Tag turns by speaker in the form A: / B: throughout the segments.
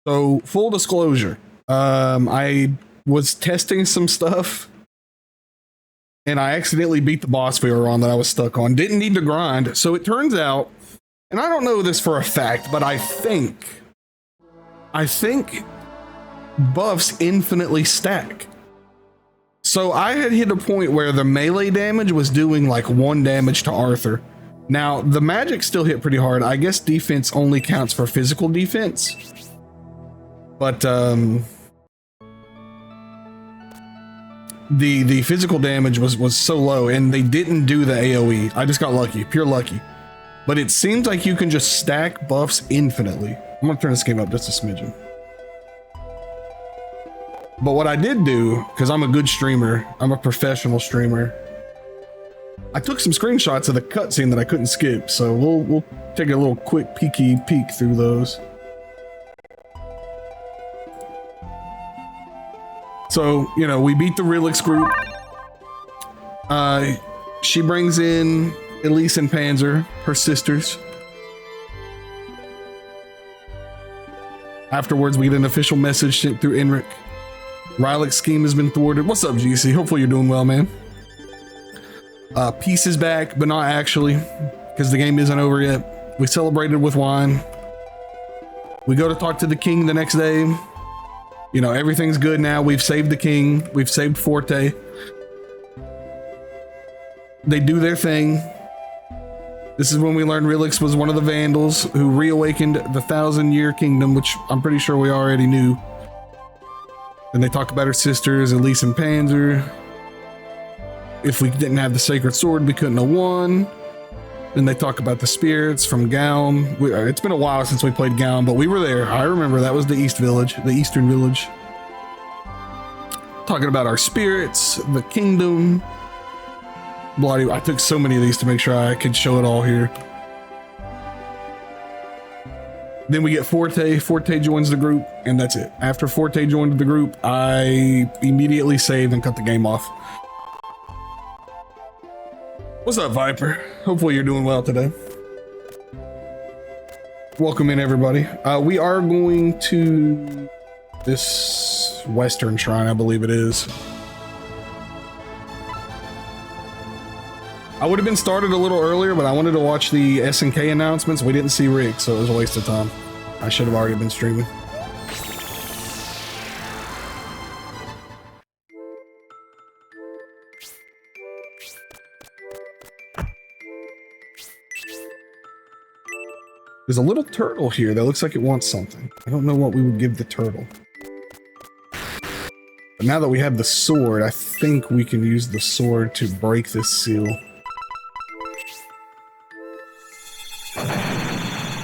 A: So full disclosure, I was testing some stuff and I accidentally beat the boss we were on that I was stuck on. Didn't need to grind. So it turns out, and I don't know this for a fact, but I think buffs infinitely stack. So I had hit a point where the melee damage was doing like 1 damage to Arthur. Now the magic still hit pretty hard. I guess defense only counts for physical defense. But the physical damage was so low, and they didn't do the AoE. I just got lucky, pure lucky. But it seems like you can just stack buffs infinitely. I'm gonna turn this game up just a smidgen. But what I did do, because I'm a good streamer, I'm a professional streamer, I took some screenshots of the cutscene that I couldn't skip, so we'll take a little quick peek through those. So, you know, we beat the Relix group. She brings in Elise and Panzer, her sisters. Afterwards, we get an official message sent through Enric. Rylix's scheme has been thwarted. What's up, GC? Hopefully you're doing well, man. Peace is back, but not actually, because the game isn't over yet. We celebrated with wine. We go to talk to the king the next day. You know, everything's good now. We've saved the king. We've saved Forte. They do their thing. This is when we learned Relix was one of the Vandals who reawakened the 1,000-year kingdom, which I'm pretty sure we already knew. Then they talk about her sisters, Elise and Panzer. If we didn't have the sacred sword, we couldn't have won. Then they talk about the spirits from Gaum. It's been a while since we played Gaum, but we were there. I remember that was the East Village, the Eastern Village. Talking about our spirits, the kingdom. Bloody, I took so many of these to make sure I could show it all here. Then we get Forte. Forte joins the group, and that's it. After Forte joined the group, I immediately saved and cut the game off. What's up, Viper? Hopefully you're doing well today. Welcome in, everybody. We are going to this Western Shrine, I believe it is. I would have been started a little earlier, but I wanted to watch the SNK announcements. We didn't see Rick, so it was a waste of time. I should have already been streaming. There's a little turtle here that looks like it wants something. I don't know what we would give the turtle. But now that we have the sword, I think we can use the sword to break this seal.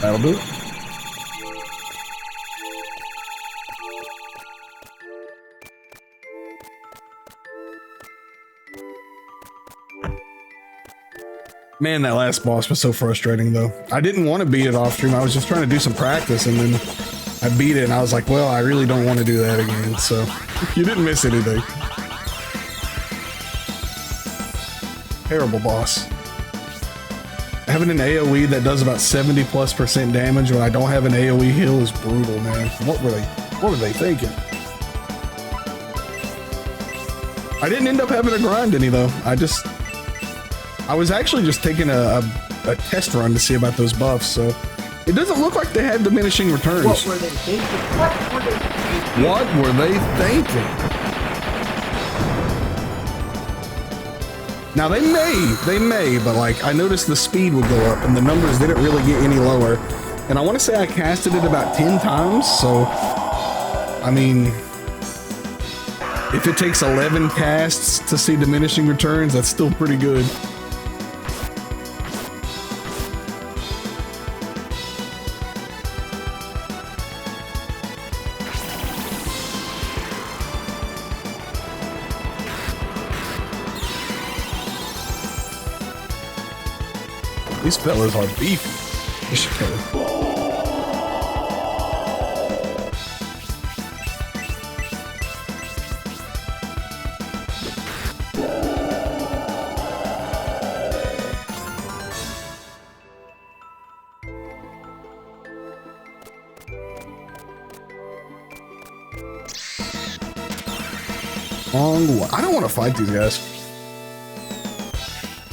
A: That'll do it. Man, that last boss was so frustrating, though. I didn't want to beat it off stream. I was just trying to do some practice, and then I beat it, and I was like, well, I really don't want to do that again, so you didn't miss anything. Terrible boss. Having an AoE that does about 70+% damage when I don't have an AoE heal is brutal, man. What were they thinking? I didn't end up having to grind any, though. I was actually just taking a test run to see about those buffs, so it doesn't look like they had diminishing returns.
B: What were they thinking?
A: What were they thinking? Now they may, but like I noticed the speed would go up and the numbers didn't really get any lower. And I want to say I casted it about 10 times, so I mean, if it takes 11 casts to see diminishing returns, that's still pretty good. These fellas are beefy. You should kill them. I don't want to fight these guys.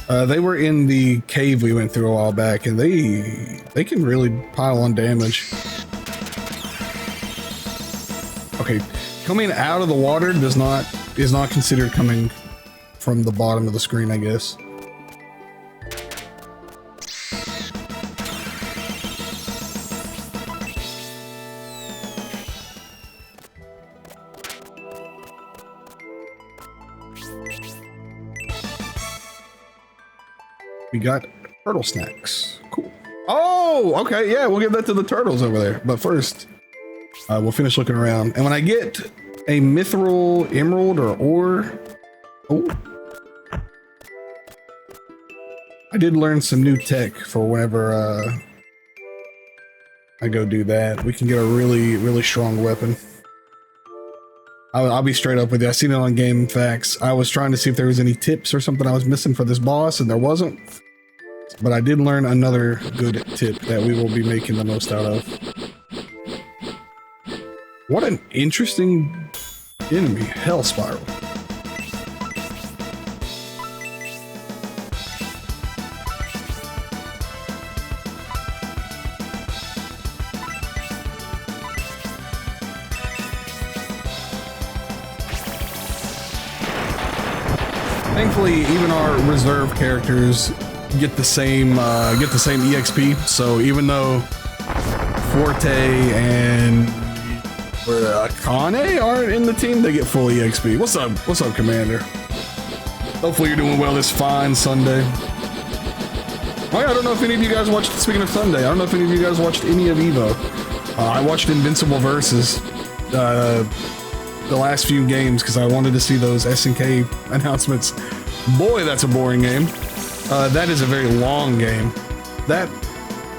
A: They were in the cave we went through a while back, and they can really pile on damage. Okay, coming out of the water is not considered coming from the bottom of the screen, I guess. We got turtle snacks. Cool. Oh, okay. Yeah, we'll give that to the turtles over there. But first, we'll finish looking around. And when I get a mithril emerald or ore, oh, I did learn some new tech for whenever I go do that. We can get a really, really strong weapon. I'll be straight up with you. I seen it on Game Facts. I was trying to see if there was any tips or something I was missing for this boss, and there wasn't. But I did learn another good tip that we will be making the most out of. What an interesting enemy, Hell Spiral. Thankfully, even our reserve characters get the same EXP. So even though Forte and Akane aren't in the team, they get full EXP. What's up, Commander? Hopefully you're doing well this fine Sunday. Oh yeah, I don't know if any of you guys watched. Speaking of Sunday, I don't know if any of you guys watched any of Evo. I watched Invincible Versus the last few games because I wanted to see those SNK announcements. Boy, that's a boring game. That is a very long game. That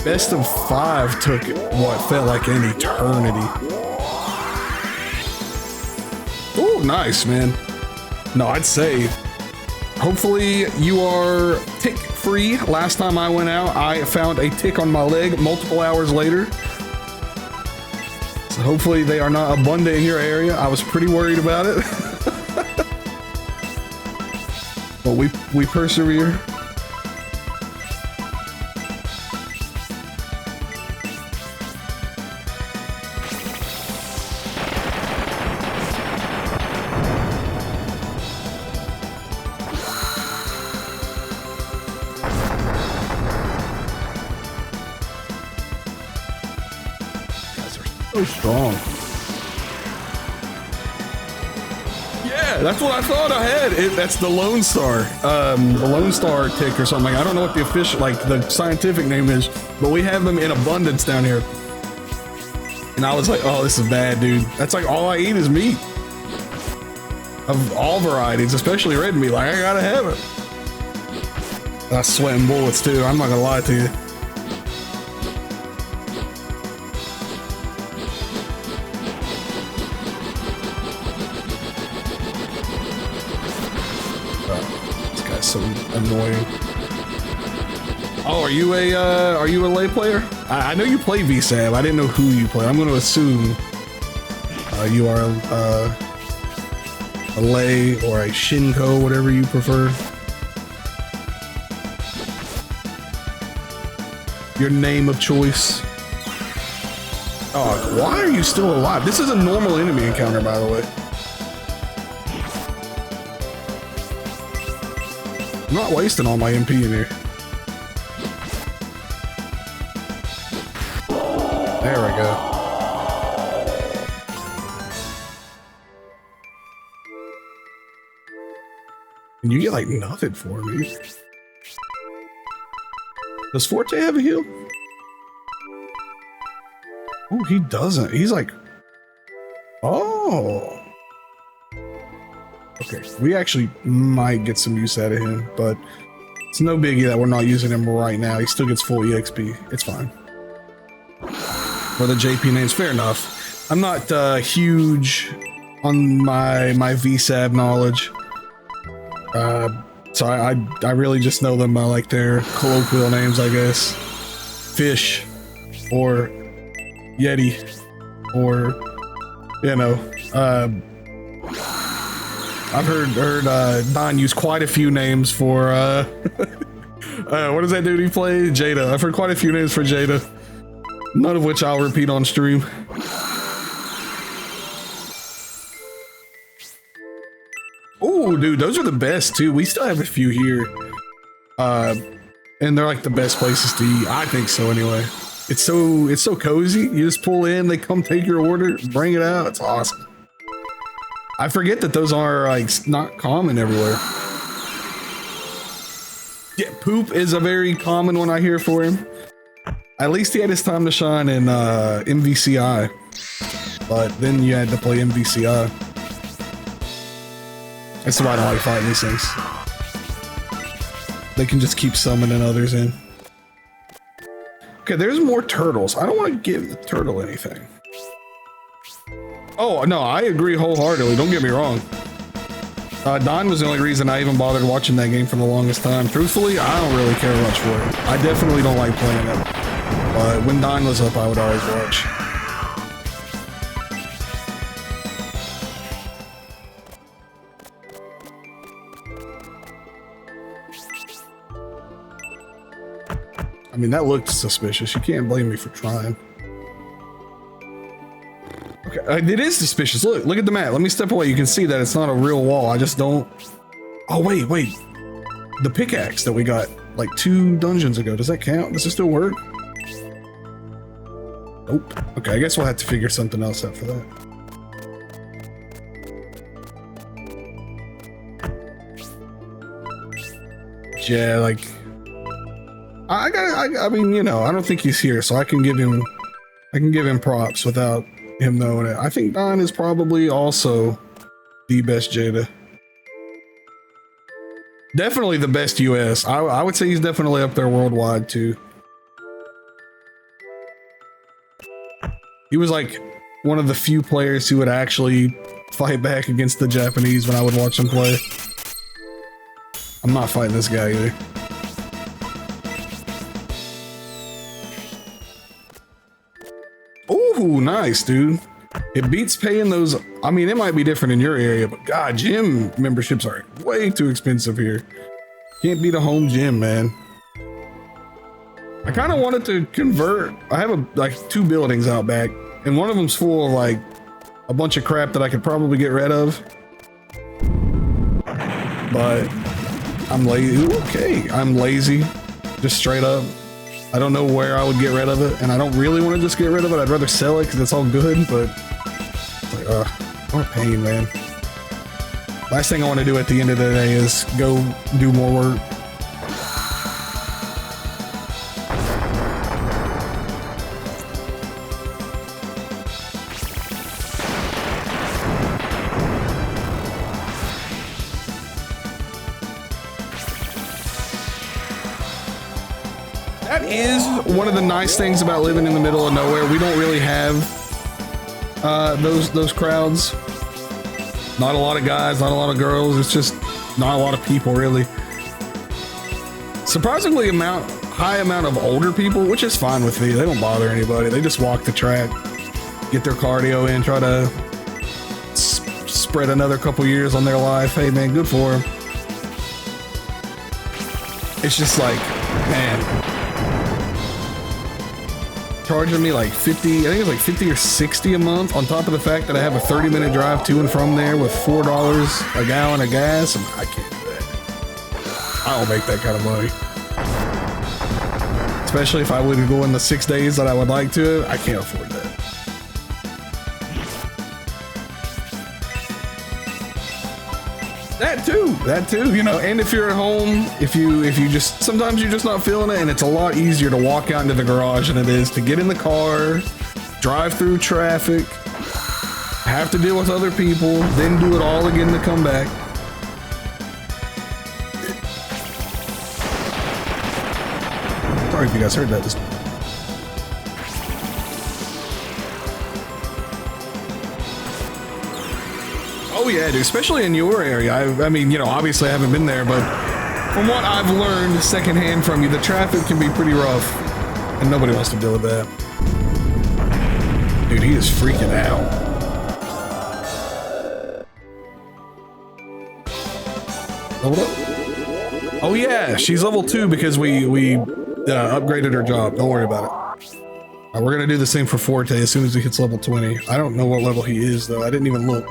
A: best of 5 took what felt like an eternity. Oh, nice, man. No, I'd say hopefully you are tick free. Last time I went out, I found a tick on my leg multiple hours later. So hopefully they are not abundant in your area. I was pretty worried about it. But we persevere. So strong. Yeah, that's what I thought I had. That's the Lone Star. The Lone Star tick or something. I don't know what the official, like the scientific name is, but we have them in abundance down here. And I was like, oh, this is bad, dude. That's like all I eat is meat. Of all varieties, especially red meat. Like, I gotta have it. I'm sweating bullets too. I'm not gonna lie to you. So annoying. Oh, are you a lay player? I know you play VSAB. I didn't know who you play. I'm going to assume you are a lay or a Shinko, whatever you prefer. Your name of choice. Oh, why are you still alive? This is a normal enemy encounter, by the way. I'm not wasting all my MP in here. There we go. And you get like nothing for me. Does Forte have a heal? Oh, he doesn't. He's like... Oh. Okay, we actually might get some use out of him, but it's no biggie that we're not using him right now. He still gets full EXP. It's fine. For the JP names, fair enough. I'm not huge on my VSAB knowledge. So I really just know them by like their colloquial names, I guess. Fish, or Yeti, or, you know, I've heard Don use quite a few names for what is that dude he played? Jada. I've heard quite a few names for Jada. None of which I'll repeat on stream. Oh, dude, those are the best too. We still have a few here. And they're like the best places to eat. I think so anyway. It's so cozy. You just pull in, they come take your order, bring it out. It's awesome. I forget that those are like not common everywhere. Yeah, Poop is a very common one I hear for him. At least he had his time to shine in MVCI. But then you had to play MVCI. That's why I don't like fighting these things. They can just keep summoning others in. Okay, there's more turtles. I don't want to give the turtle anything. Oh, no, I agree wholeheartedly. Don't get me wrong. Don was the only reason I even bothered watching that game for the longest time. Truthfully, I don't really care much for it. I definitely don't like playing it. But when Don was up, I would always watch. I mean, that looked suspicious. You can't blame me for trying. Okay, it is suspicious. Look at the map. Let me step away. You can see that it's not a real wall. I just don't... Oh, wait. The pickaxe that we got like 2 dungeons ago. Does that count? Does it still work? Nope. Okay, I guess we'll have to figure something else out for that. Yeah, like... I mean, you know, I don't think he's here, so I can give him props without him knowing it. I think Don is probably also the best Jada. Definitely the best US. I would say he's definitely up there worldwide too. He was like one of the few players who would actually fight back against the Japanese when I would watch him play. I'm not fighting this guy either. Ooh, nice, dude. It beats paying those. I mean, it might be different in your area, but God, gym memberships are way too expensive here. Can't beat a home gym, man. I kind of wanted to convert. I have like 2 buildings out back, and one of them's full of like a bunch of crap that I could probably get rid of. But I'm lazy. Okay, I'm lazy. Just straight up. I don't know where I would get rid of it, and I don't really want to just get rid of it. I'd rather sell it because it's all good, but like, what a pain, man. Last thing I want to do at the end of the day is go do more work. That is one of the nice things about living in the middle of nowhere. We don't really have those crowds. Not a lot of guys, not a lot of girls. It's just not a lot of people, really. Surprisingly high amount of older people, which is fine with me. They don't bother anybody. They just walk the track, get their cardio in, try to spread another couple years on their life. Hey, man, good for them. It's just like, man, charging me like 50, I think it's like 50 or 60 a month on top of the fact that I have a 30-minute drive to and from there with $4 a gallon of gas. I can't do that. I don't make that kind of money. Especially if I would go in the 6 days that I would like to. I can't afford that. That too, you know, and if you're at home, if you just, sometimes you're just not feeling it, and it's a lot easier to walk out into the garage than it is to get in the car, drive through traffic, have to deal with other people, then do it all again to come back. Sorry if you guys heard that. Oh yeah, dude, especially in your area. I mean, you know, obviously I haven't been there, but from what I've learned secondhand from you, the traffic can be pretty rough, and nobody wants to deal with that. Dude, he is freaking out. Hold up. Oh yeah, she's level 2 because we upgraded her job. Don't worry about it. We're gonna do the same for Forte as soon as he hits level 20. I don't know what level he is though. I didn't even look.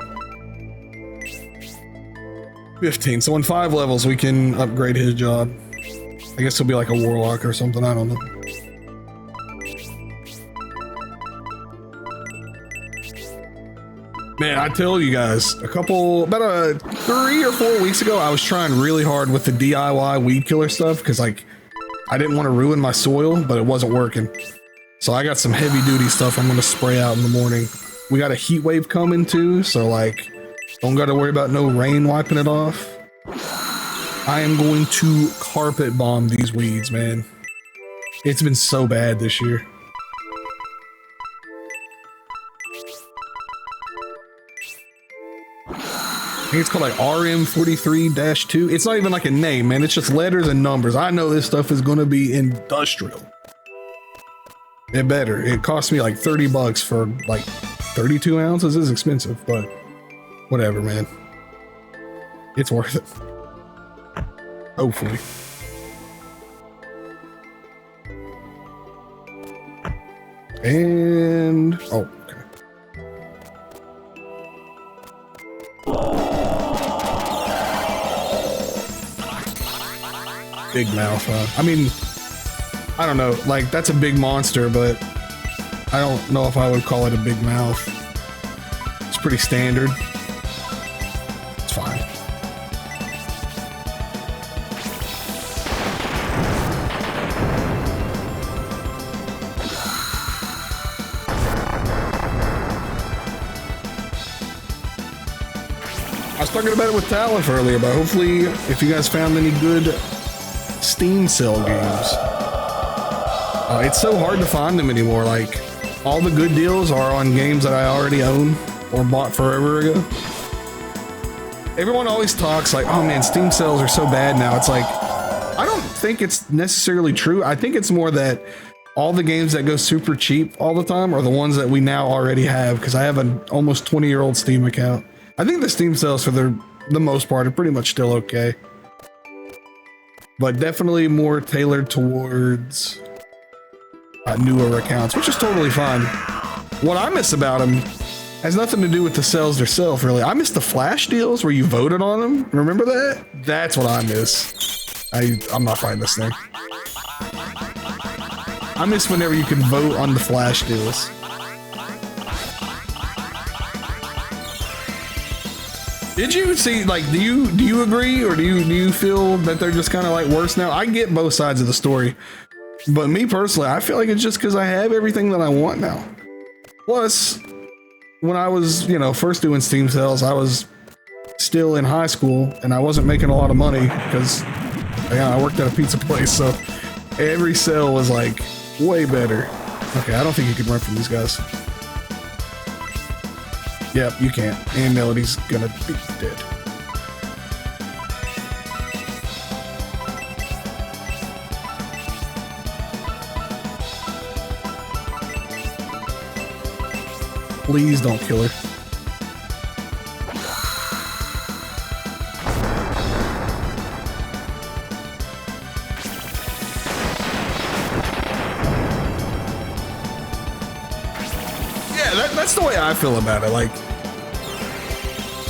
A: 15. So in 5 levels we can upgrade his job. I guess he'll be like a warlock or something. I don't know. Man, I tell you guys, about 3 or 4 weeks ago, I was trying really hard with the DIY weed killer stuff because like I didn't want to ruin my soil, but it wasn't working. So I got some heavy duty stuff I'm gonna spray out in the morning. We got a heat wave coming too, so like don't gotta worry about no rain wiping it off. I am going to carpet bomb these weeds, man. It's been so bad this year. I think it's called like RM43-2. It's not even like a name, man. It's just letters and numbers. I know this stuff is gonna be industrial. It better. It cost me like 30 bucks for like 32 ounces. It's expensive, but whatever, man. It's worth it. Hopefully. And oh, okay. Big mouth, huh? I mean, I don't know, like that's a big monster, but I don't know if I would call it a big mouth. It's pretty standard. It's fine. I was talking about it with Talif earlier, but hopefully if you guys found any good Steam sale games. It's so hard to find them anymore. Like all the good deals are on games that I already own or bought forever ago. Everyone always talks like, oh man, Steam sales are so bad now. It's like, I don't think it's necessarily true. I think it's more that all the games that go super cheap all the time are the ones that we now already have, because I have an almost 20-year-old Steam account. I think the Steam sales for the most part are pretty much still okay. But definitely more tailored towards newer accounts, which is totally fine. What I miss about them has nothing to do with the sales themselves, really. I miss the flash deals where you voted on them. Remember that? That's what I miss. I'm not fighting this thing. I miss whenever you can vote on the flash deals. Did you see, like, do you agree, or do you feel that they're just kind of like worse now? I get both sides of the story, but me personally, I feel like it's just because I have everything that I want now. Plus, when I was, first doing Steam sales, I was still in high school and I wasn't making a lot of money because I worked at a pizza place, so every sale was like way better. Okay, I don't think you can run from these guys. Yep, you can't. And Melody's gonna be dead. Please don't kill her. That's the way I feel about it. Like,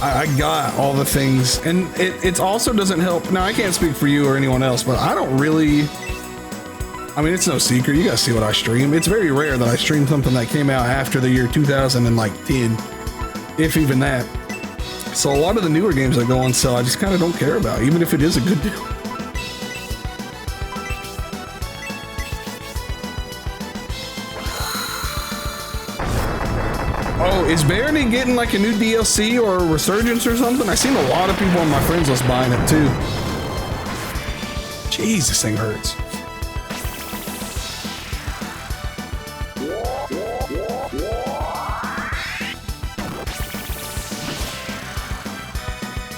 A: I got all the things, and it also doesn't help. Now, I can't speak for you or anyone else, but I don't really, I mean, it's no secret. You guys see what I stream. It's very rare that I stream something that came out after the year 2010, if even that. So a lot of the newer games that go on sale, I just kind of don't care about, even if it is a good deal. Oh, is Barony getting like a new DLC or a resurgence or something? I've seen a lot of people on my friends list buying it too. Jeez, this thing hurts.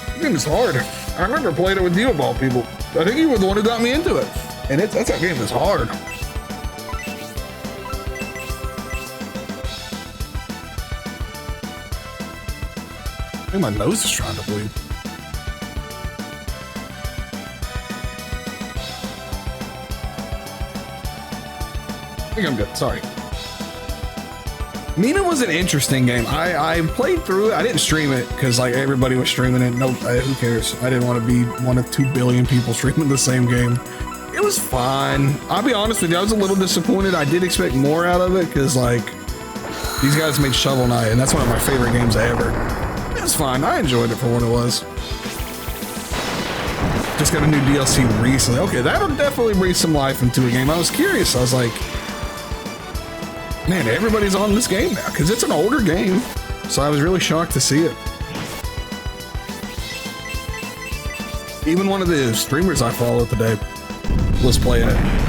A: This game is hard. I remember playing it with you of all people. I think you were the one who got me into it. And that game is hard. I think my nose is trying to bleed. think I'm good. Sorry. Mina was an interesting game. I played through it. I didn't stream it because like everybody was streaming it. Nope, who cares? I didn't want to be one of 2 billion people streaming the same game. It was fine. I'll be honest with you. I was a little disappointed. I did expect more out of it because like these guys made Shovel Knight, and that's one of my favorite games ever. It was fine. I enjoyed it for what it was. Just got a new DLC recently. Okay, that'll definitely breathe some life into a game. I was curious. I was like, man, everybody's on this game now because it's an older game. So I was really shocked to see it. Even one of the streamers I follow today was playing it.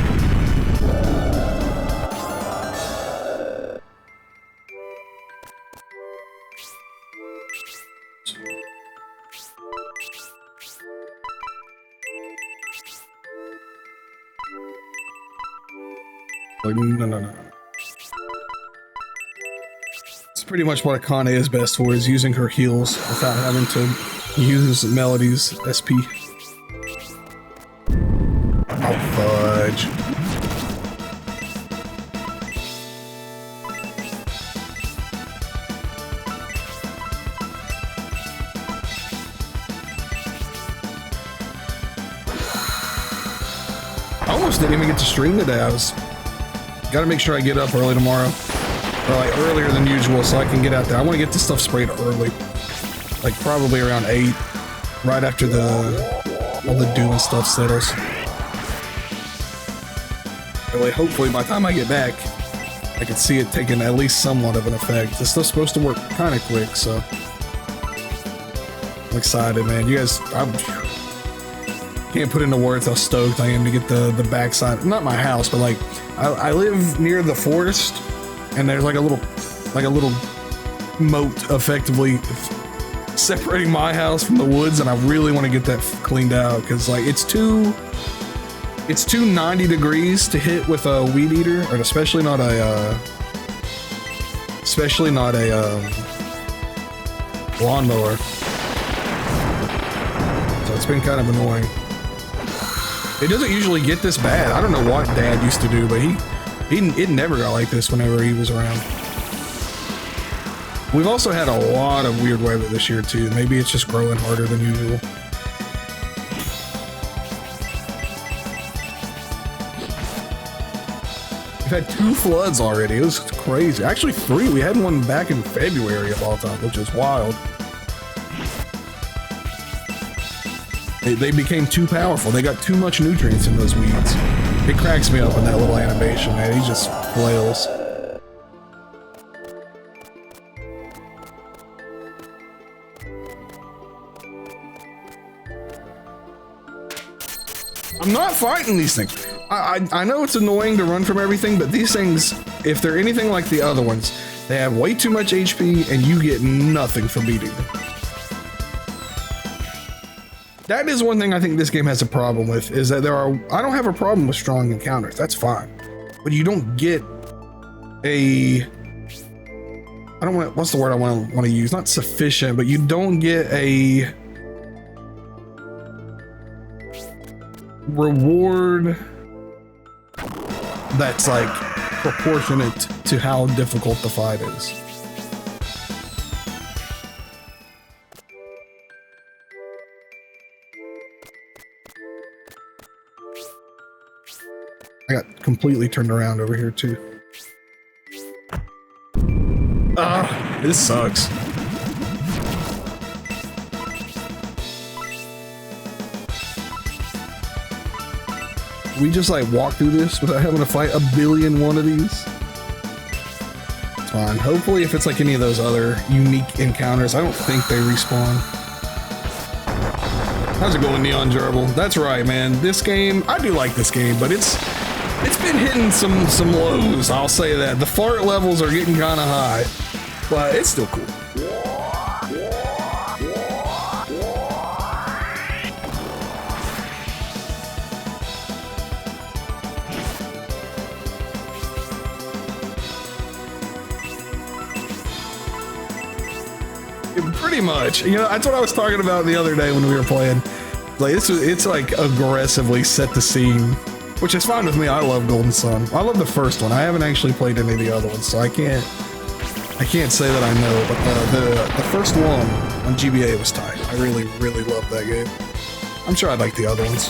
A: Like, no. It's pretty much what Akane is best for, is using her heals without having to use Melody's SP. Oh, fudge. I almost didn't even get to stream today. I was gotta make sure I get up early tomorrow, or like earlier than usual, so I can get out there. I want to get this stuff sprayed early, like probably around 8, right after all the dew and stuff settles. Really, hopefully by the time I get back, I can see it taking at least somewhat of an effect. This stuff's supposed to work kind of quick, so I'm excited, man. You guys, I can't put into words how stoked I am to get the backside. Not my house, but like I live near the forest, and there's like a little moat effectively separating my house from the woods, and I really want to get that cleaned out because like it's too 90 degrees to hit with a weed eater, and especially not a lawnmower. So it's been kind of annoying. It doesn't usually get this bad. I don't know what Dad used to do, but it never got like this whenever he was around. We've also had a lot of weird weather this year too. Maybe it's just growing harder than usual. We've had 2 floods already. It was crazy. Actually 3. We had one back in February of all time, which is wild. They became too powerful. They got too much nutrients in those weeds. It cracks me up in that little animation, man. He just flails. I'm not fighting these things. I know it's annoying to run from everything, but these things, if they're anything like the other ones, they have way too much HP and you get nothing from beating them. That is one thing I think this game has a problem with, is that I don't have a problem with strong encounters, that's fine. But you don't get what's the word I want to use? Not sufficient, but you don't get a reward that's like proportionate to how difficult the fight is. I got completely turned around over here too. Ah, this sucks. We just like walk through this without having to fight a billion one of these. It's fine. Hopefully if it's like any of those other unique encounters, I don't think they respawn. How's it going, Neon Gerbil? That's right, man. This game, I do like this game, but it's been hitting some lows, I'll say that. The fart levels are getting kind of high, but it's still cool. Pretty much. You know, that's what I was talking about the other day when we were playing. Like it's like aggressively set the scene Which is fine with me. I love Golden Sun. I love the first one. I haven't actually played any of the other ones, so I can't say that I know. But the first one on GBA was tight. I really loved that game. I'm sure I'd like the other ones.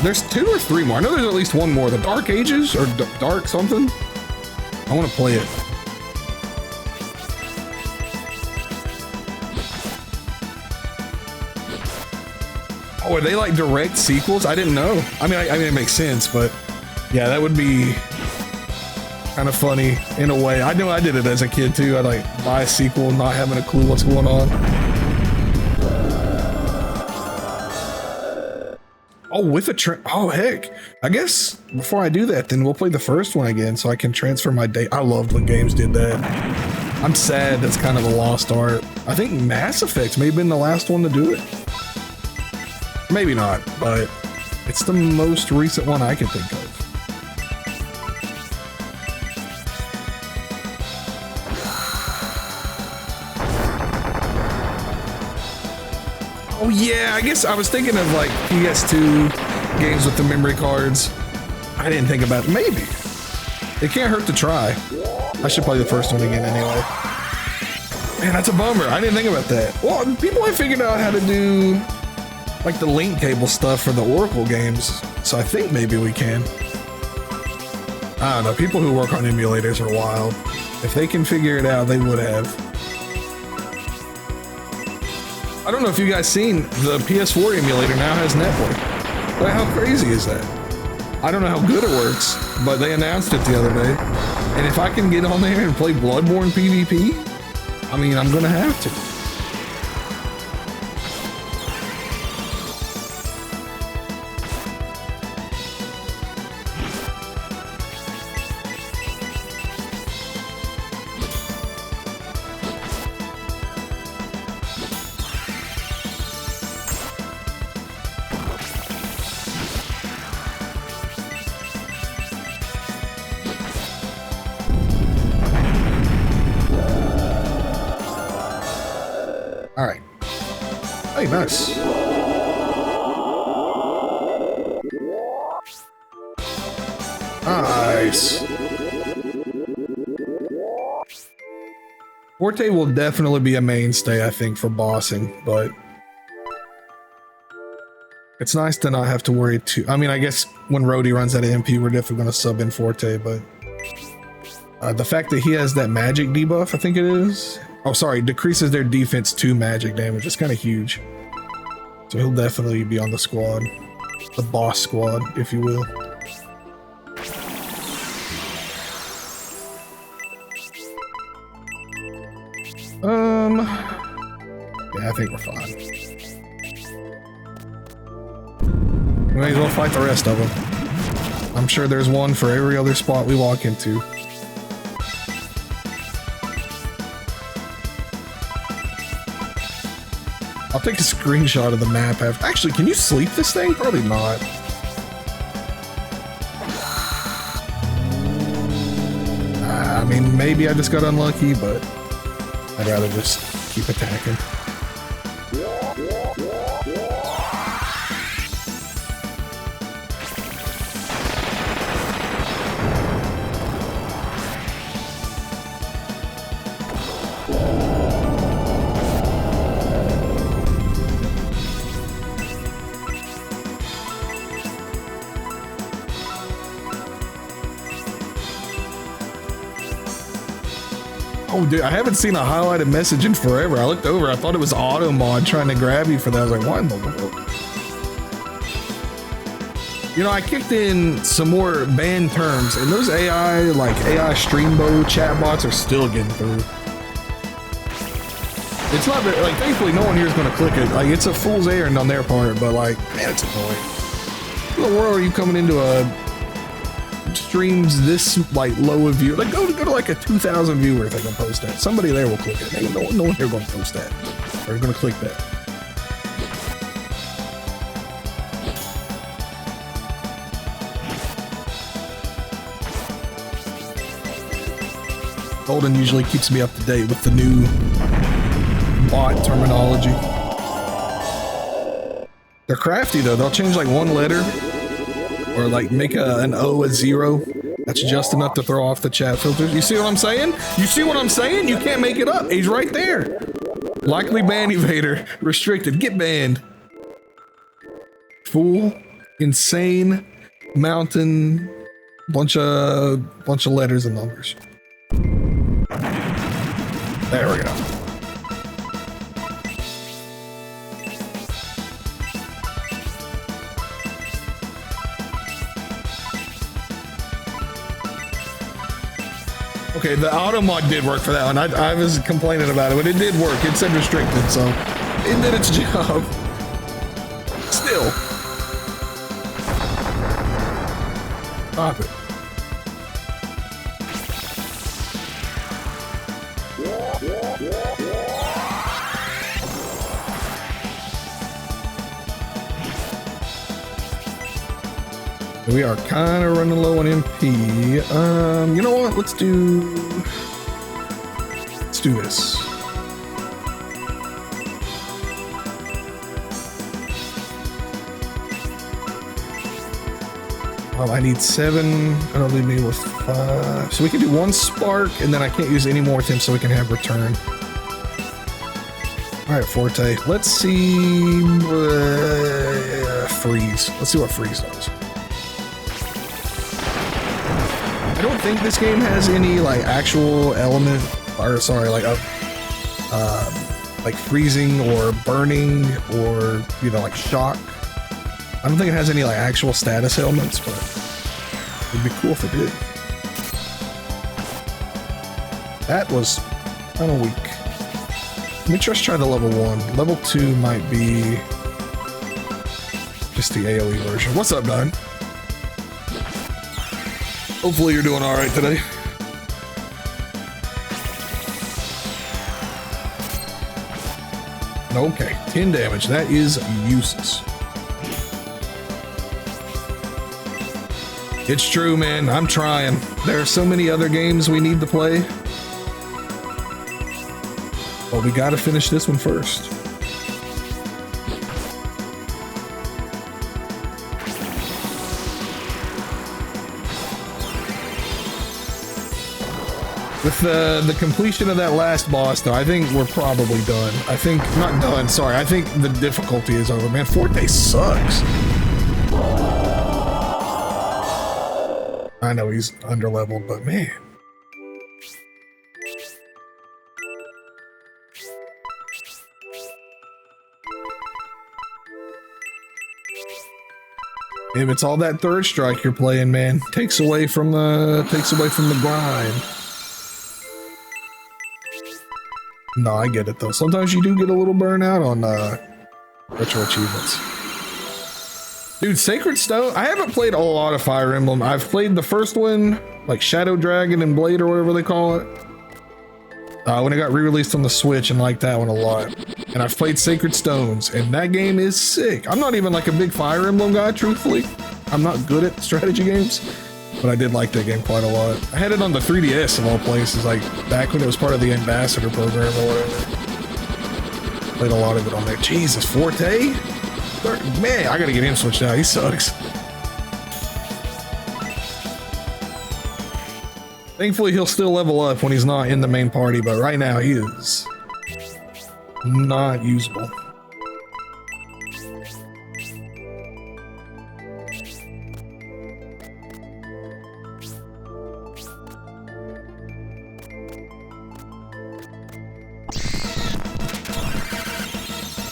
A: There's 2 or 3 more. I know there's at least one more. The Dark Ages or Dark something. I want to play it. Oh, are they like direct sequels? I didn't know. I mean, it makes sense, but yeah, that would be kind of funny in a way. I know I did it as a kid too. I'd like buy a sequel, not having a clue what's going on. Oh, with a oh heck! I guess before I do that, then we'll play the first one again, so I can transfer my data. I loved when games did that. I'm sad that's kind of a lost art. I think Mass Effect may have been the last one to do it. Maybe not, but it's the most recent one I can think of. Oh yeah, I guess I was thinking of like PS2 games with the memory cards. I didn't think about it. Maybe. It can't hurt to try. I should play the first one again anyway. Man, that's a bummer. I didn't think about that. Well, people have figured out how to do like the link cable stuff for the Oracle games, so I think maybe we can. I don't know, people who work on emulators are wild. If they can figure it out, they would have. I don't know if you guys seen, the PS4 emulator now has network. Like, how crazy is that? I don't know how good it works, but they announced it the other day. And if I can get on there and play Bloodborne PvP, I mean, I'm gonna have to. All right. Hey, nice. Nice. Forte will definitely be a mainstay, I think, for bossing, but it's nice to not have to worry too. I mean, I guess when Rhodey runs out of MP, we're definitely going to sub in Forte, but the fact that he has that magic debuff, I think it is. Oh, sorry, decreases their defense to magic damage. It's kind of huge. So he'll definitely be on the squad. The boss squad, if you will. Yeah, I think we're fine. We may as well fight the rest of them. I'm sure there's one for every other spot we walk into. I'll take a screenshot of the map after. Actually, can you sleep this thing? Probably not. I mean, maybe I just got unlucky, but I'd rather just keep attacking. Oh, dude, I haven't seen a highlighted message in forever. I looked over, I thought it was auto mod trying to grab you for that. I was like, what in the world? You know, I kicked in some more banned terms, and those AI, like AI Streambo chatbots are still getting through. It's not very, like, thankfully no one here is going to click it. Like, it's a fool's errand on their part, but like, man, it's annoying. What in the world are you coming into a streams this like low of view? Like go to like a 2,000 viewer if they can post that. Somebody there will click it. No one here going to post that. They're going to click that. Golden usually keeps me up to date with the new bot terminology. They're crafty though. They'll change like one letter or like make an O a 0. That's just enough to throw off the chat filters. You see what I'm saying? You see what I'm saying? You can't make it up. He's right there. Likely ban evader. Restricted. Get banned. Fool. Insane. Mountain. Bunch of letters and numbers. There we go. Okay, the auto mod did work for that one. I was complaining about it, but it did work. It said restricted, so it did its job. Still. Stop it. We are kind of running low on MP. You know what? Let's do this. Well, I need 7. That'll leave me with 5. So we can do 1 spark, and then I can't use any more with him, so we can have return. All right, Forte. Let's see freeze. Let's see what freeze does. I don't think this game has any like actual element, or sorry, like like freezing or burning or like shock. I don't think it has any like actual status elements, but it'd be cool if it did. That was kind of weak. Let me just try the level 1. Level 2 might be just the AoE version. What's up, Don? Hopefully you're doing all right today. Okay, 10 damage. That is useless. It's true, man. I'm trying. There are so many other games we need to play. But we gotta finish this one first. With the completion of that last boss, though, I think we're probably done. I think, not done, sorry. I think the difficulty is over. Man, Forte sucks. I know he's underleveled, but man. If it's all that third strike you're playing, man, takes away from the grind. No, I get it though. Sometimes you do get a little burnout on retro achievements. Dude, Sacred Stone, I haven't played a lot of Fire Emblem. I've played the first one, like Shadow Dragon and Blade or whatever they call it. When it got re-released on the Switch, and liked that one a lot. And I've played Sacred Stones, and that game is sick. I'm not even like a big Fire Emblem guy, truthfully. I'm not good at strategy games, but I did like that game quite a lot. I had it on the 3DS of all places, like back when it was part of the Ambassador program or whatever. Played a lot of it on there. Jesus, Forte? Man, I gotta get him switched out. He sucks. Thankfully, he'll still level up when he's not in the main party, but right now he is not usable.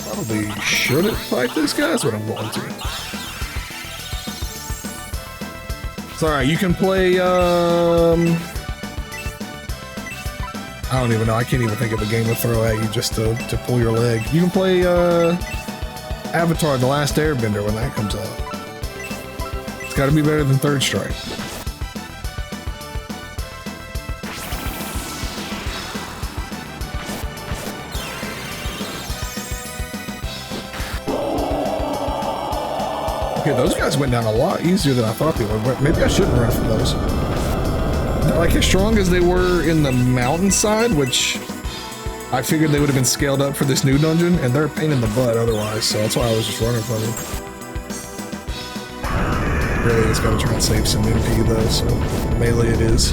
A: Probably shouldn't fight this guy, is what I'm going to. It's alright, you can play, I don't even know, I can't even think of a game to throw at you just to pull your leg. You can play, Avatar: The Last Airbender when that comes out. It's gotta be better than Third Strike. Okay, those guys went down a lot easier than I thought they would, but maybe I shouldn't run from those. They're like as strong as they were in the mountainside, which I figured they would have been scaled up for this new dungeon, and they're a pain in the butt otherwise, so that's why I was just running from them. Really, it's got to try and save some MP though, so melee it is.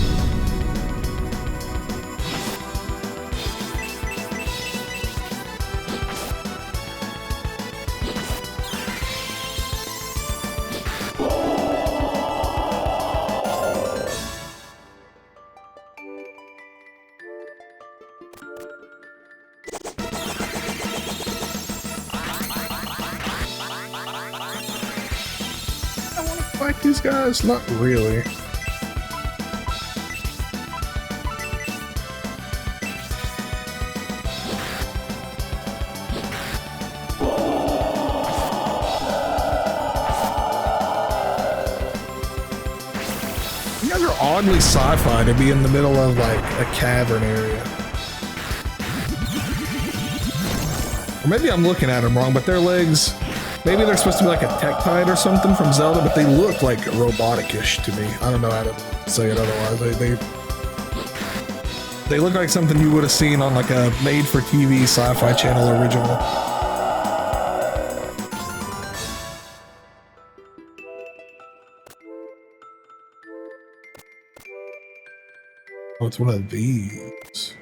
A: These guys? Not really. You guys are oddly sci-fi to be in the middle of like a cavern area. Or maybe I'm looking at them wrong, but their legs, maybe they're supposed to be like a Tektite or something from Zelda, but they look like robotic-ish to me. I don't know how to say it otherwise. They look like something you would have seen on like a made-for-TV Sci-Fi Channel original. Oh, it's one of these.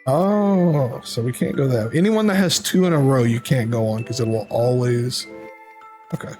A: Oh, so we can't go that way. Anyone that has two in a row, you can't go on because it will always... Okay.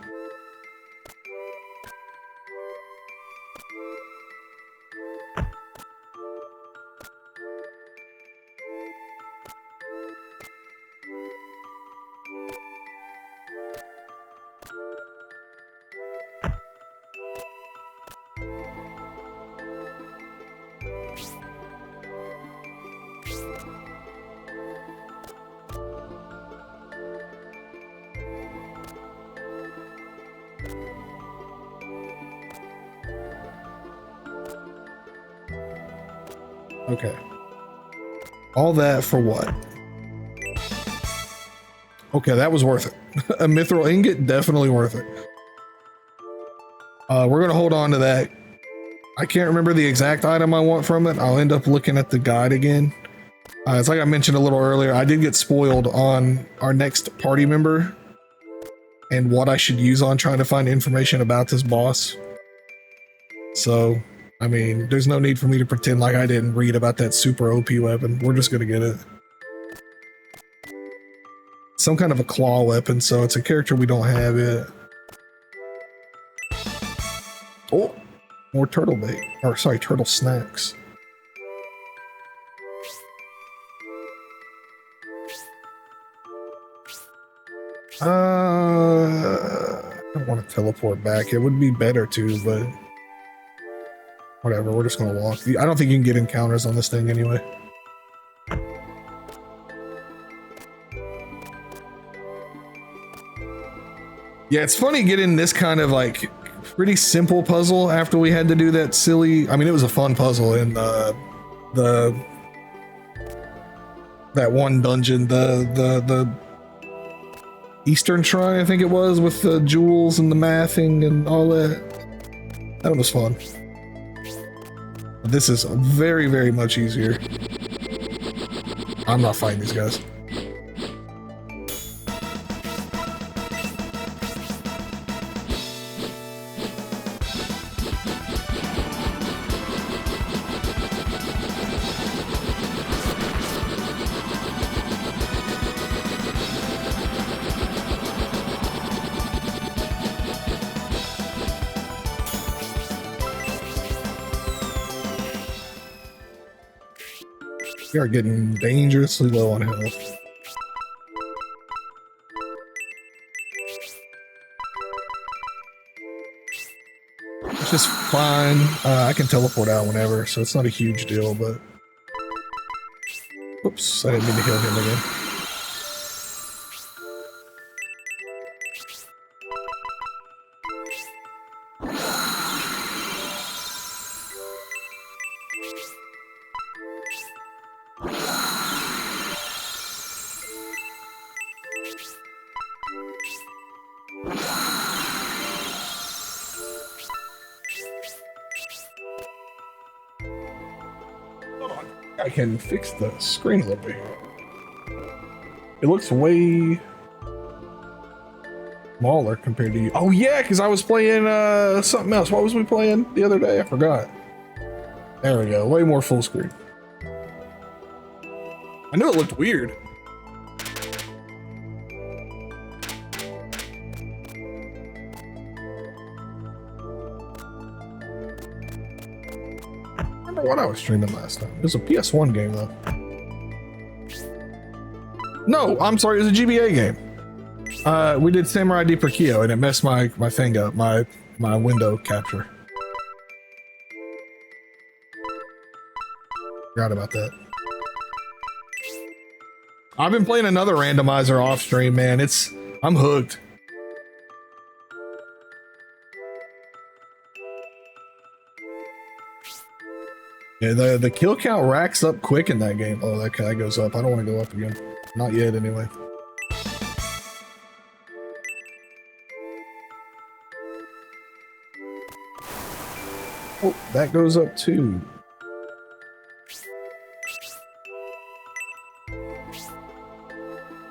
A: Okay. All that for what? Okay, that was worth it. A mithril ingot, definitely worth it. We're gonna hold on to that. I can't remember the exact item I want from it. I'll end up looking at the guide again. It's like I mentioned a little earlier, I did get spoiled on our next party member and what I should use on trying to find information about this boss. So, I mean, there's no need for me to pretend like I didn't read about that super OP weapon. We're just gonna get it. Some kind of a claw weapon, so it's a character we don't have yet. Oh, more turtle bait. Or sorry, turtle snacks. I don't want to teleport back. It would be better to, but whatever, we're just gonna walk. I don't think you can get encounters on this thing anyway. Yeah, it's funny getting this kind of like pretty simple puzzle after we had to do that silly, I mean, it was a fun puzzle in that one dungeon, the Eastern Shrine, I think it was, with the jewels and the mathing and all that. That one was fun. This is very, very much easier. I'm not fighting these guys. We are getting dangerously low on health. It's just fine. I can teleport out whenever, so it's not a huge deal, but... Oops, I didn't mean to heal him again. I can fix the screen a little bit. It looks way smaller compared to you. Oh yeah, because I was playing something else. What was we playing the other day? I forgot. There we go. Way more full screen. I knew it looked weird. I remember what I was streaming last time. It was a PS1 game though. No, I'm sorry, it was a GBA game. We did Samurai Deeper Kyo and it messed my thing up, my window capture. Forgot about that. I've been playing another randomizer off stream, man. I'm hooked. Yeah, the kill count racks up quick in that game. Oh, that goes up. I don't want to go up again. Not yet, anyway. Oh, that goes up too.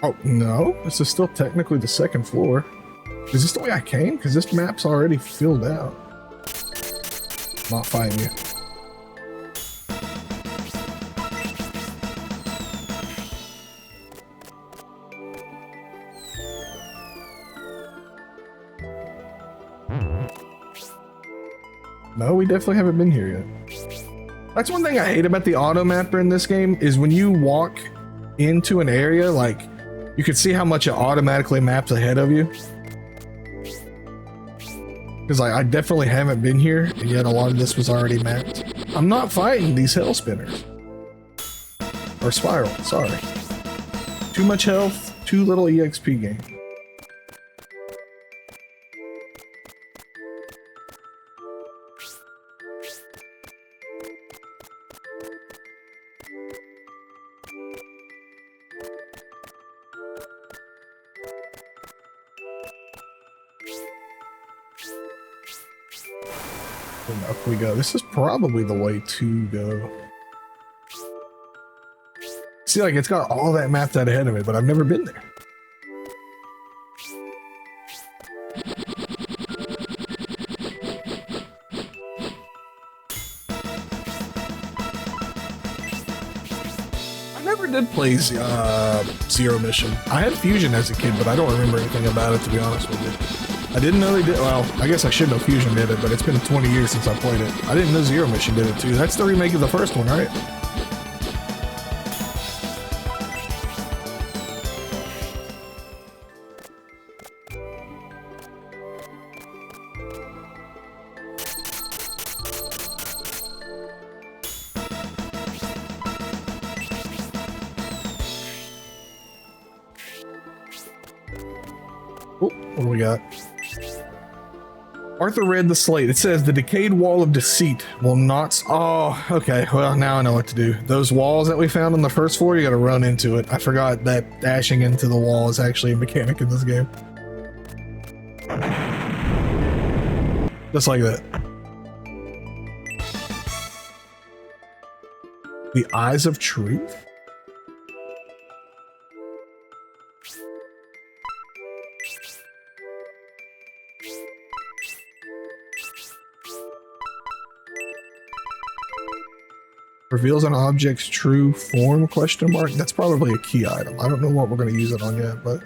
A: Oh, no. This is still technically the second floor. Is this the way I came? Because this map's already filled out. Not fighting you. No, we definitely haven't been here yet. That's one thing I hate about the auto mapper in this game is when you walk into an area, like, you can see how much it automatically maps ahead of you. Because I definitely haven't been here, and yet a lot of this was already mapped. I'm not fighting these hell spinners. Or spiral, sorry. Too much health, too little EXP gain. Up we go. This is probably the way to go. See, like, it's got all that mapped out ahead of me, but I've never been there. I never did play Zero Mission. I had Fusion as a kid, but I don't remember anything about it, to be honest with you. I didn't know they did. Well, I guess I should know Fusion did it, but it's been 20 years since I played it. I didn't know Zero Mission did it too. That's the remake of the first one, right? Oh, what do we got? Arthur read the slate. It says the decayed wall of deceit will not. Oh, okay. Well, now I know what to do. Those walls that we found on the first floor, you got to run into it. I forgot that dashing into the wall is actually a mechanic in this game. Just like that. The Eyes of Truth? Reveals an object's true form, question mark? That's probably a key item. I don't know what we're going to use it on yet, but...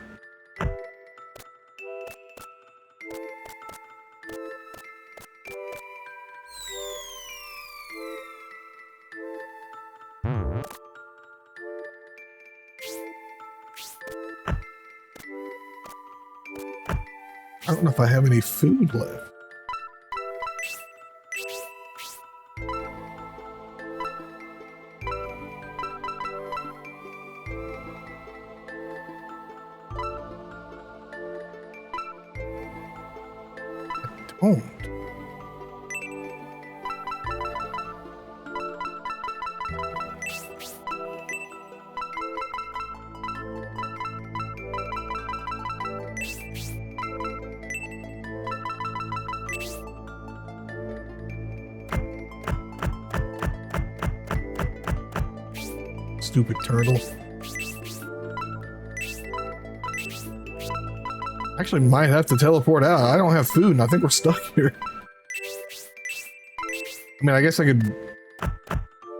A: I don't know if I have any food left. Oh. Stupid turtle. Actually, might have to teleport out. I don't have food, and I think we're stuck here. I mean, I guess I could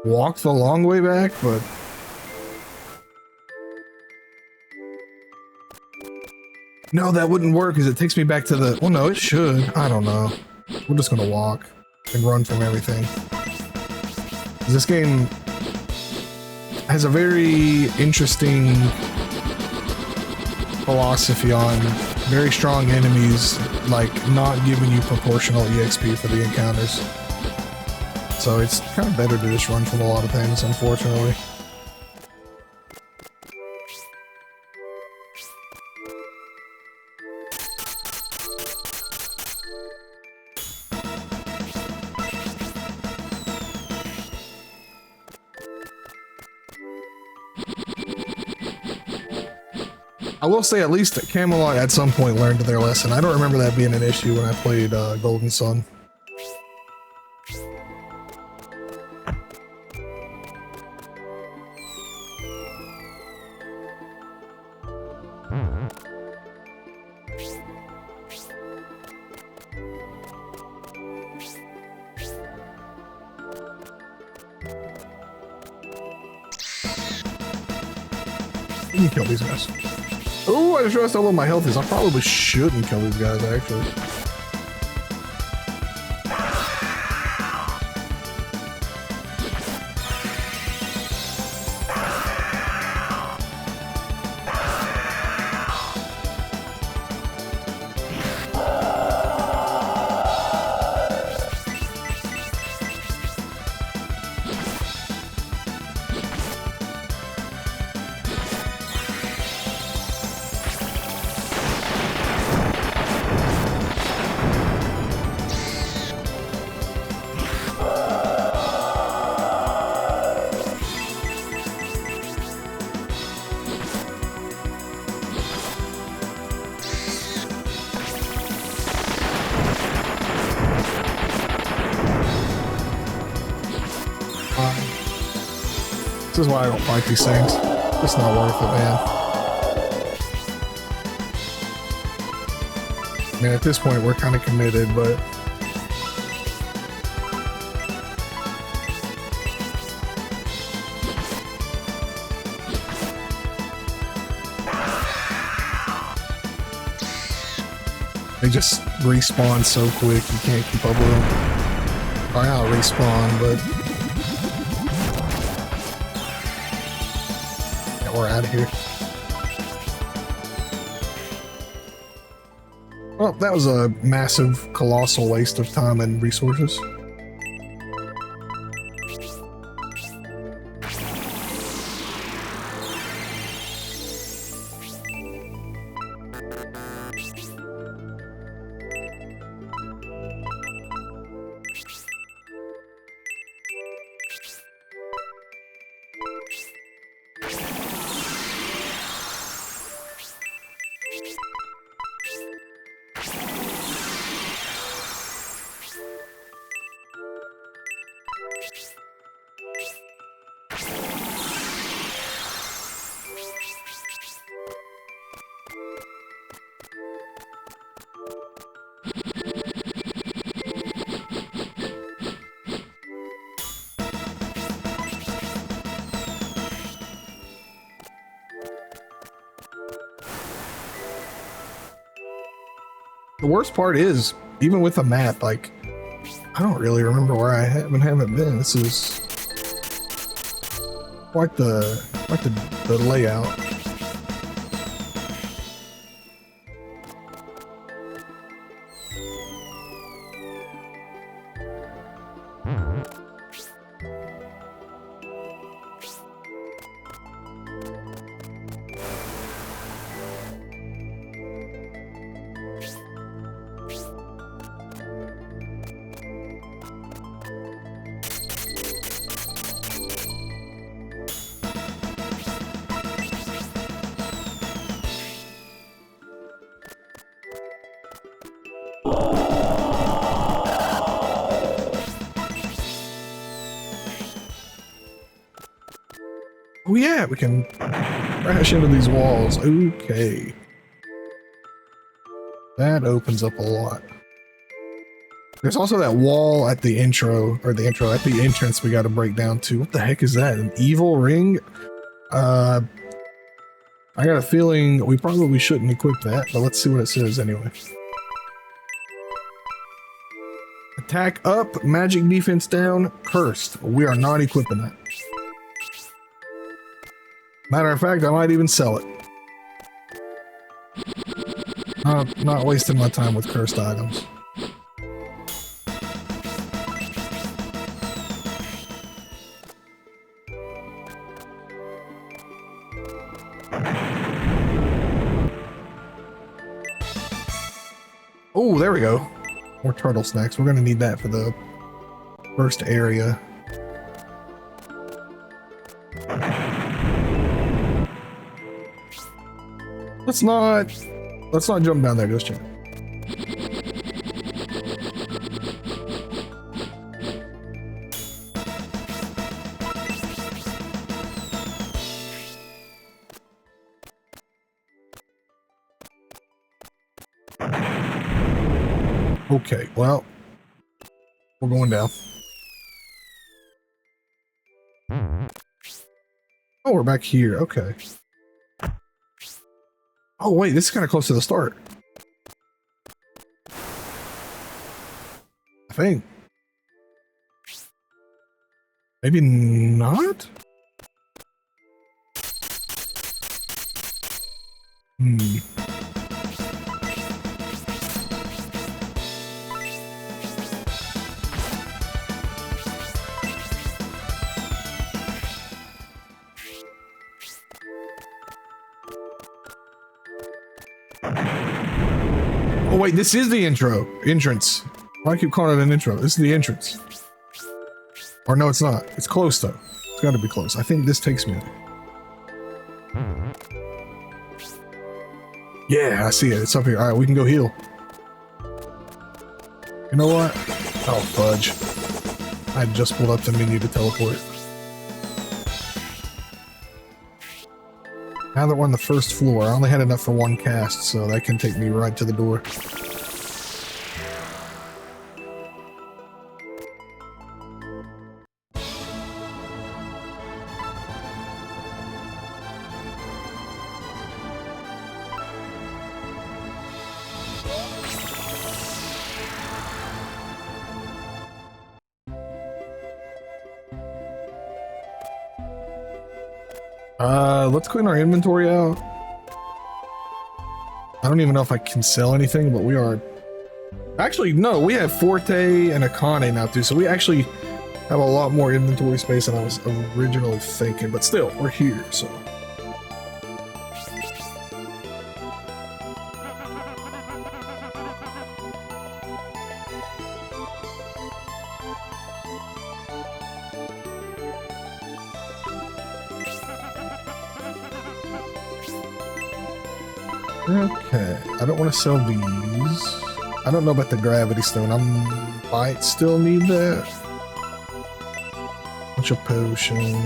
A: walk the long way back, but... No, that wouldn't work, because it takes me back to the... Well, no, it should. I don't know. We're just gonna walk and run from everything. This game has a very interesting philosophy on very strong enemies, like not giving you proportional EXP for the encounters. So it's kind of better to just run from a lot of things, unfortunately. I will say at least Camelot at some point learned their lesson. I don't remember that being an issue when I played Golden Sun. You can kill these guys. Oh, I just realized how low my health is. I probably shouldn't kill these guys, actually. This is why I don't fight these things. It's not worth it, man. I mean, at this point, we're kind of committed, but... They just respawn so quick, you can't keep up with them. I gotta respawn, but... We're out of here. Well, that was a massive, colossal waste of time and resources. The worst part is, even with the map, like, I don't really remember where I haven't been. This is quite the layout. Oh yeah, we can crash into these walls. Okay. That opens up a lot. There's also that wall at the intro, or the intro, at the entrance we got to break down too. What the heck is that? An evil ring? I got a feeling we probably shouldn't equip that, but let's see what it says anyway. Attack up, magic defense down, cursed. We are not equipping that. Matter of fact, I might even sell it. Not wasting my time with cursed items. Oh, there we go. More turtle snacks. We're going to need that for the first area. Let's not jump down there just yet. Okay, well, we're going down. Oh, we're back here. Okay. Oh, wait, this is kind of close to the start. I think. Maybe not? Oh wait, this is the entrance. Why do I keep calling it an intro? This is the entrance. Or no, it's not. It's close though. It's gotta be close. I think this takes me there. Yeah, I see it. It's up here. Alright, we can go heal. You know what? Oh, fudge. I just pulled up the menu to teleport. Now that we're on the first floor, I only had enough for one cast, so that can take me right to the door. Let's clean our inventory out. I don't even know if I can sell anything, but we are... Actually, no, we have Forte and Akane now too, so we actually have a lot more inventory space than I was originally thinking, but still, we're here, so... Okay, I don't want to sell these. I don't know about the gravity stone. I might still need that. Bunch of potions.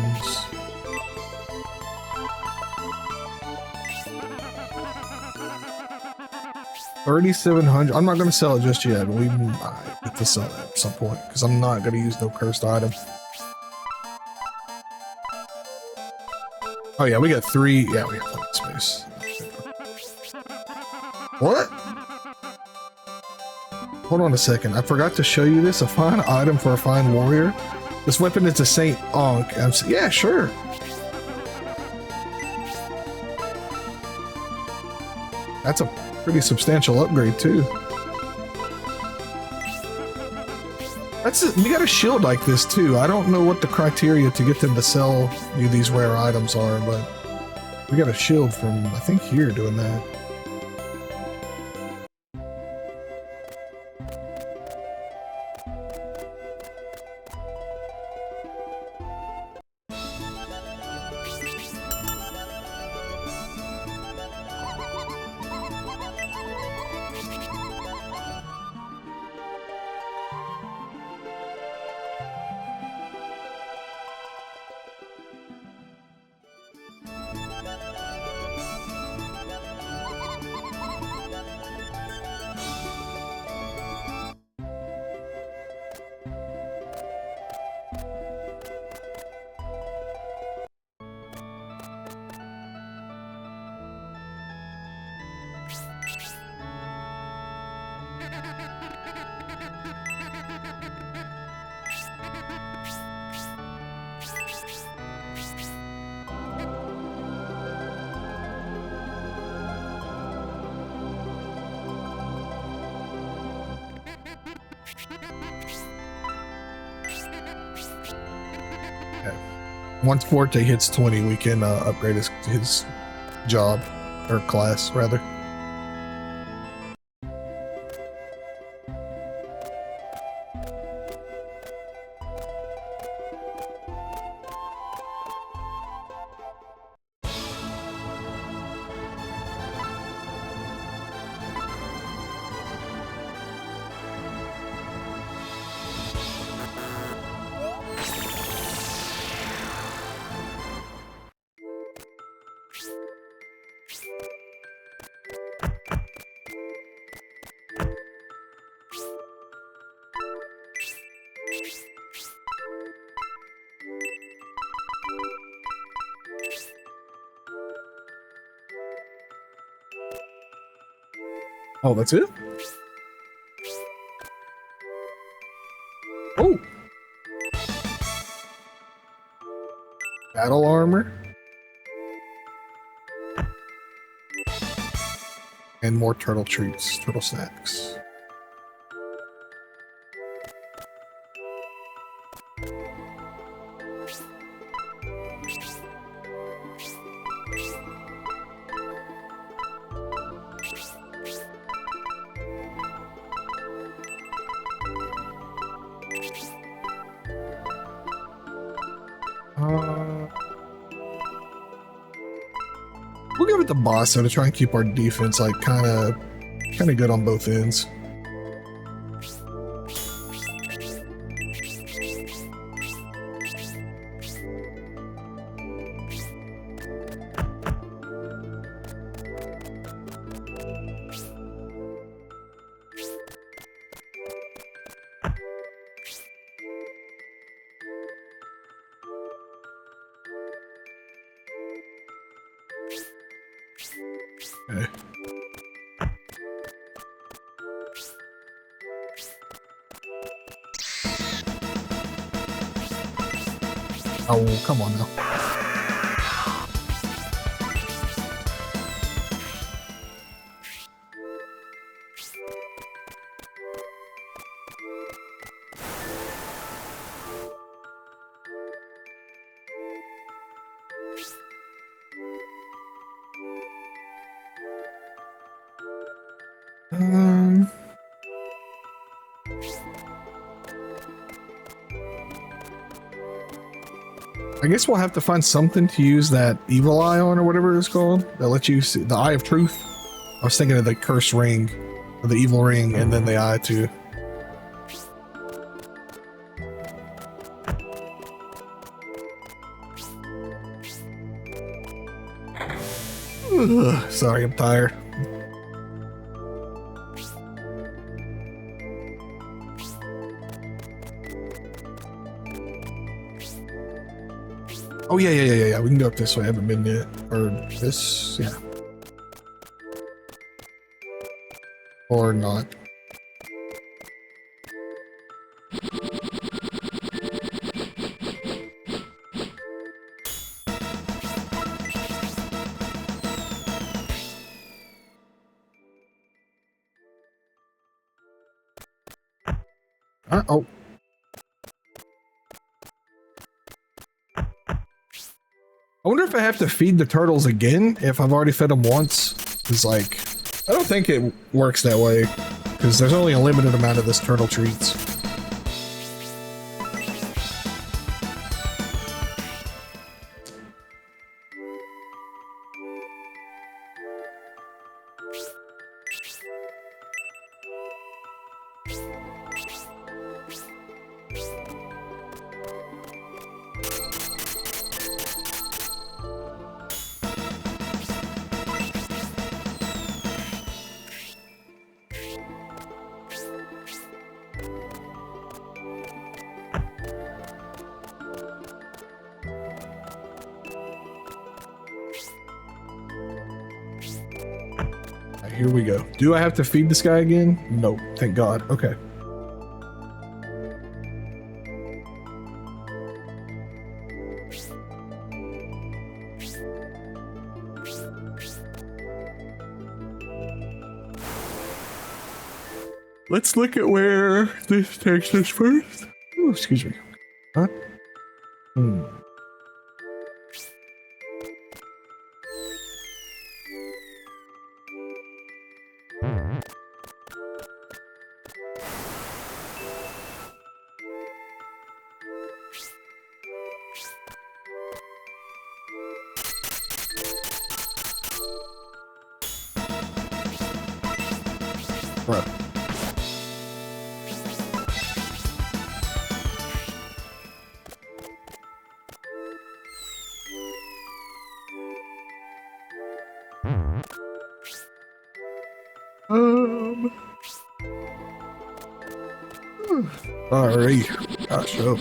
A: $3,700. I'm not going to sell it just yet, but we might get to sell it at some point because I'm not going to use no cursed item. Oh yeah, we got 3. Yeah, we got plenty of space. What? Hold on a second. I forgot to show you this. A fine item for a fine warrior. This weapon is a Saint Ankh. Yeah, sure. That's a pretty substantial upgrade too. You got a shield like this too. I don't know what the criteria to get them to sell you these rare items are, but we got a shield from, I think, here doing that.
B: Once Forte hits 20, we can upgrade his job, or class, rather. Oh, that's it? Oh! Battle armor. And more turtle treats, turtle snacks. We'll give it to boss though to try and keep our defense like kind of good on both ends. Okay. Oh, come on now. I guess we'll have to find something to use that evil eye on or whatever it's called that lets you see the eye of truth. I was thinking of the cursed ring, or the evil ring, and then the eye too. Ugh, sorry, I'm tired. Oh yeah. We can go up this way. I haven't been yet. Or this, yeah. Or not. Oh. I wonder if I have to feed the turtles again if I've already fed them once. It's like, I don't think it works that way because there's only a limited amount of this turtle treats. here we go. Do I have to feed this guy again? No, thank God. Okay.
A: Let's look at where this takes us first.
B: Ooh, excuse me. Huh? Hmm. Bro. Sorry. Gosh, oh.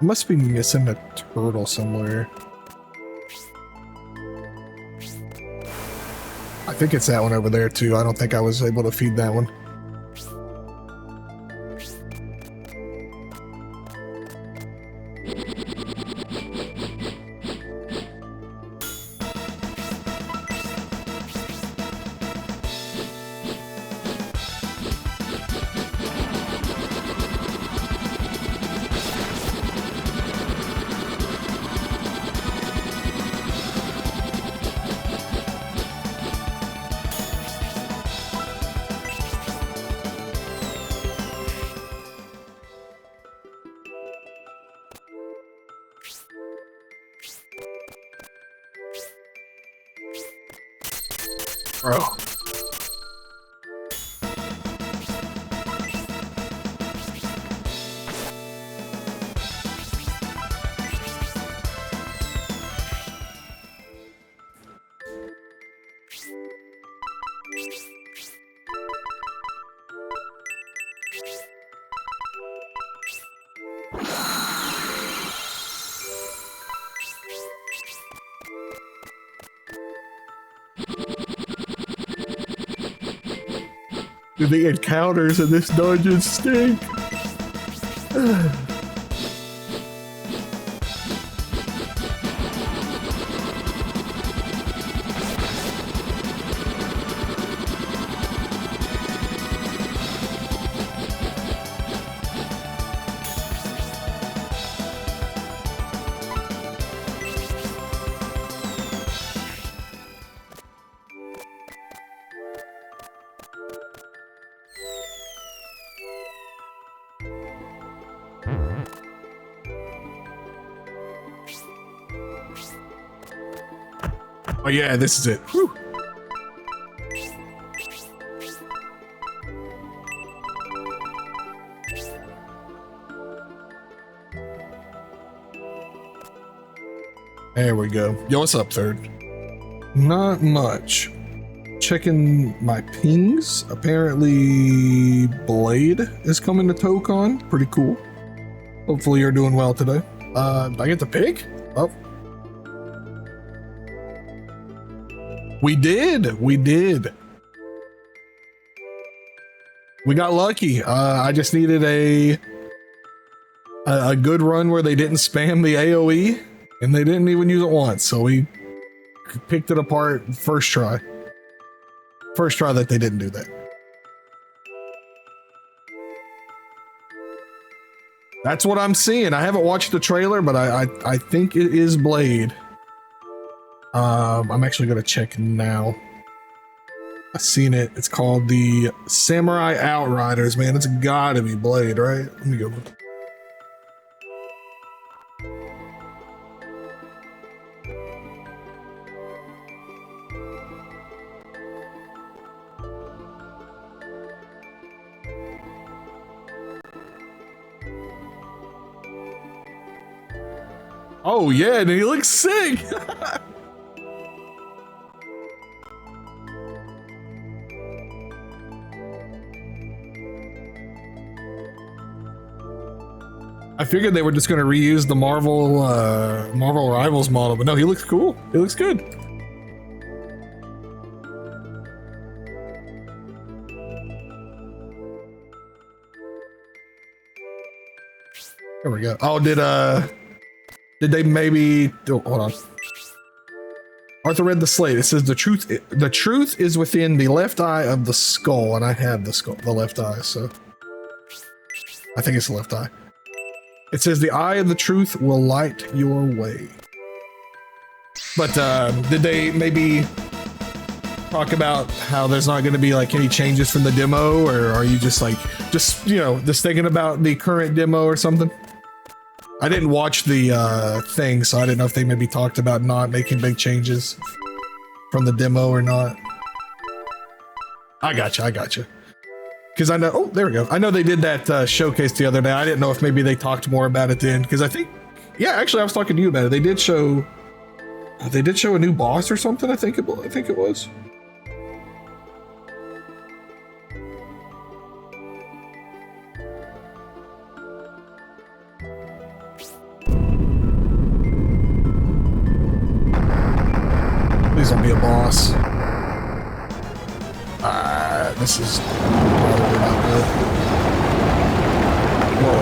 B: Must be missing a turtle somewhere. I think it's that one over there too. I don't think I was able to feed that one. Bro. The encounters in this dungeon stink. Oh yeah, this is it. Whew. There we go. Yo, what's up, third? Not much. Checking my pings. Apparently, Blade is coming to ToeCon. Pretty cool. Hopefully, you're doing well today. I get the pig? Oh. We did. We did. We got lucky. I just needed a good run where they didn't spam the AoE, and they didn't even use it once. So we picked it apart first try. First try that they didn't do that. That's what I'm seeing. I haven't watched the trailer, but I think it is Blade. I'm actually gonna check now. I've seen it. It's called the Samurai Outriders, man. It's gotta be Blade, right? Let me go. Oh yeah, and he looks sick. I figured they were just going to reuse the Marvel Rivals model, but no, he looks cool. He looks good. There we go. Oh, did they maybe? Oh, hold on. Arthur read the slate. It says the truth is within the left eye of the skull, and I have the left eye, so I think it's the left eye. It says the eye of the truth will light your way. But did they maybe talk about how there's not going to be like any changes from the demo, or are you just thinking about the current demo or something? I didn't watch the thing, so I didn't know if they maybe talked about not making big changes from the demo or not. I gotcha. Because I know, oh, there we go. I know they did that showcase the other day. I didn't know if maybe they talked more about it then. Because I think, yeah, actually, I was talking to you about it. They did show a new boss or something. I think it was. Please don't be a boss. This is probably not good. Whoa.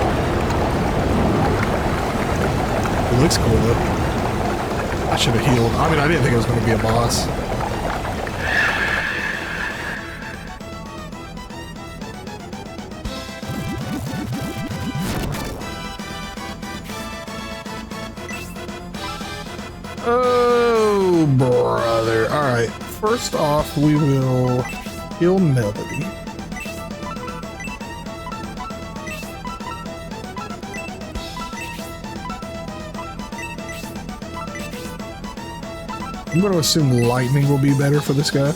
B: It looks cool though. I should have healed. I mean, I didn't think it was going to be a boss. Oh, brother. All right. First off, we will heal Melody. I'm going to assume lightning will be better for this guy.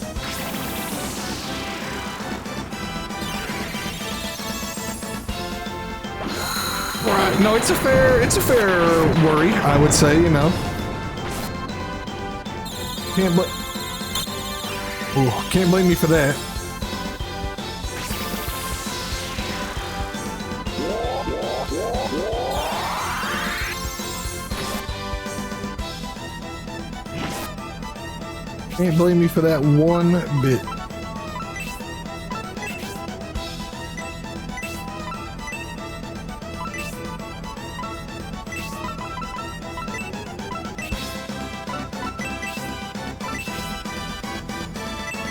B: Right. No, it's a fair worry, I would say, you know. Can't blame me for that. Can't blame me for that one bit.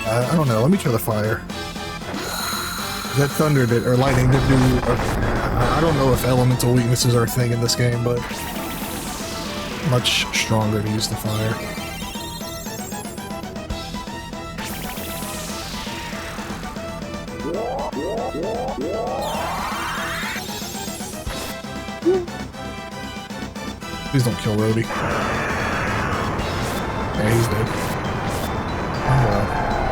B: I don't know. Let me try the fire. That thunder did, or lightning did do. I don't know if elemental weaknesses are a thing in this game, but much stronger to use the fire. Please don't kill Rhodey. Yeah, he's dead. Oh, well.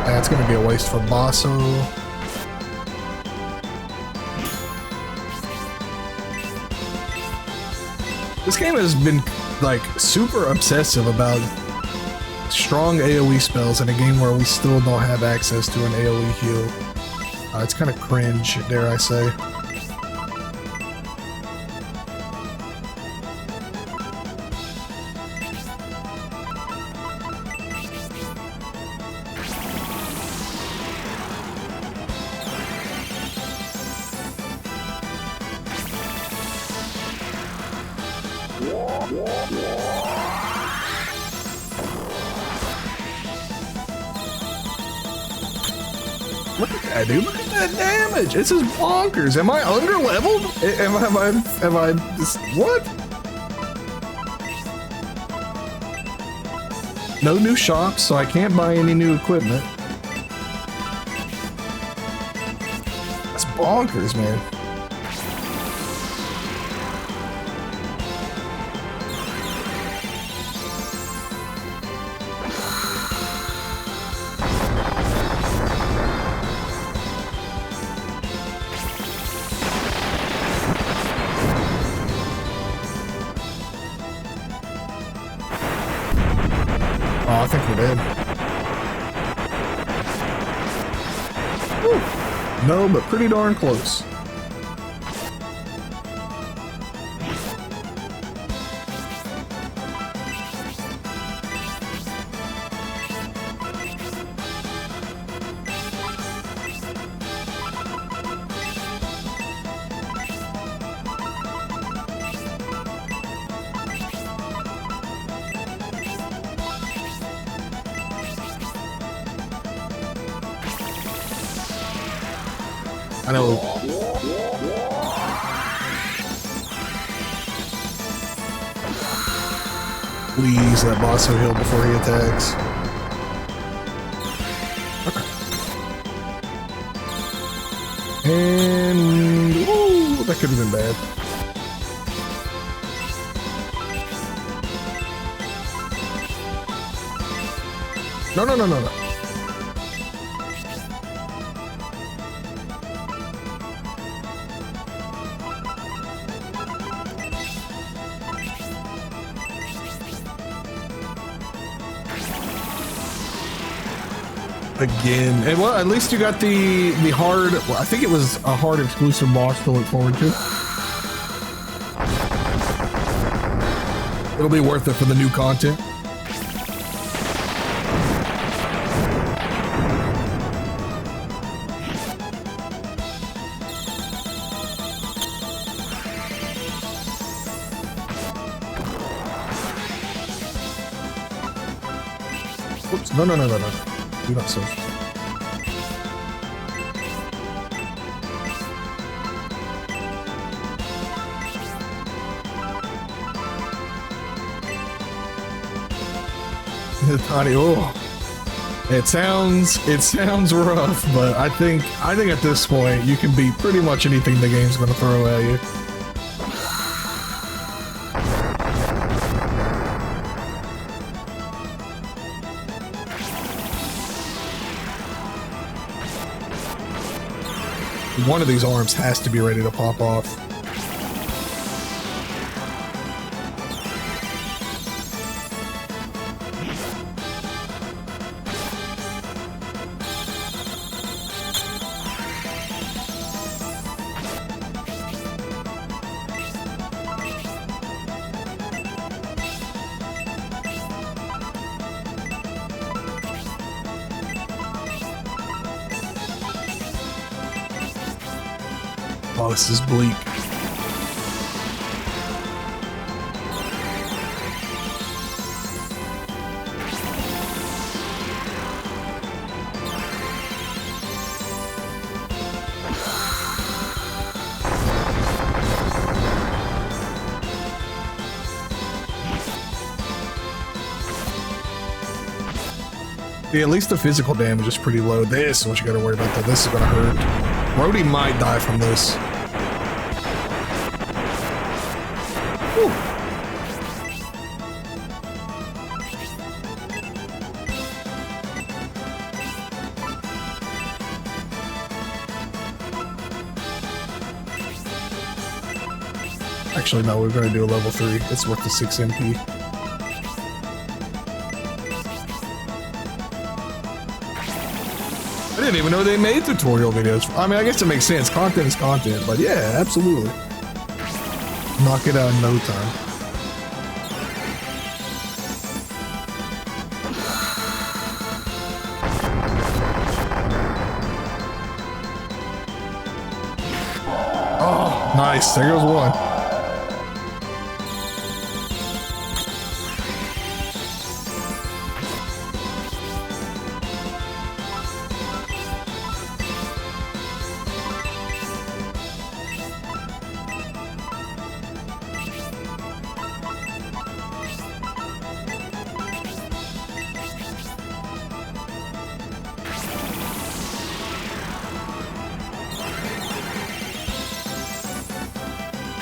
B: That's gonna be a waste for Basso. This game has been like super obsessive about strong AoE spells in a game where we still don't have access to an AoE heal. It's kind of cringe, dare I say. Look at that, dude. Look at that damage. This is bonkers. Am I under leveled? Am I just, what? No new shops, so I can't buy any new equipment. That's bonkers, man. Oh, I think we're dead. Whew. No, but pretty darn close. I know. Please let Basso heal before he attacks. Okay. And ooh, that could have been bad. No, no, no, no, no. Again, and well, at least you got the hard. Well, I think it was a hard exclusive boss to look forward to. It'll be worth it for the new content. Oops! No, no, no, no, no. Do not search. Tiny, oh, it sounds rough, but I think at this point you can beat pretty much anything the game's going to throw at you. One of these arms has to be ready to pop off. Oh, this is bleak. See, at least the physical damage is pretty low. This is what you gotta worry about, though. This is gonna hurt. Rhodey might die from this. Whew. Actually, no, we're going to do a level 3. It's worth the 6 MP. I didn't even know they made tutorial videos. I mean, I guess it makes sense. Content is content, but yeah, absolutely. Knock it out in no time. Oh, nice. There goes one.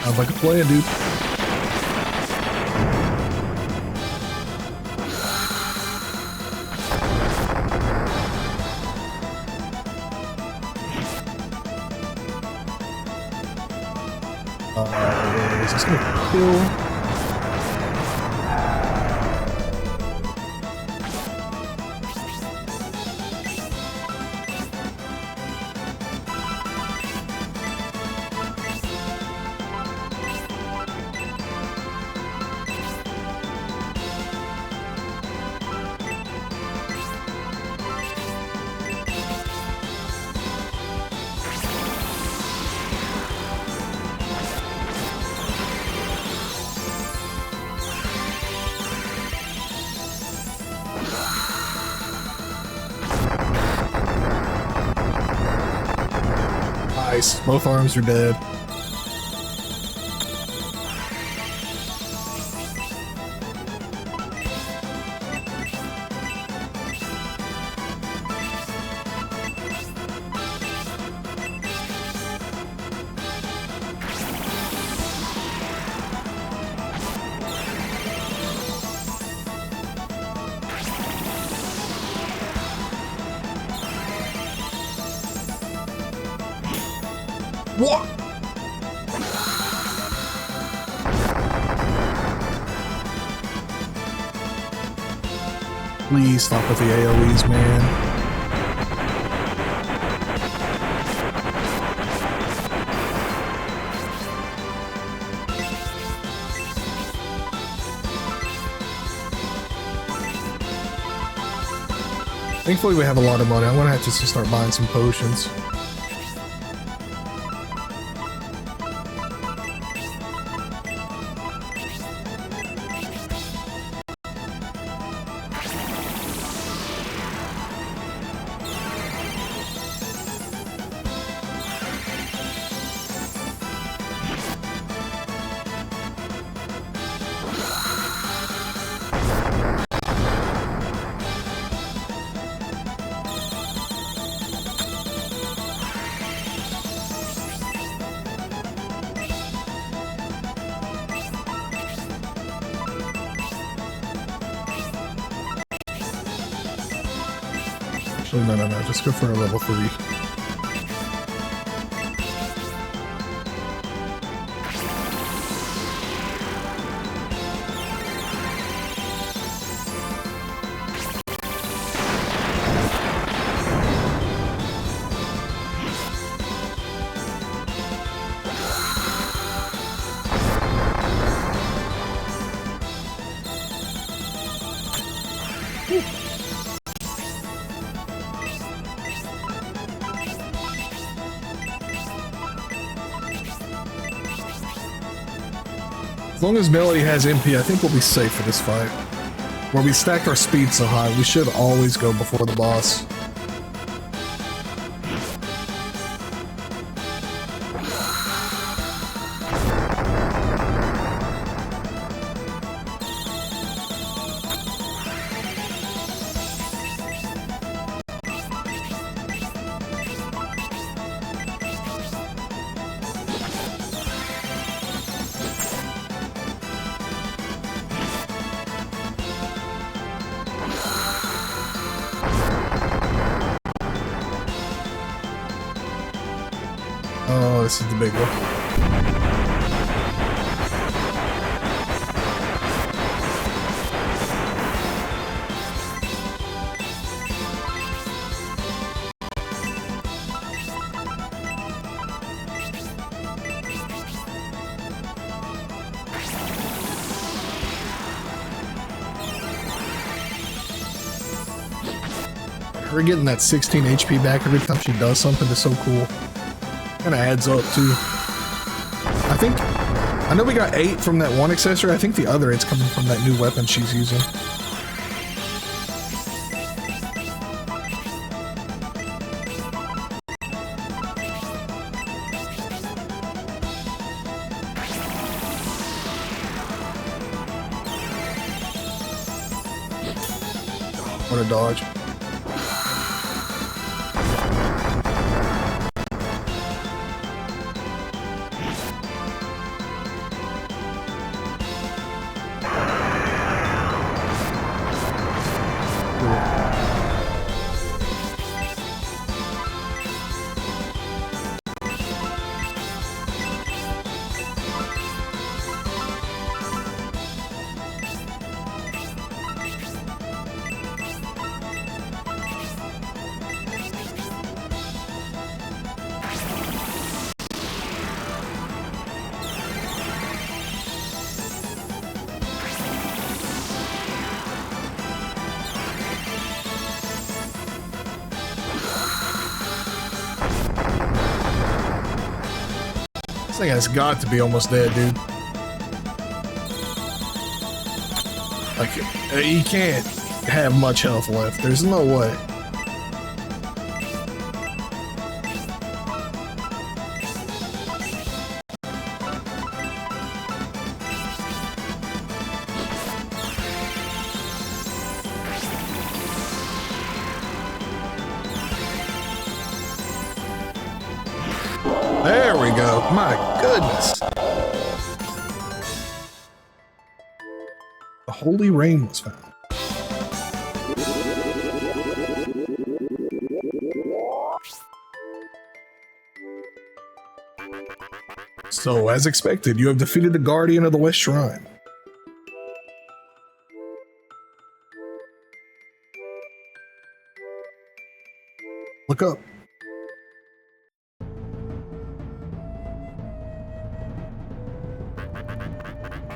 B: Sounds like a plan, dude. Is this gonna kill? Nice. Both arms are dead. What? Please stop with the AoEs, man. Thankfully, we have a lot of money. I'm gonna have to start buying some potions. Actually, no. Just go for a level 3. As long as Melody has MP, I think we'll be safe for this fight. Where we stacked our speed so high, we should always go before the boss. Oh, this is the big one. Her getting that 16 HP back every time she does something is so cool. Kind of adds up too. I know we got 8 from that one accessory. I think the other 8's coming from that new weapon she's using. What a dodge. This thing has got to be almost dead, dude. Like, he can't have much health left. There's no way. There we go. My goodness. The Holy Rain was found. So, as expected, you have defeated the Guardian of the West Shrine. Look up.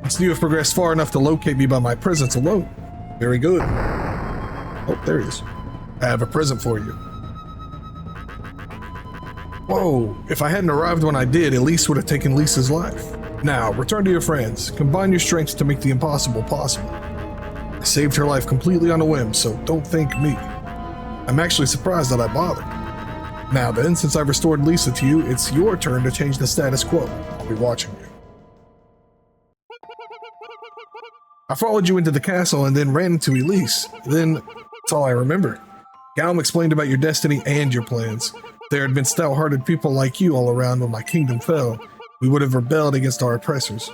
B: So you have progressed far enough to locate me by my presence alone. Very good. Oh, there he is. I have a present for you. Whoa, if I hadn't arrived when I did, Elise would have taken Lisa's life. Now, return to your friends. Combine your strengths to make the impossible possible. I saved her life completely on a whim, so don't thank me. I'm actually surprised that I bothered. Now then, since I've restored Lisa to you, it's your turn to change the status quo. I'll be watching you. I followed you into the castle and then ran into Elise. Then, that's all I remember. Gaum explained about your destiny and your plans. If there had been stout-hearted people like you all around when my kingdom fell, we would have rebelled against our oppressors.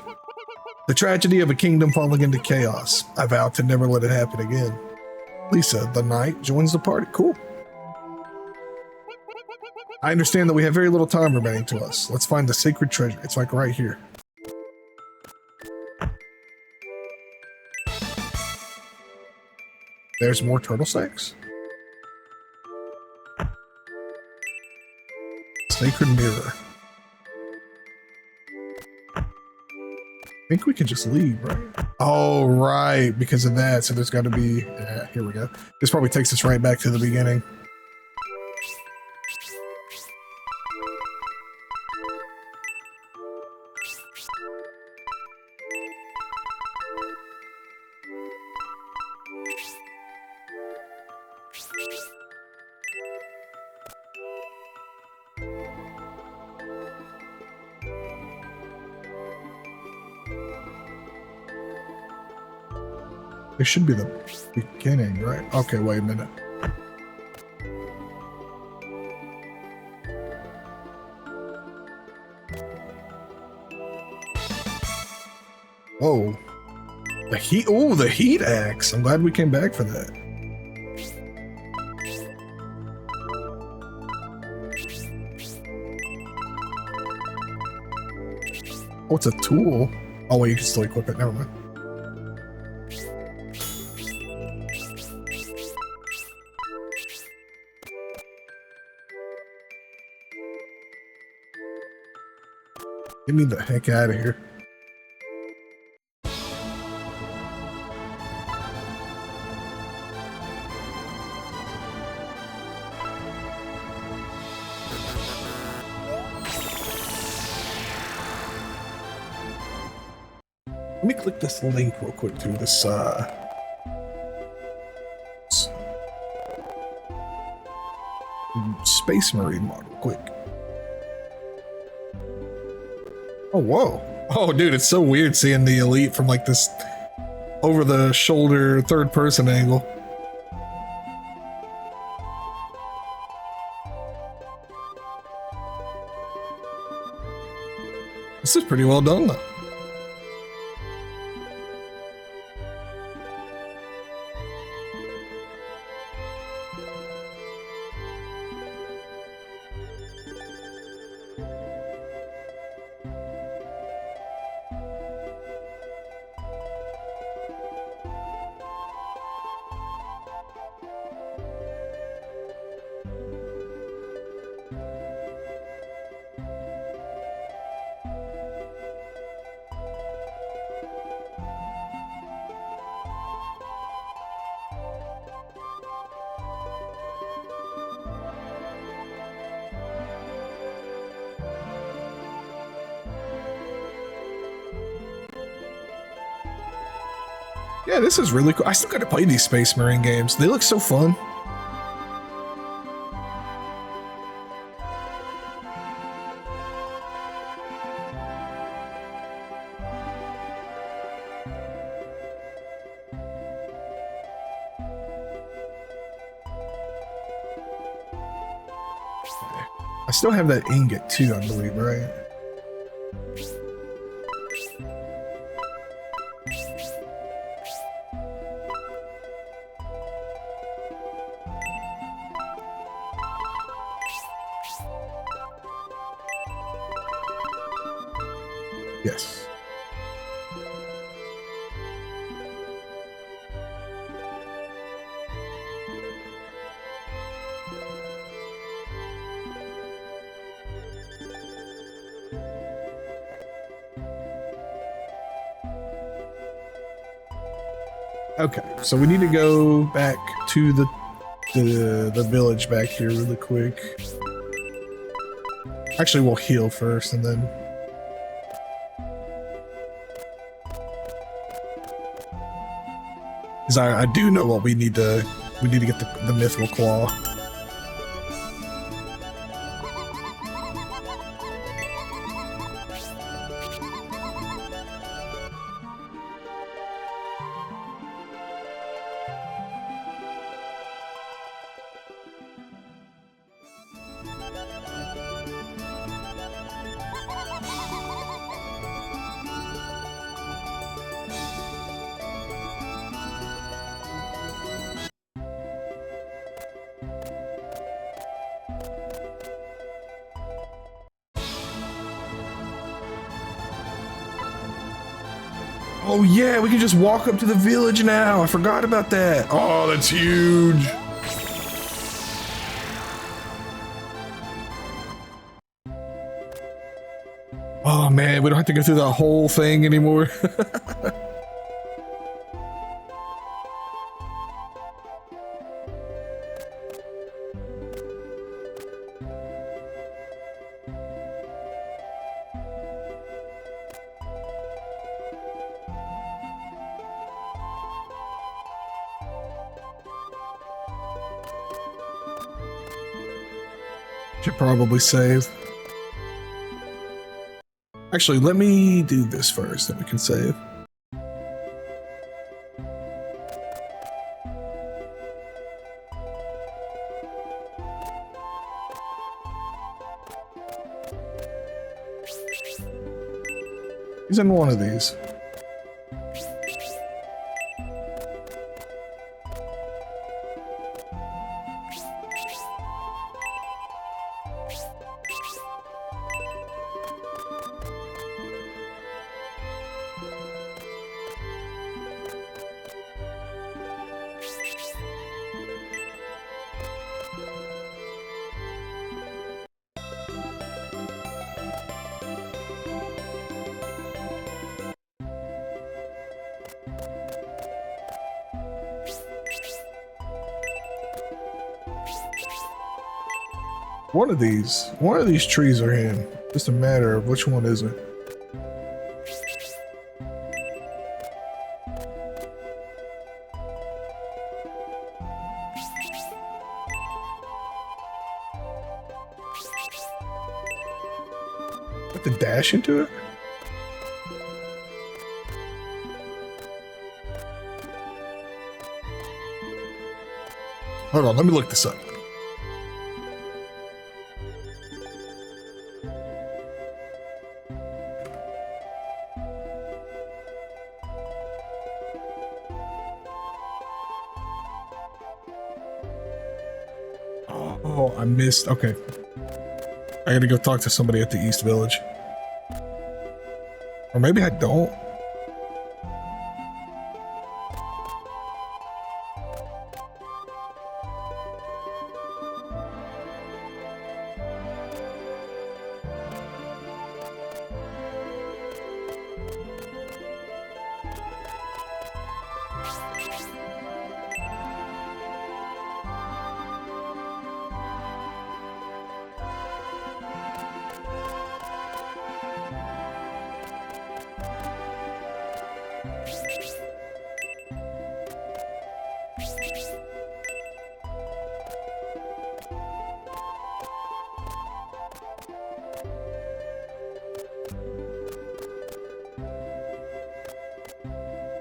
B: The tragedy of a kingdom falling into chaos. I vowed to never let it happen again. Lisa, the knight, joins the party. Cool. I understand that we have very little time remaining to us. Let's find the sacred treasure. It's like right here. There's more turtle stacks. Sacred mirror. I think we can just leave, right? Oh, right, because of that. So there's got to be, yeah, here we go. This probably takes us right back to the beginning. This should be the beginning, right? Okay, wait a minute. Oh, the heat axe. I'm glad we came back for that. Oh, it's a tool. Oh wait, you can still equip it. Never mind. Get me the heck out of here. Let me click this link real quick to this Space Marine model quick. Oh, whoa. Oh, dude, it's so weird seeing the Elite from like this over the shoulder third person angle. This is pretty well done though. Yeah, this is really cool. I still gotta play these Space Marine games. They look so fun. I still have that ingot too, I believe, right? Yes. Okay, so we need to go back to the village back here really quick. Actually, we'll heal first and then. Because I do know what we need to get the Mithril Claw. Oh yeah, we can just walk up to the village now. I forgot about that. Oh, that's huge. Oh man, we don't have to go through that whole thing anymore. Should probably save. Actually, let me do this first, then we can save. He's in one of these. One of these trees are in. Just a matter of which one isn't. Have to dash into it? Hold on, let me look this up. Oh, I missed. Okay. I gotta go talk to somebody at the East Village. Or maybe I don't.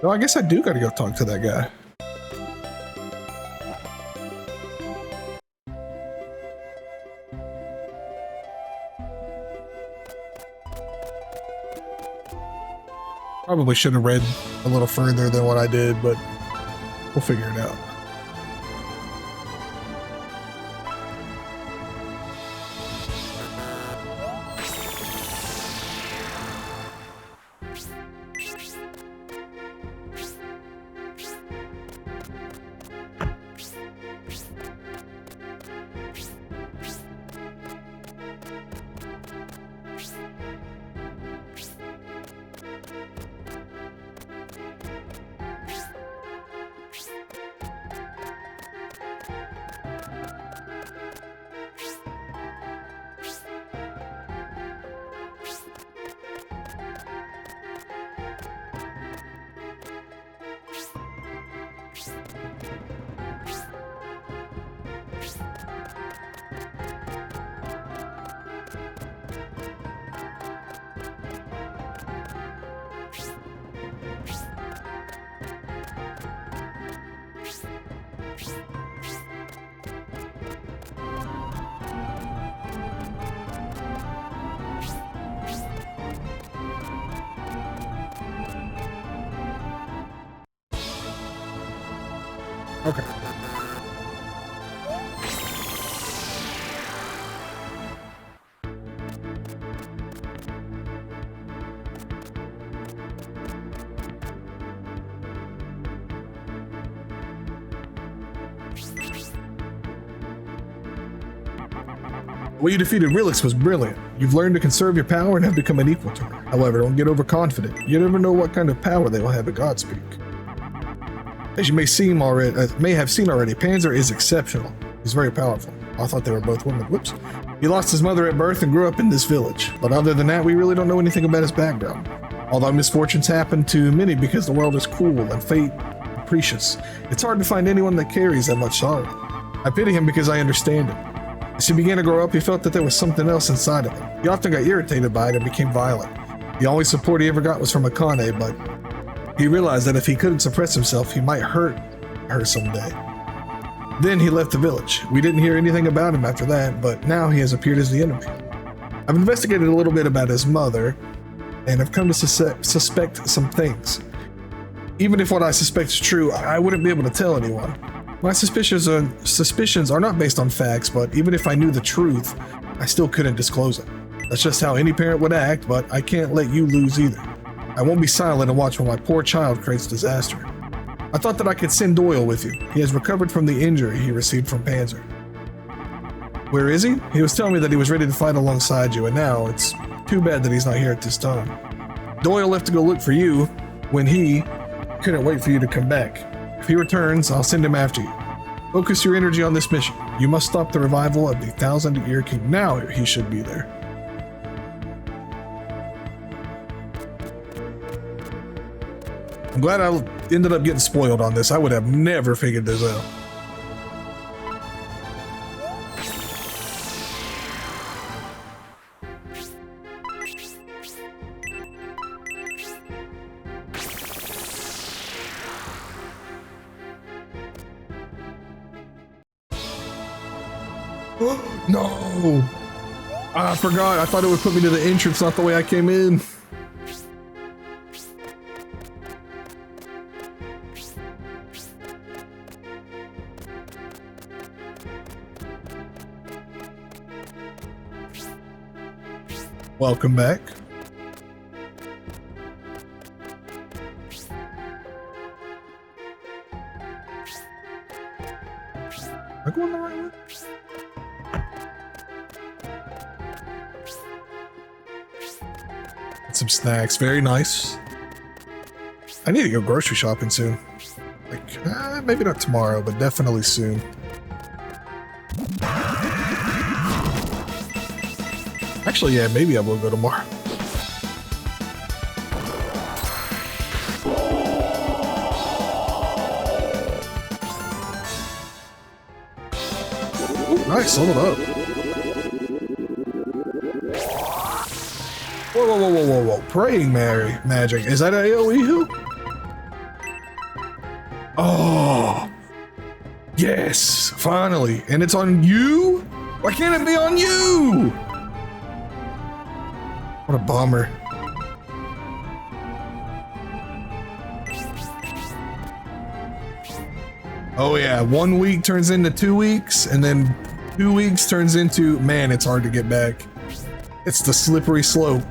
B: No, I guess I do gotta go talk to that guy. Probably should have read a little further than what I did, but we'll figure it out. Okay. The way you defeated Relix was brilliant. You've learned to conserve your power and have become an equal to her. However, don't get overconfident. You never know what kind of power they will have at Godspeak. As you may have seen already, Panzer is exceptional. He's very powerful. I thought they were both women. Whoops. He lost his mother at birth and grew up in this village. But other than that, we really don't know anything about his background. Although misfortunes happen to many because the world is cruel and fate capricious, it's hard to find anyone that carries that much sorrow. I pity him because I understand him. As he began to grow up, he felt that there was something else inside of him. He often got irritated by it and became violent. The only support he ever got was from Akane, but he realized that if he couldn't suppress himself, he might hurt her someday. Then he left the village. We didn't hear anything about him after that, but now he has appeared as the enemy. I've investigated a little bit about his mother, and have come to suspect some things. Even if what I suspect is true, I wouldn't be able to tell anyone. My suspicions are not based on facts, but even if I knew the truth, I still couldn't disclose it. That's just how any parent would act, but I can't let you lose either. I won't be silent and watch while my poor child creates disaster. I thought that I could send Doyle with you. He has recovered from the injury he received from Panzer. Where is he? He was telling me that he was ready to fight alongside you, and now it's too bad that he's not here at this time. Doyle left to go look for you when he couldn't wait for you to come back. If he returns, I'll send him after you. Focus your energy on this mission. You must stop the revival of the 1,000-Year King. Now he should be there. I'm glad I ended up getting spoiled on this. I would have never figured this out. No! I forgot. I thought it would put me to the entrance, not the way I came in. Welcome back. Am I going the right way? Some snacks, very nice. I need to go grocery shopping soon. Like, maybe not tomorrow, but definitely soon. Actually, yeah, maybe I will go tomorrow. Ooh, nice, leveled up. Whoa, whoa, whoa, whoa, whoa, whoa. Praying magic. Is that AoE who? Oh. Yes, finally. And it's on you? Why can't it be on you? What a bummer. Oh yeah, 1 week turns into 2 weeks, and then 2 weeks turns into, man, it's hard to get back. It's the slippery slope.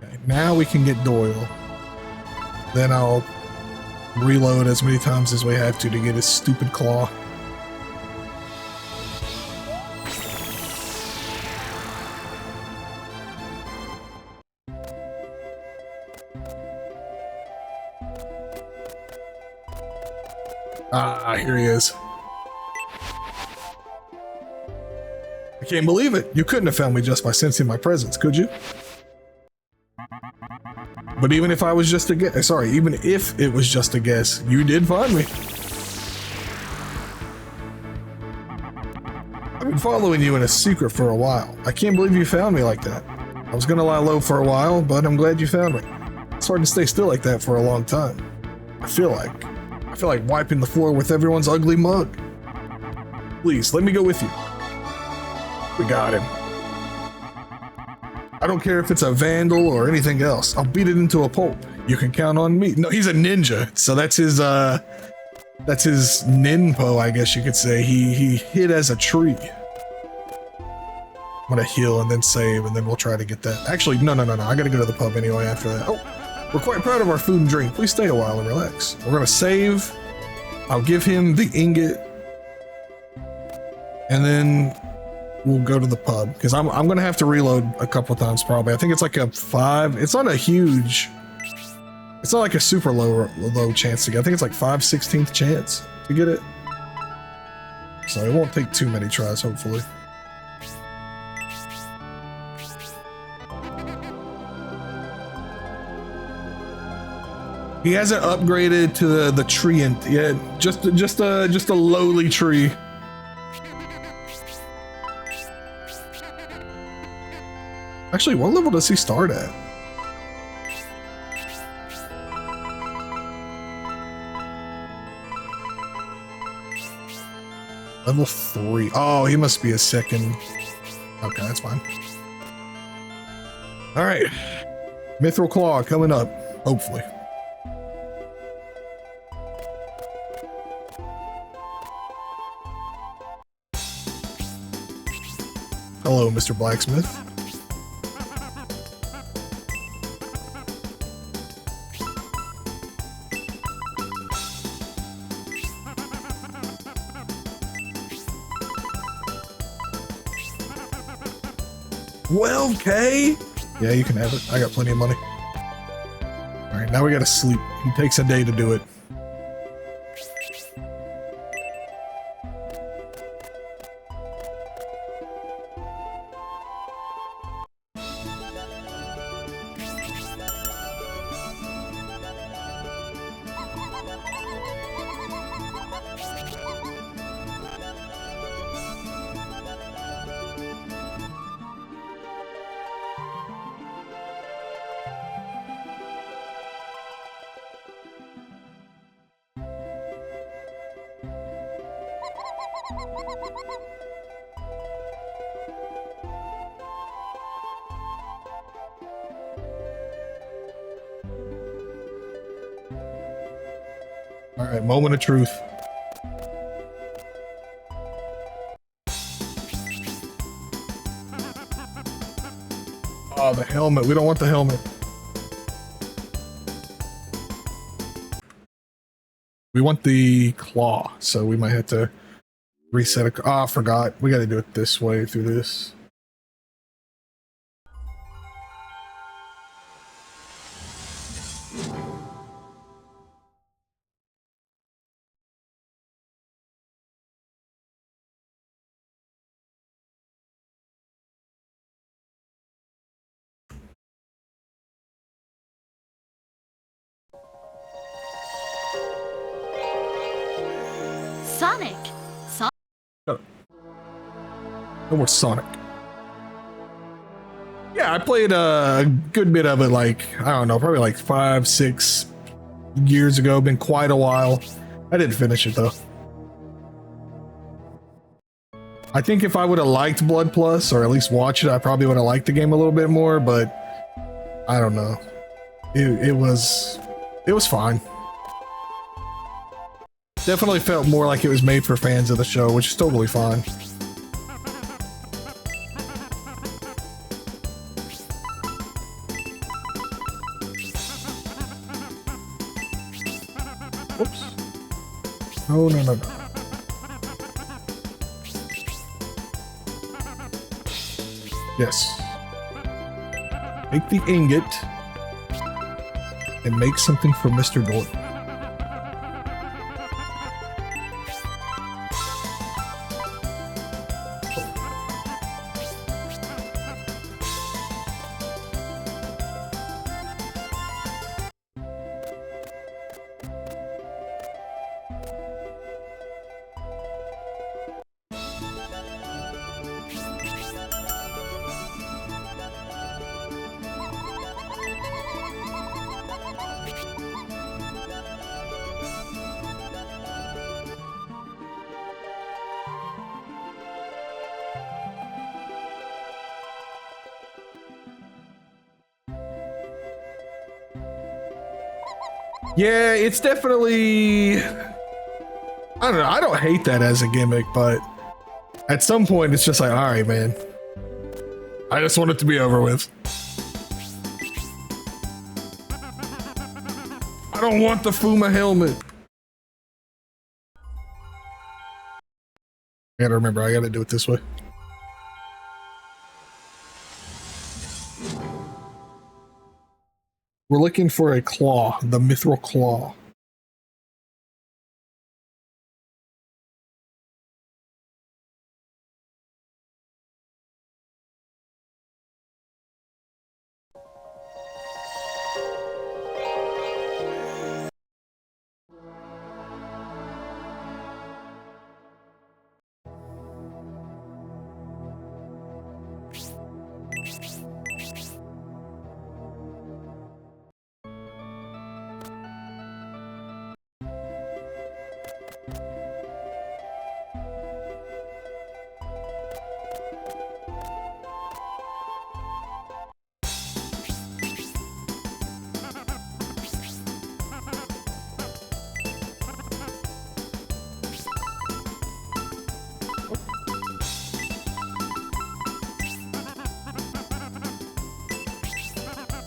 B: Okay, now we can get Doyle. Then I'll reload as many times as we have to get his stupid claw. Ah, here he is. I can't believe it. You couldn't have found me just by sensing my presence, could you? But even if I was just a guess, sorry, even if it was just a guess, you did find me. I've been following you in a secret for a while. I can't believe you found me like that. I was gonna lie low for a while, but I'm glad you found me. It's hard to stay still like that for a long time. I feel like wiping the floor with everyone's ugly mug. Please, let me go with you. We got him. I don't care if it's a vandal or anything else. I'll beat it into a pulp. You can count on me. No, he's a ninja, so that's his ninpo, I guess you could say. He hid as a tree. I'm gonna heal and then save, and then we'll try to get that. Actually, no. I gotta go to the pub anyway after that. Oh, we're quite proud of our food and drink. Please stay a while and relax. We're gonna save. I'll give him the ingot, and then we'll go to the pub, because I'm gonna have to reload a couple times probably. I think it's like a 5. It's not a huge. It's not like a super low chance to get. I think it's like 5/16 chance to get it. So it won't take too many tries, hopefully. He hasn't upgraded to the treant yet. Just a lowly tree. Actually, what level does he start at? Level 3. Oh, he must be a second. Okay, that's fine. All right. Mithril Claw coming up, hopefully. Hello, Mr. Blacksmith. $12K? Yeah, you can have it. I got plenty of money. All right, now we gotta sleep. It takes a day to do it. All right, moment of truth. Oh, the helmet. We don't want the helmet. We want the claw, so we might have to reset a... Oh, I forgot. We got to do it this way through this.
C: Sonic!
B: No more Sonic. Yeah, I played a good bit of it, like, I don't know, probably like 5-6 years ago. Been quite a while. I didn't finish it though. I think if I would have liked Blood Plus, or at least watched it, I probably would have liked the game a little bit more, but I don't know. It was fine. Definitely felt more like it was made for fans of the show, which is totally fine. Whoops. No, no, no, no. Yes. Take the ingot and make something for Mr. Dork. Yeah, it's definitely, I don't know, I don't hate that as a gimmick, but at some point it's just like, all right, man, I just want it to be over with. I don't want the Fuma helmet. I gotta remember, I gotta do it this way. We're looking for a claw, the Mithril Claw.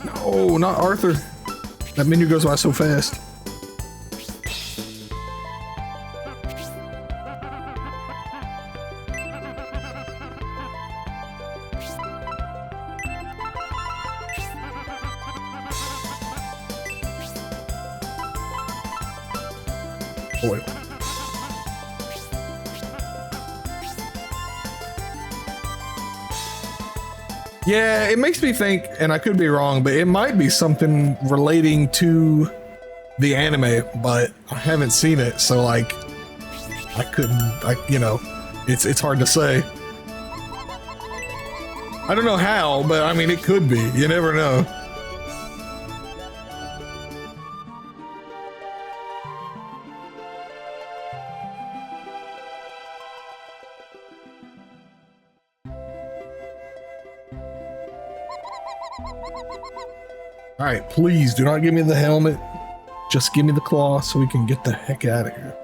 B: No, not Arthur. That menu goes by so fast. Boy. Yeah, it makes me think, and I could be wrong, but it might be something relating to the anime, but I haven't seen it, so like, I couldn't, it's hard to say. I don't know how, but I mean, it could be. You never know. All right, please do not give me the helmet. Just give me the claw so we can get the heck out of here.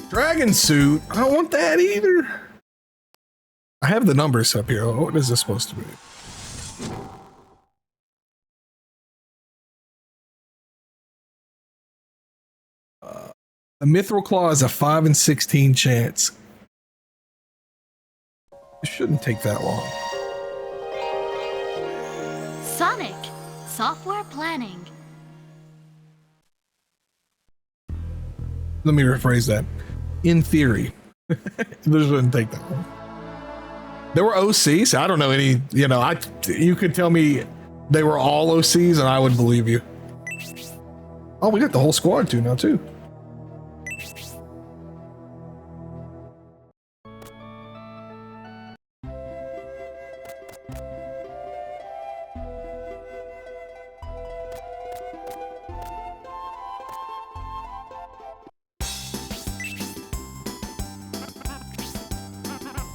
B: Dragon suit? I don't want that either. I have the numbers up here. What is this supposed to be? The Mithril Claw is a 5 in 16 chance. It shouldn't take that long.
C: Sonic, software planning.
B: Let me rephrase that. In theory, this shouldn't take that long. There were OCs. I don't know any, you could tell me they were all OCs and I would believe you. Oh, we got the whole squad too now too.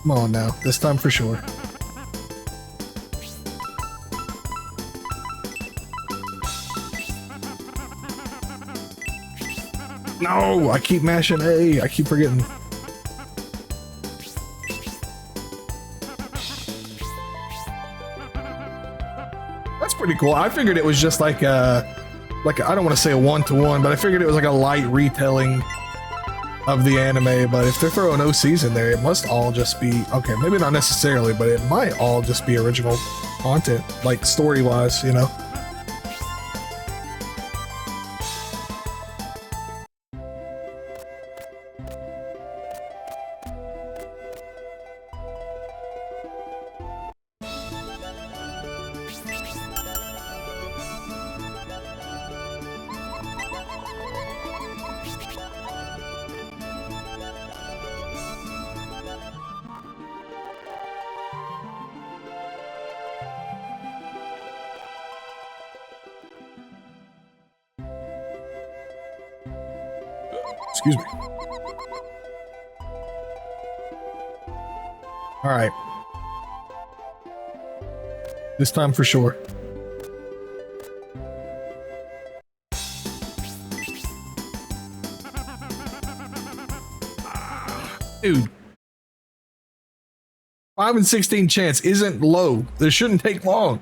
B: Come on now, this time for sure. No, I keep mashing A. I keep forgetting. That's pretty cool. I figured it was just like I don't want to say a one-to-one, but I figured it was like a light retelling of the anime. But if they're throwing OCs in there, it must all just be, okay, maybe not necessarily, but it might all just be original content, like story-wise, you know? Excuse me. All right. This time for sure. Dude. 5 and 16 chance isn't low. This shouldn't take long.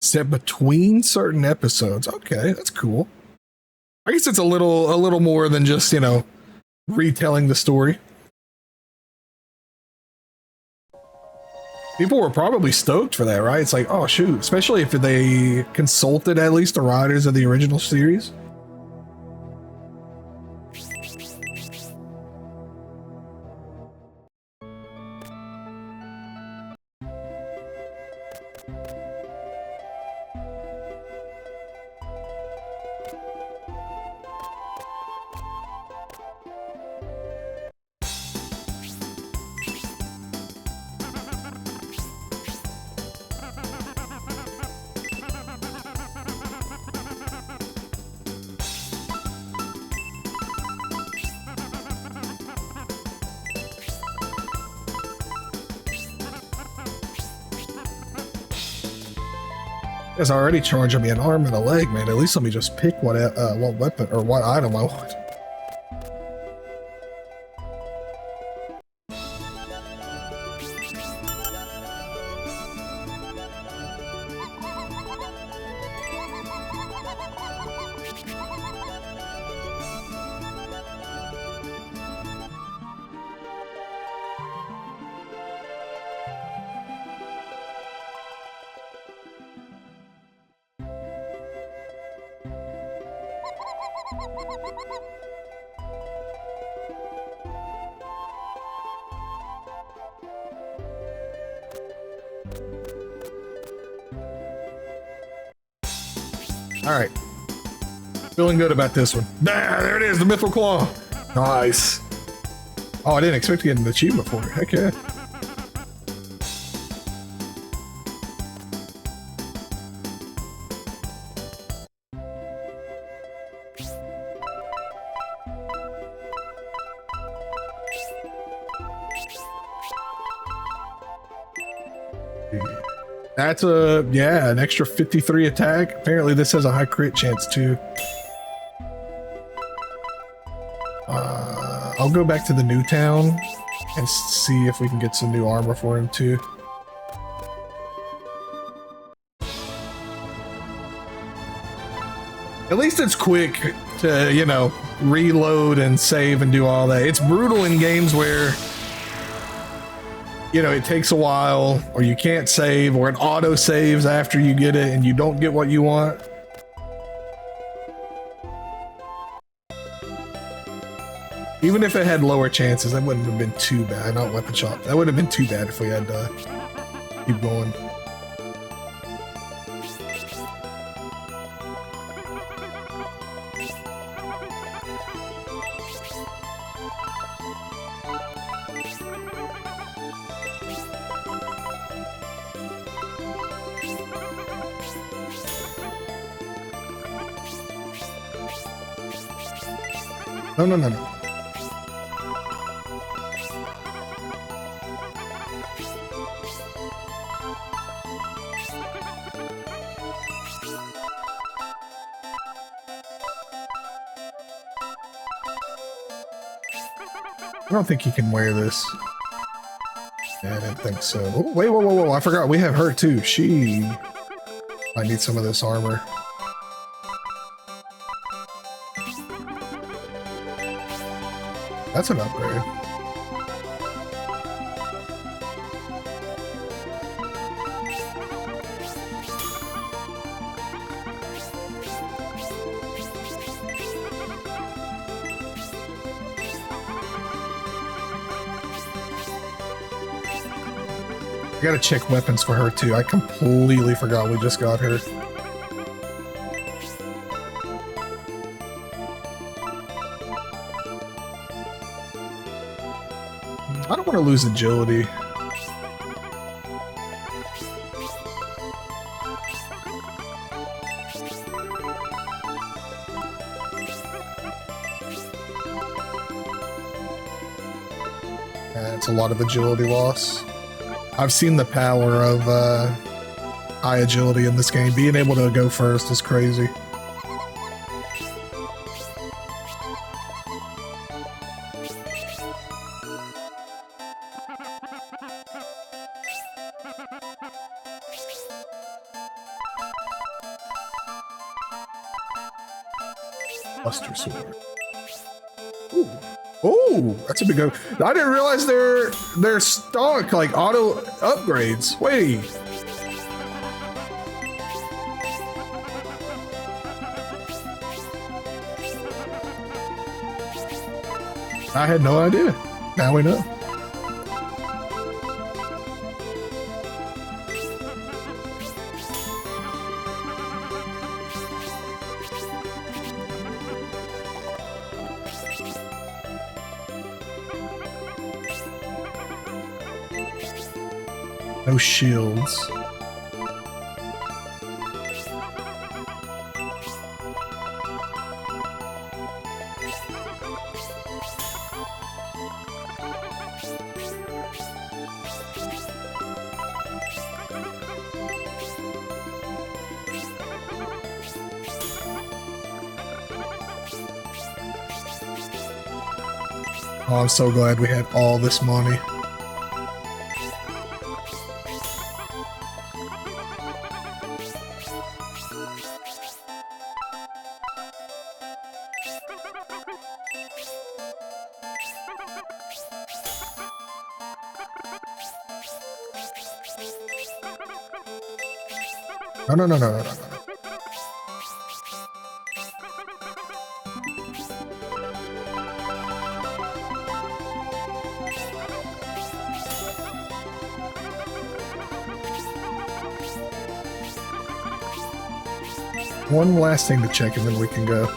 B: Set between certain episodes. Okay, that's cool. I guess it's a little more than just, you know, retelling the story. People were probably stoked for that, right? It's like, oh shoot, especially if they consulted at least the writers of the original series. You guys are already charging me an arm and a leg, man. At least let me just pick what weapon or what item I want. All right. Feeling good about this one. There it is, the Mithril Claw. Nice. Oh, I didn't expect to get an achievement for it. Heck yeah. That's an extra 53 attack. Apparently this has a high crit chance too. I'll go back to the new town and see if we can get some new armor for him too. At least it's quick to, you know, reload and save and do all that. It's brutal in games where, you know, it takes a while, or you can't save, or it auto saves after you get it and you don't get what you want. Even if it had lower chances, that wouldn't have been too bad. Not weapon shop. That wouldn't have been too bad if we had to keep going. No. don't think he can wear this. Yeah, I didn't think so. Oh, wait, whoa, whoa, whoa. I forgot we have her too. She might need some of this armor. That's an upgrade. I gotta check weapons for her too. I completely forgot we just got her. I don't want to lose agility. It's a lot of agility loss. I've seen the power of high agility in this game. Being able to go first is crazy. Buster Sword. Ooh. Oh, that's a big go. I didn't realize they're stock like auto upgrades. Wait. I had no idea. Now we know. No shields. Oh, I'm so glad we had all this money. No. One last thing to check and then we can go.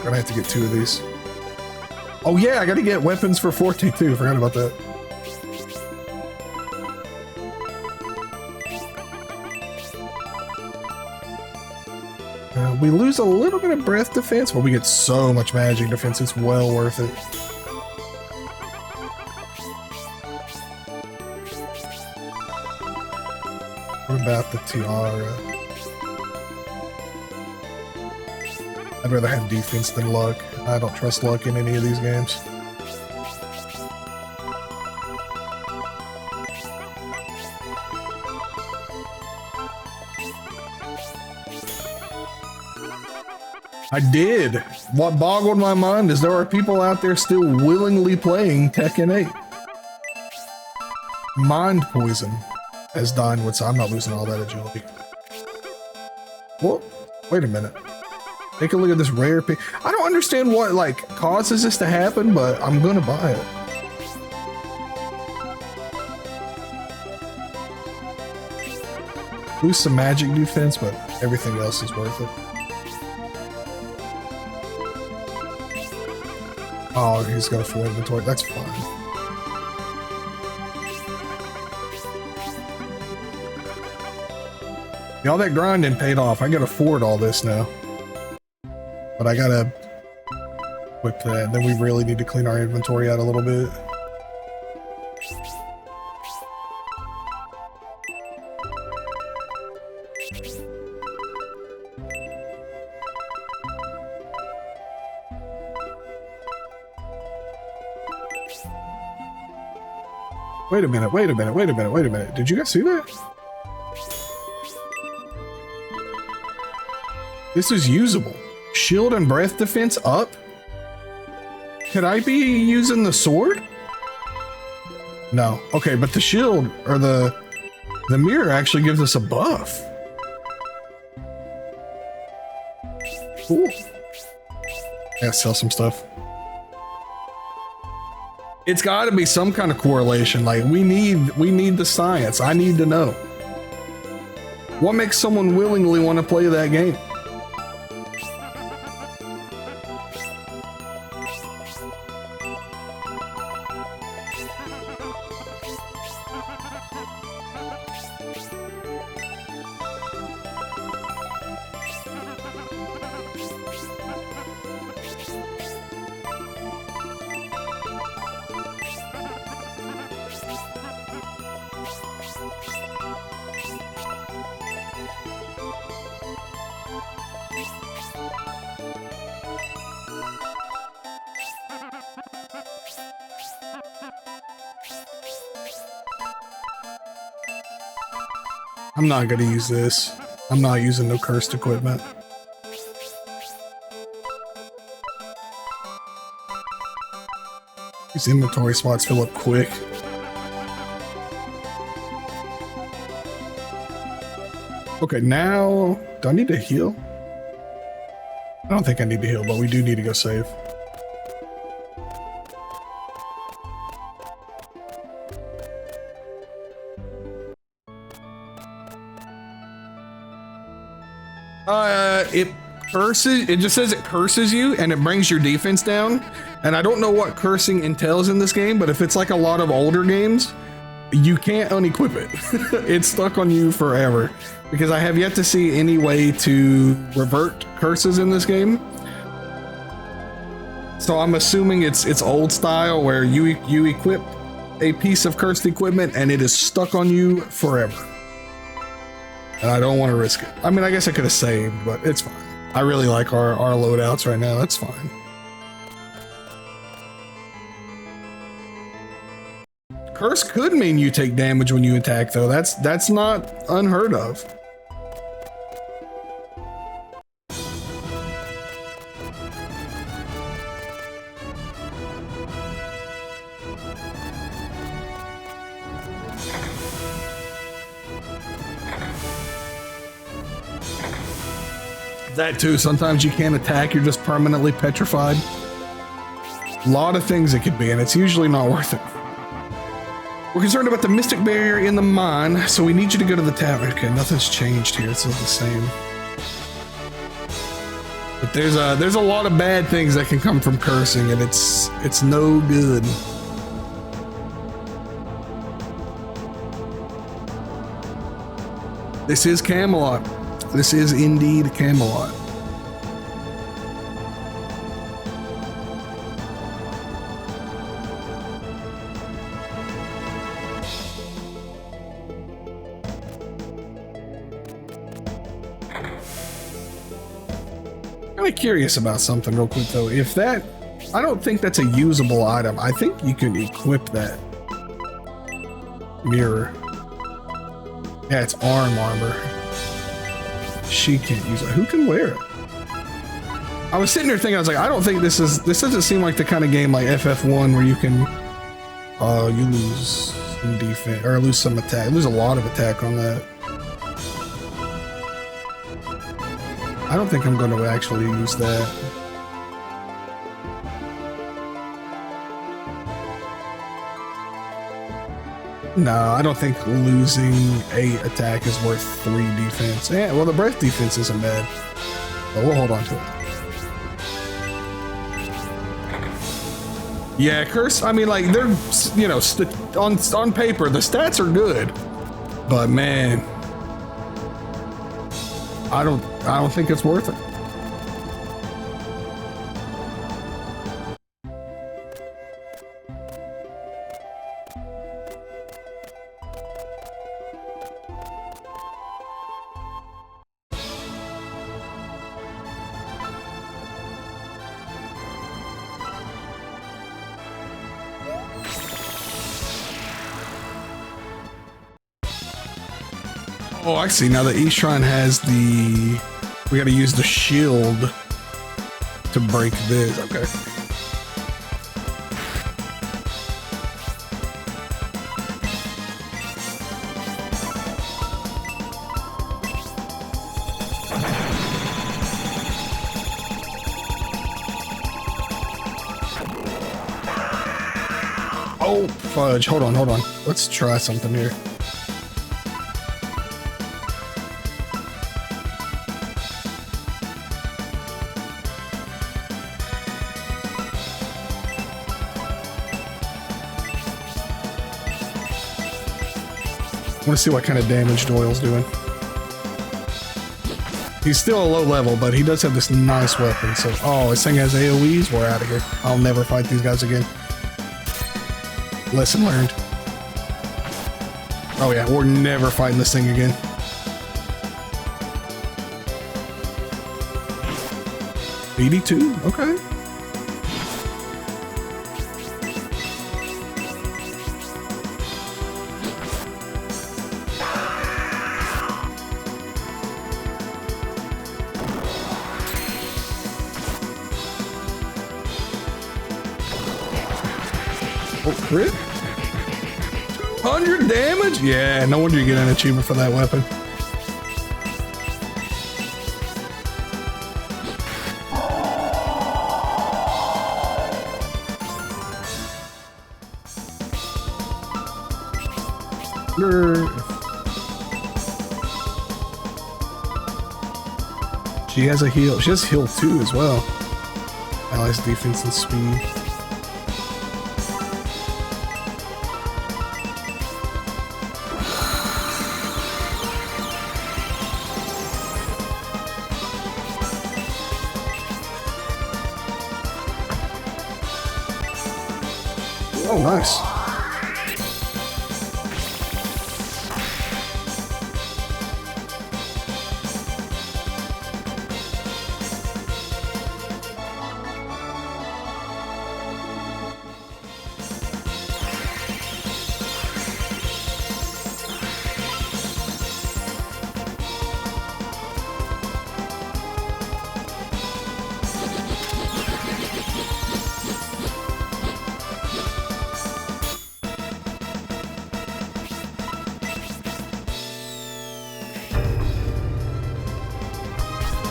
B: Gonna have to get 2 of these. Oh yeah, I gotta get weapons for Forte too. Forgot about that. We lose a little bit of breath defense, but we get so much magic defense. It's well worth it. What about the tiara? I'd rather have defense than luck. I don't trust luck in any of these games. I did. What boggled my mind is there are people out there still willingly playing Tekken 8. Mind poison, as Dine would say. I'm not losing all that agility. Well, wait a minute. Take a look at this rare pick. I don't understand what like causes this to happen, but I'm gonna buy it. Lose some magic defense, but everything else is worth it. Oh, he's got a full inventory. That's fine. Yeah, all that grinding paid off. I can afford all this now. But I gotta equip that. And then we really need to clean our inventory out a little bit. Wait a minute, wait a minute, wait a minute, wait a minute. Did you guys see that? This is usable. Shield and breath defense up? Could I be using the sword? No. Okay, but the shield or the mirror actually gives us a buff. Cool. Yeah, sell some stuff. It's got to be some kind of correlation. Like we need the science. I need to know. What makes someone willingly want to play that game? I'm not gonna use this. I'm not using no cursed equipment. These inventory spots fill up quick. Okay, now, do I need to heal? I don't think I need to heal, but we do need to go save. It curses, it just says it curses you and it brings your defense down. And I don't know what cursing entails in this game, but if it's like a lot of older games, you can't unequip it. It's stuck on you forever because I have yet to see any way to revert curses in this game. So I'm assuming it's old style where you equip a piece of cursed equipment and it is stuck on you forever. And I don't want to risk it. I mean, I guess I could have saved, but it's fine. I really like our loadouts right now. That's fine. Curse could mean you take damage when you attack, though. That's not unheard of. That too, sometimes you can't attack, you're just permanently petrified. A lot of things it could be, and it's usually not worth it. We're concerned about the mystic barrier in the mine, so we need you to go to the tavern. Okay, nothing's changed here, it's still the same. But there's a lot of bad things that can come from cursing, and it's no good. This is Camelot. This is indeed Camelot. I'm curious about something real quick though. If that, I don't think that's a usable item. I think you can equip that mirror. Yeah, it's arm armor. She can't use it. Who can wear it? I was sitting there thinking, I was like, I don't think this doesn't seem like the kind of game like FF1 where you can, you lose some defense, or lose some attack. Lose a lot of attack on that. I don't think I'm going to actually use that. No, I don't think losing 8 attack is worth 3 defense. Yeah, well, the breath defense isn't bad, but we'll hold on to it. Yeah, curse. I mean, like they're, you know, on paper the stats are good, but man, I don't think it's worth it.
A: Oh, I see. Now the East Shrine has the... We gotta use the shield to break this. Okay. Oh, fudge. Hold on, hold on. Let's try something here. I want to see what kind of damage Doyle's doing. He's still a low level, but he does have this nice weapon. So, oh, this thing has AoEs. We're out of here. I'll never fight these guys again. Lesson learned. Oh yeah, we're never fighting this thing again. BD2, okay. Oh, crit? 100 damage? Yeah, no wonder you get an achievement for that weapon. She has a heal. She has heal 2 as well. Allies defense and speed. Oh, nice.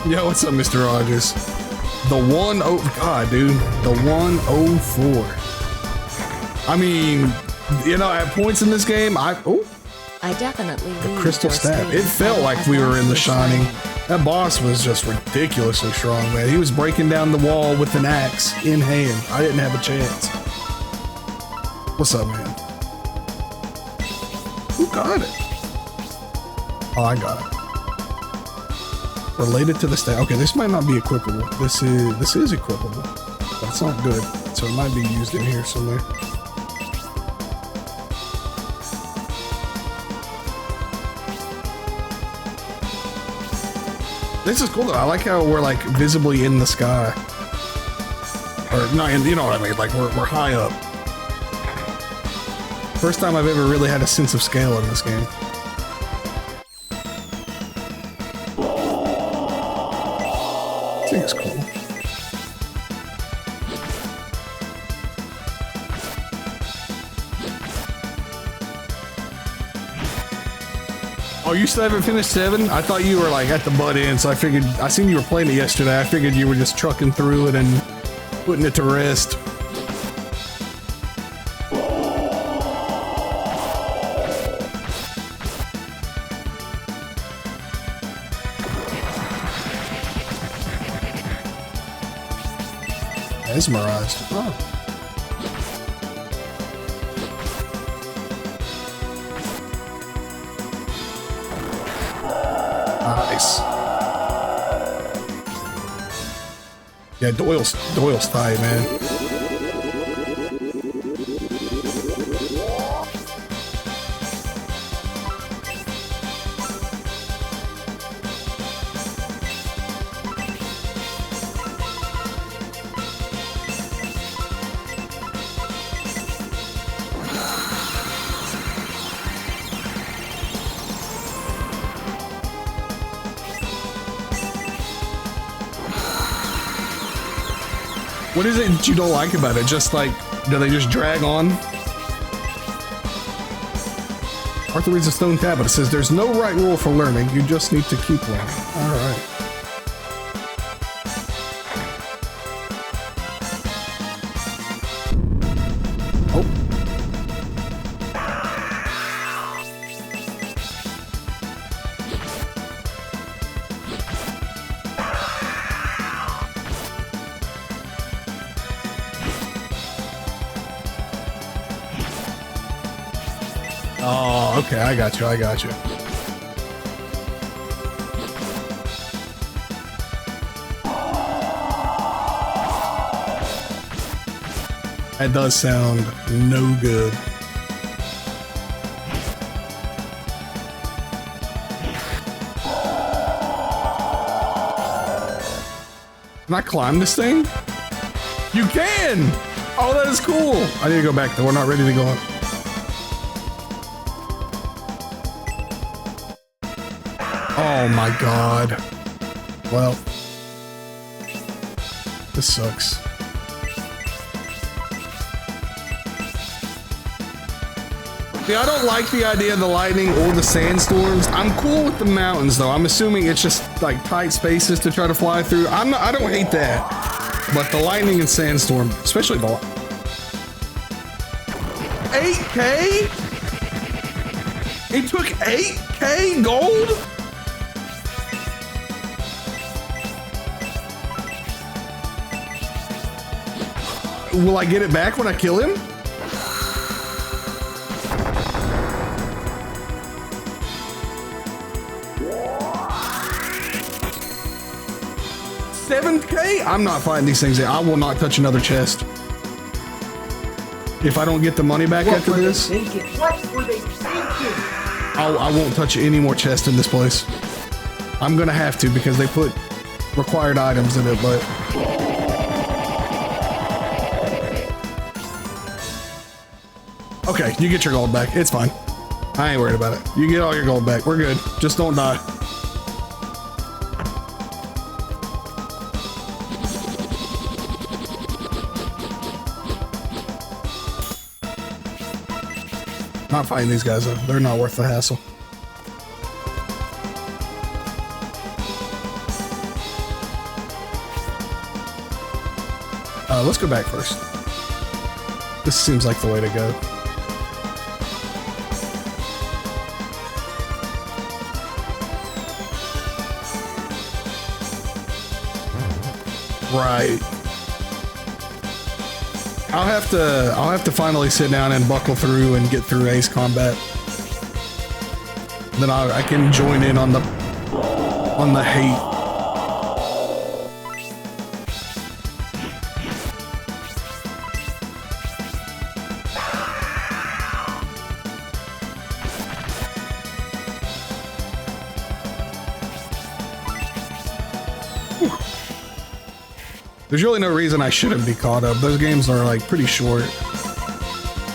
A: Yo, what's up, Mr. Rogers? The 104, God, dude, the 104. I mean, you know, at points in this game, I
D: definitely
A: the crystal staff. It felt like we were in The Shining. That boss was just ridiculously strong, man. He was breaking down the wall with an axe in hand. I didn't have a chance. What's up, man? Who got it? Oh, I got it. Related to the staff. Okay, this might not be equipable. This is equipable, but it's not good. So it might be used in here somewhere. This is cool though. I like how we're like visibly in the sky. Or not in, you know what I mean? Like we're high up. First time I've ever really had a sense of scale in this game. I think it's cool. Oh, you still haven't finished 7? I thought you were like at the butt end, so I figured, I seen you were playing it yesterday. I figured you were just trucking through it and putting it to rest. Mesmerized. Oh. Nice. Yeah, Doyle's tight, man. What is it that you don't like about it? Just like, do they just drag on? Arthur reads a stone tablet. It says, there's no right rule for learning. You just need to keep learning. All right. Oh. Oh, okay, I got you. That does sound no good. Can I climb this thing? You can! Oh, that is cool. I need to go back though. We're not ready to go up. Oh my god. Well, this sucks. See, I don't like the idea of the lightning or the sandstorms. I'm cool with the mountains though. I'm assuming it's just like tight spaces to try to fly through. I don't hate that. But the lightning and sandstorm, especially the 8K? It took 8K gold? Will I get it back when I kill him? $7K? I'm not fighting these things. I will not touch another chest. If I don't get the money back after this,
E: What were they thinking?
A: I won't touch any more chests in this place. I'm gonna have to because they put required items in it, but okay, you get your gold back. It's fine. I ain't worried about it. You get all your gold back. We're good. Just don't die. Not fighting these guys though. They're not worth the hassle. Let's go back first. This seems like the way to go. Right. I'll have to finally sit down and buckle through and get through Ace Combat. Then I can join in on the hate. There's really no reason I shouldn't be caught up. Those games are like pretty short.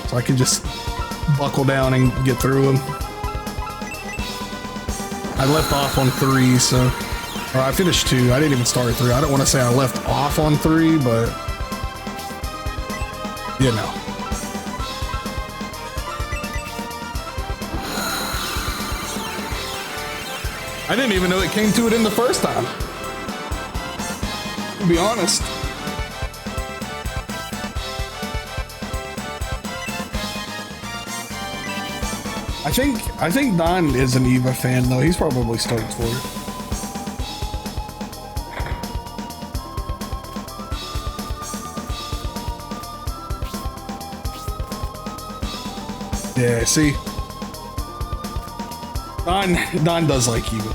A: So I can just buckle down and get through them. I left off on 3, so... Or I finished 2. I didn't even start 3. I don't want to say I left off on 3, but... You know. I didn't even know it came to it in the first time. To be honest. I think Don is an Eva fan though. He's probably stoked for it. Yeah, see? Don does like Eva.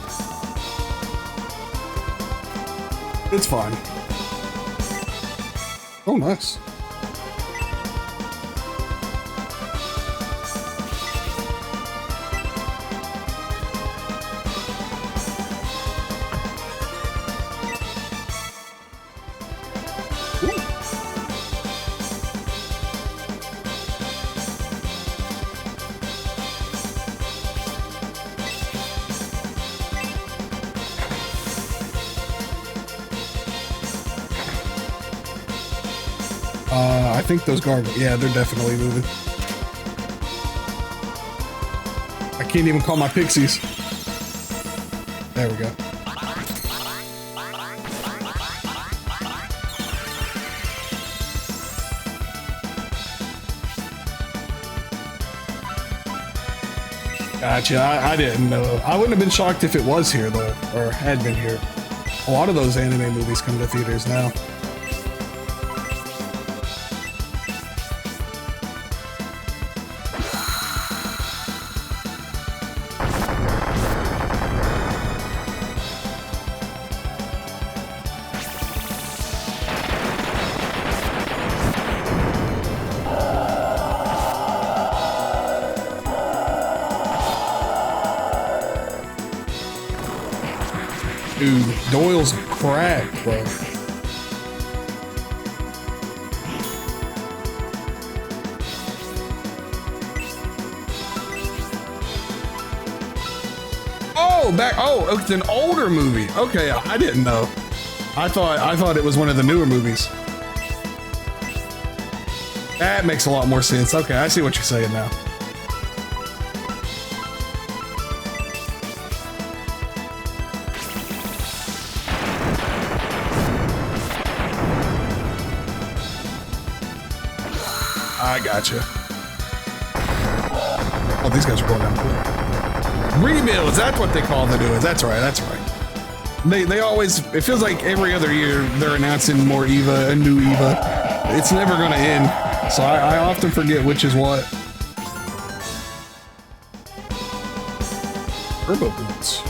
A: It's fine. Oh, nice.
B: I think those gargoyles, yeah, they're definitely moving. I can't even call my pixies. There we go. Gotcha. I didn't know. I wouldn't have been shocked if it was here, though, or had been here. A lot of those anime movies come to theaters now. Dude, Doyle's cracked, bro. Oh, oh, it's an older movie. Okay, I didn't know. I thought it was one of the newer movies. That makes a lot more sense. Okay, I see what you're saying now. I gotcha. Oh, these guys are going down quick. Rebuilds, that's what they call the doers. That's right, that's right. They always, it feels like every other year they're announcing more EVA, a new EVA. It's never gonna end. So I often forget which is what. Turbo boots.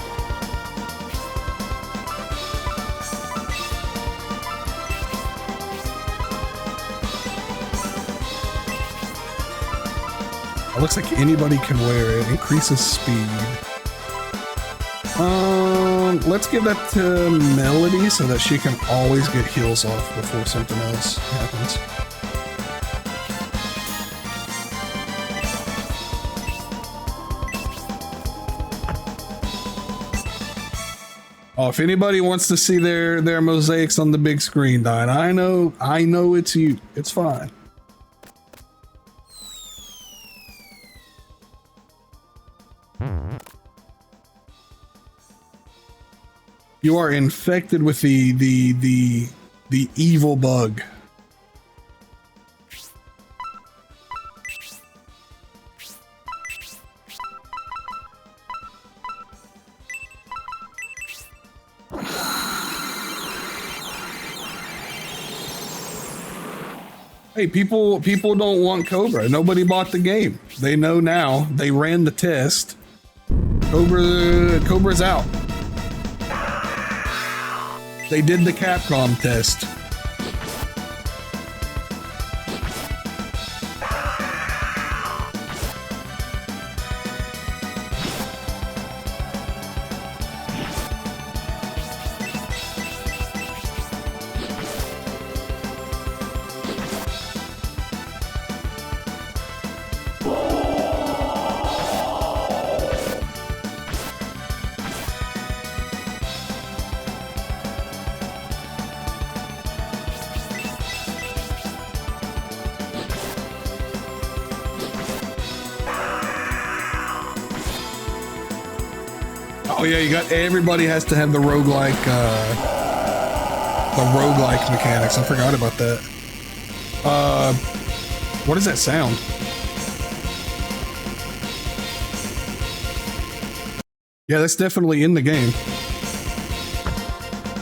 B: It looks like anybody can wear it. Increases speed. Let's give that to Melody so that she can always get heals off before something else happens. Oh, if anybody wants to see their mosaics on the big screen, Dine, I know it's you. It's fine. You are infected with the evil bug. Hey, people don't want Cobra. Nobody bought the game. They know now. They ran the test. Cobra's out. They did the Capcom test. Oh yeah, you got everybody has to have the roguelike mechanics. I forgot about that. What is that sound? Yeah, that's definitely in the game.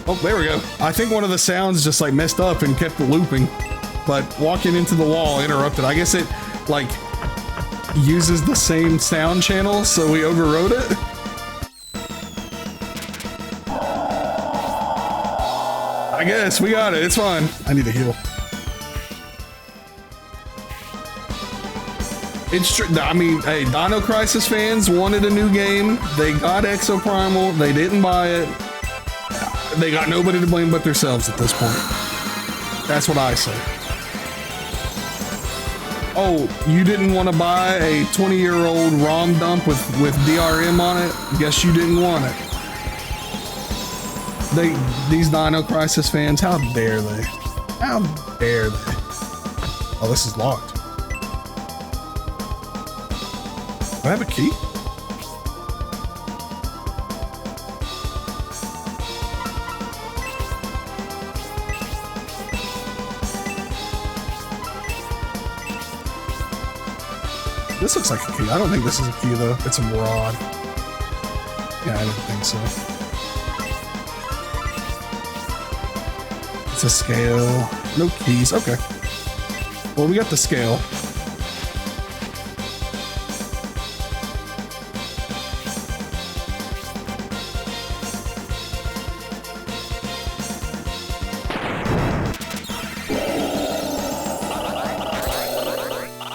B: Oh, there we go. I think one of the sounds just like messed up and kept looping, but walking into the wall interrupted. I guess it like uses the same sound channel, so we overrode it. I guess we got it. It's fine. I need to heal. It's true. I mean, hey, Dino Crisis fans wanted a new game. They got Exoprimal. They didn't buy it. They got nobody to blame but themselves at this point. That's what I say. Oh, you didn't want to buy a 20-year-old ROM dump with DRM on it? Guess you didn't want it. These Dino Crisis fans, how dare they? How dare they? Oh, this is locked. Do I have a key? This looks like a key. I don't think this is a key though. It's a rod. Yeah, I didn't think so. It's a scale. No keys. Okay. Well, we got the scale.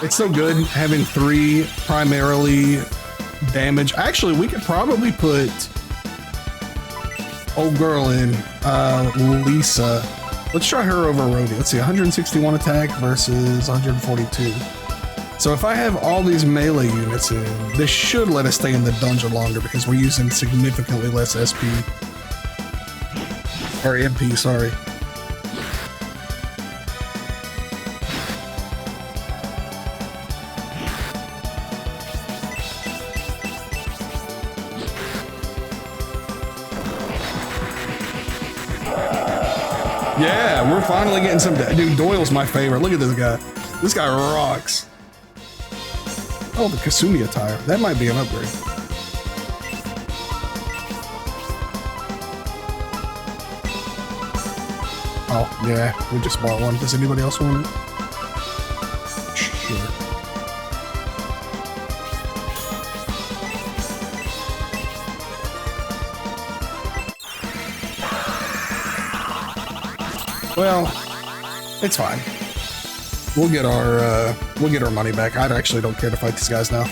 B: It's so good having 3 primarily damage. Actually, we could probably put old girl in, Lisa. Let's try her over Rhodey. Let's see, 161 attack versus 142. So if I have all these melee units in, this should let us stay in the dungeon longer because we're using significantly less SP. Or MP, sorry. Yeah, we're finally getting some. Dude, Doyle's my favorite. Look at this guy. This guy rocks. Oh, the Kasumi attire. That might be an upgrade. Oh, yeah. We just bought one. Does anybody else want it? Sure. Well, it's fine. We'll get our money back. I actually don't care to fight these guys now.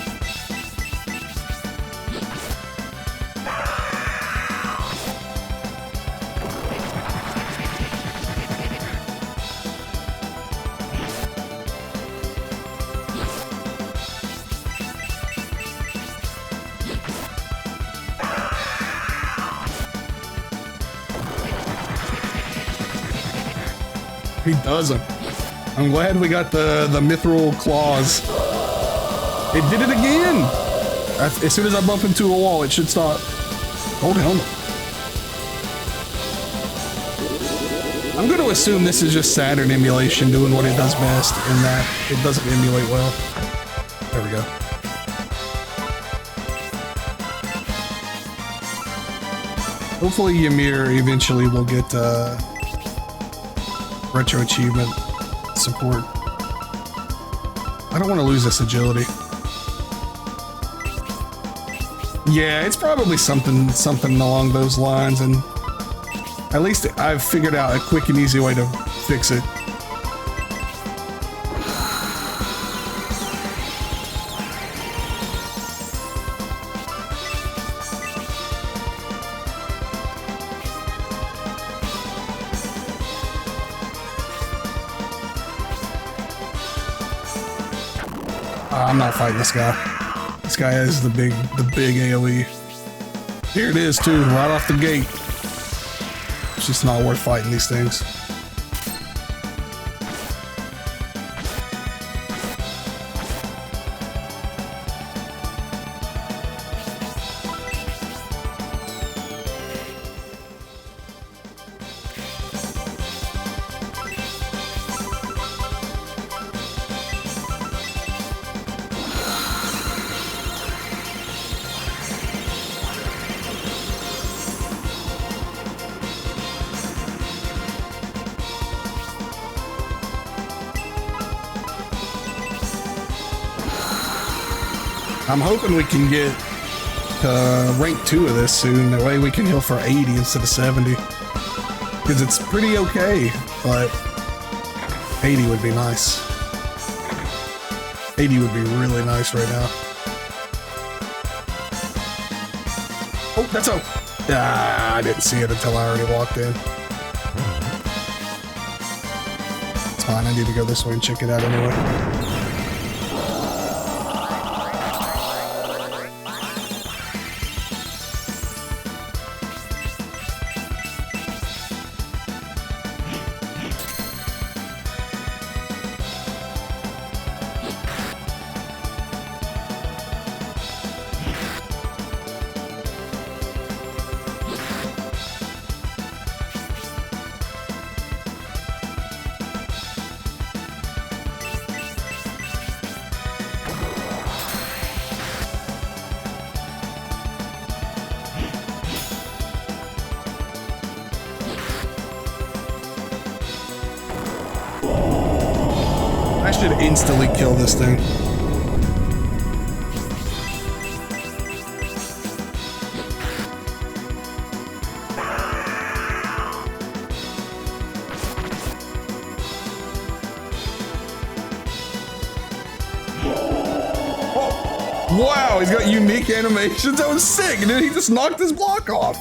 B: He doesn't. I'm glad we got the mithril claws. It did it again. As soon as I bump into a wall, it should stop. Hold helmet. I'm going to assume this is just Saturn emulation doing what it does best, in that it doesn't emulate well. There we go. Hopefully Ymir eventually will get retro achievement support. I don't want to lose this agility. Yeah, it's probably something along those lines, and at least I've figured out a quick and easy way to fix it. I'm not fighting this guy. This guy has the big AoE. Here it is too, right off the gate. It's just not worth fighting these things. I'm hoping we can get rank 2 of this soon. That way we can heal for 80 instead of 70. Because it's pretty okay, but 80 would be nice. 80 would be really nice right now. Oh, that's a... Ah, I didn't see it until I already walked in. It's fine, I need to go this way and check it out anyway. I should instantly kill this thing. Wow, he's got unique animations. That was sick. And then he just knocked his block off.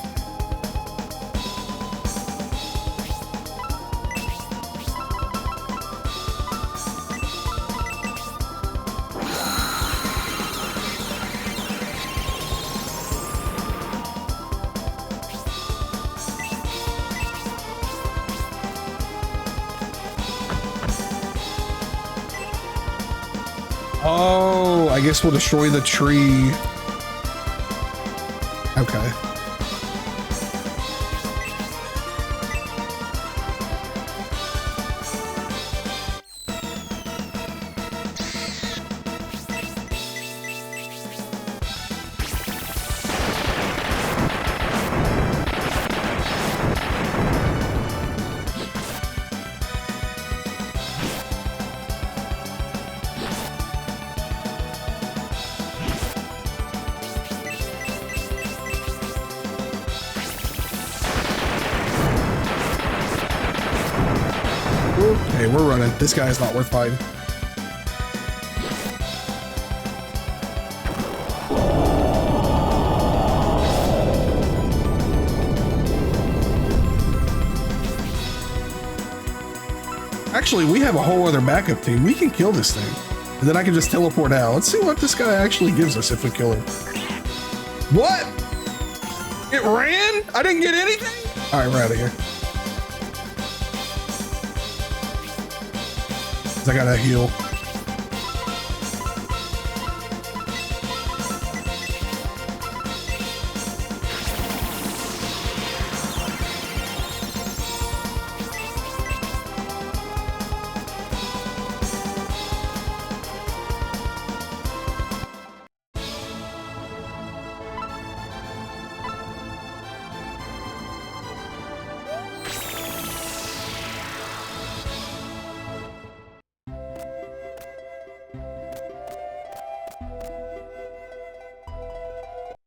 B: Oh, I guess we'll destroy the tree. Okay. Okay, we're running. This guy is not worth fighting. Actually, we have a whole other backup team. We can kill this thing. And then I can just teleport out. Let's see what this guy actually gives us if we kill him. What? It ran? I didn't get anything? All right, we're out of here. I gotta heal.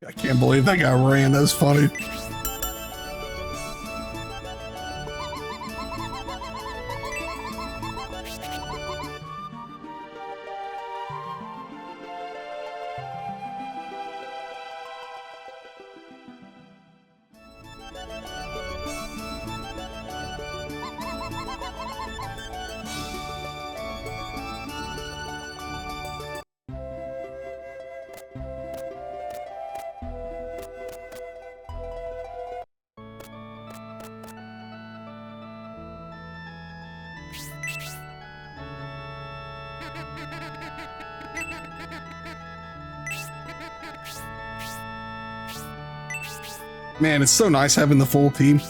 B: I can't believe that guy ran. That's funny. Man, it's so nice having the full team.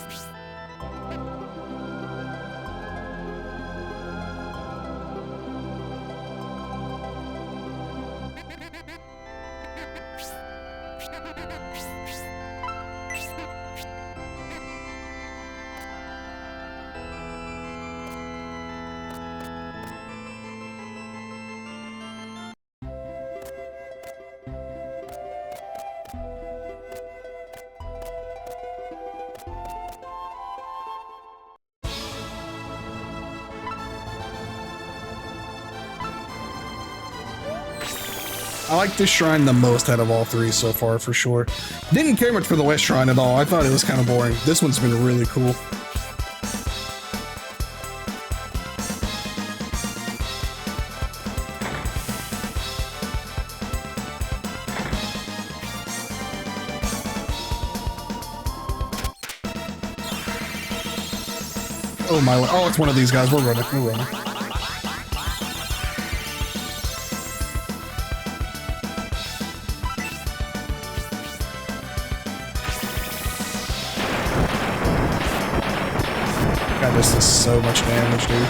B: I like this shrine the most out of all three so far, for sure. Didn't care much for the West Shrine at all. I thought it was kind of boring. This one's been really cool. Oh my, oh, it's one of these guys. We're running, we're running. God, this does so much damage, dude.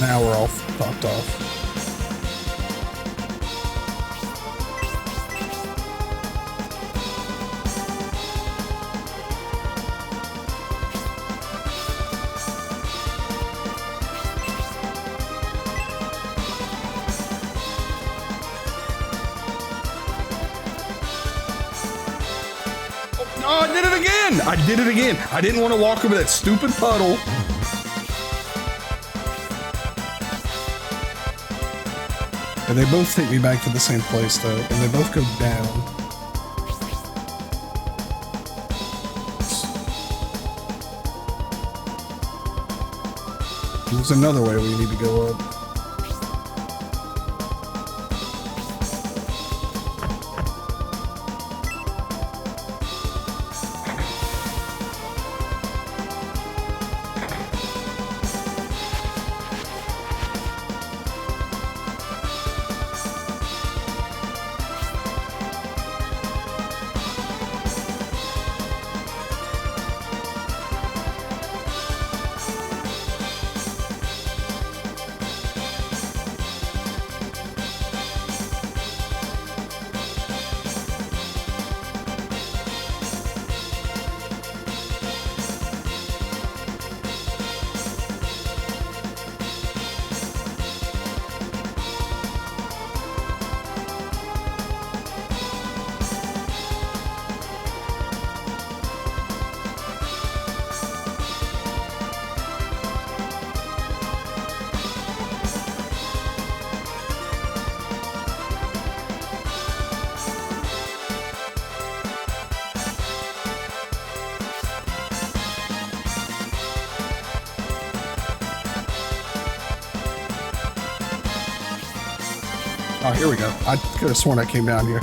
B: Now we're all topped off.
A: Oh, I did it again! I did it again. I didn't want to walk over that stupid puddle.
B: And they both take me back to the same place though, and they both go down. There's another way we need to go up. Oh, here we go. I could have sworn I came down here.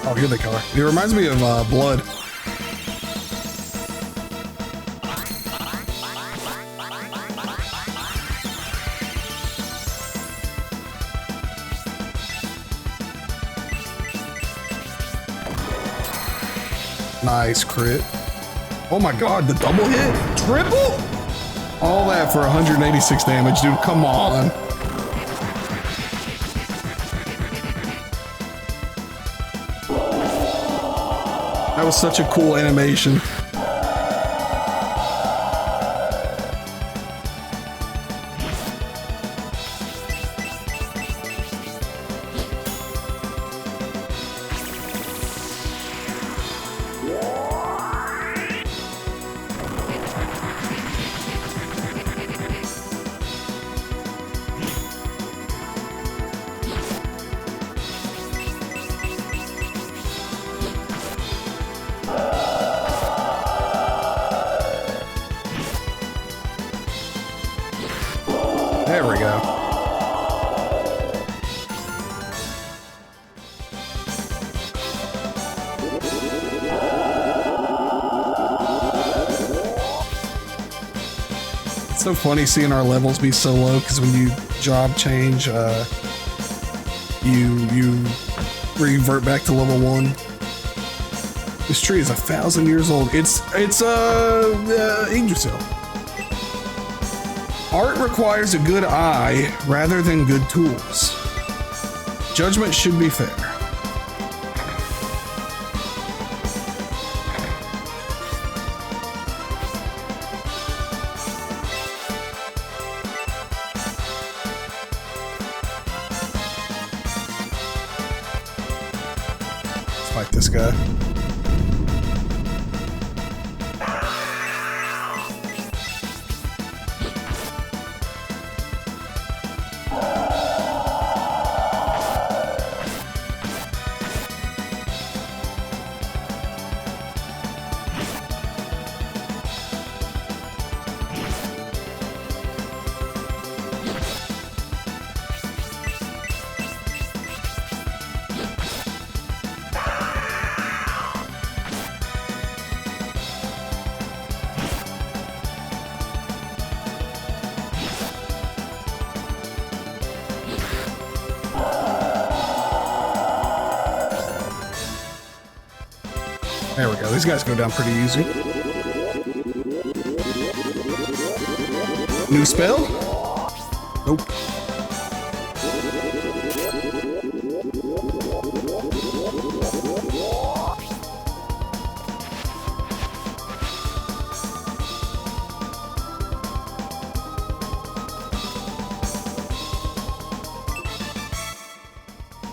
B: Oh, here they are. It reminds me of Blood. Nice crit. Oh my god, the double hit? Triple? All that for 186 damage, dude. Come on. That was such a cool animation. There we go. It's so funny seeing our levels be so low because when you job change, you revert back to level 1. This tree is 1,000 years old. It's Yggdrasil. Art requires a good eye rather than good tools. Judgment should be fair. Let's fight this guy.
A: There we go. These guys go down pretty easy. New spell? Nope.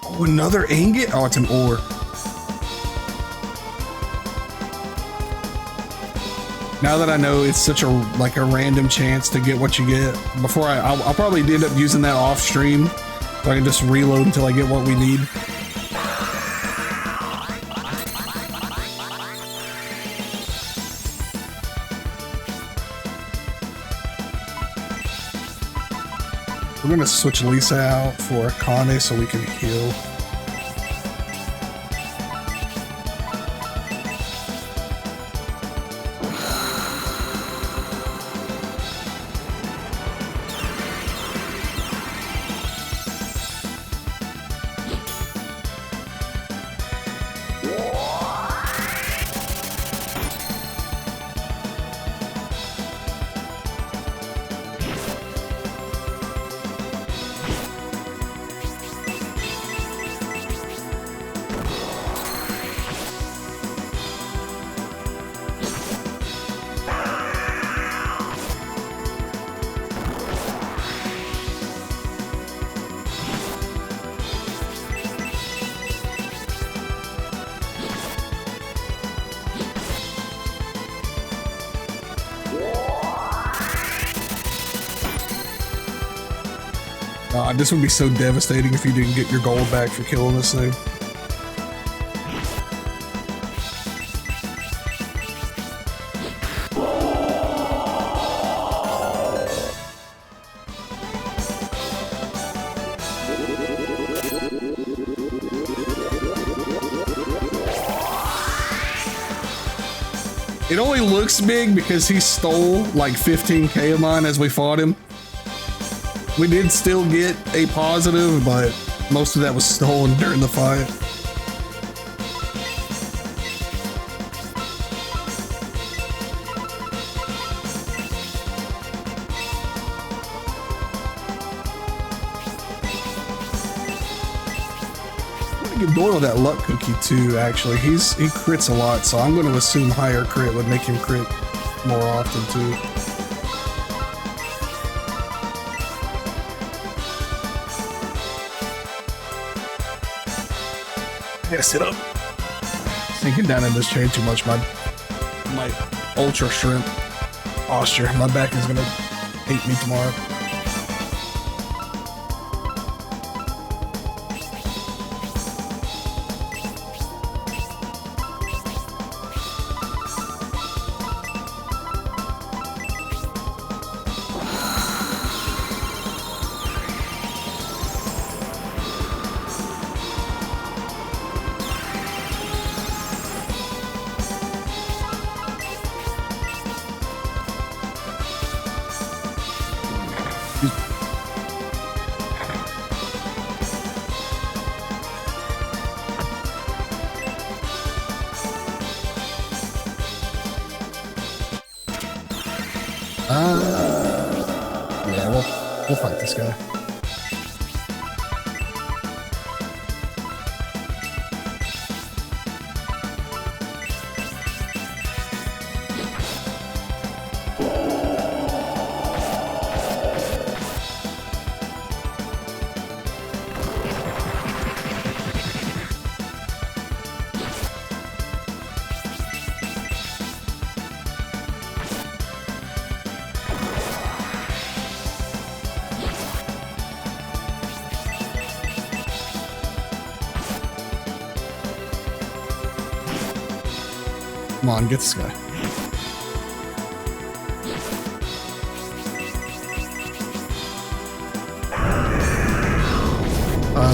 A: Oh, another ingot? Oh, it's an ore. Now that I know it's such a like a random chance to get what you get, before I'll probably end up using that off stream, so I can just reload until I get what we need. We're gonna switch Lisa out for Akane so we can heal. This would be so devastating if you didn't get your gold back for killing this thing. It only looks big because he stole like 15k of mine as we fought him. We did still get a positive, but most of that was stolen during the fight. I'm gonna give Doyle that luck cookie too, actually. He crits a lot, so I'm gonna assume higher crit would make him crit more often too. I gotta sit up. Sinking down in this chair too much. My ultra shrimp posture. My back is gonna hate me tomorrow. Yeah, we'll fight this guy. Come on, get this guy.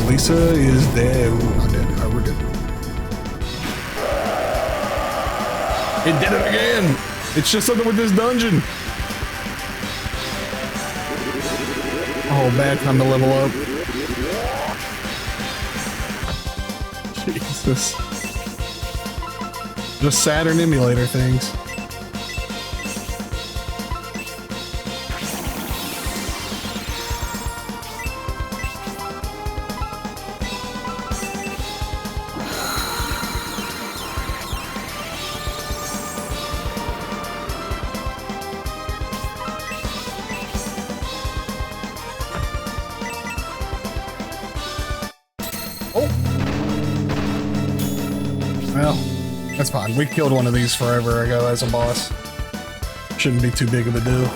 A: Lisa is dead. Ooh, not dead. Alright, we're good. It did it again! It's just something with this dungeon. Oh, bad time to level up. Jesus. Just Saturn emulator things. Well, that's fine. We killed one of these forever ago as a boss. Shouldn't be too big of a deal.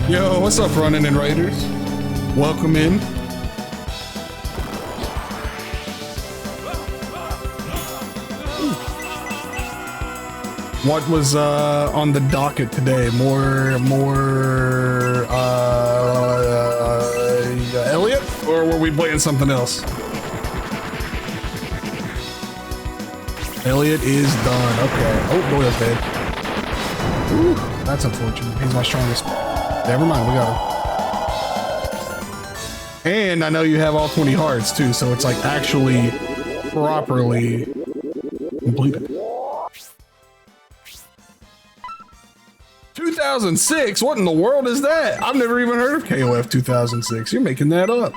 A: Yo, what's up, Running and Raiders? Welcome in. What was on the docket today? More Elliot, or were we playing something else? Elliot is done. Okay. Oh, Doyle's dead. Ooh, that's unfortunate. He's my strongest. Never mind, we got him. And I know you have all 20 hearts too, so it's like actually properly completed. 2006? What in the world is that? I've never even heard of KOF 2006. You're making that up.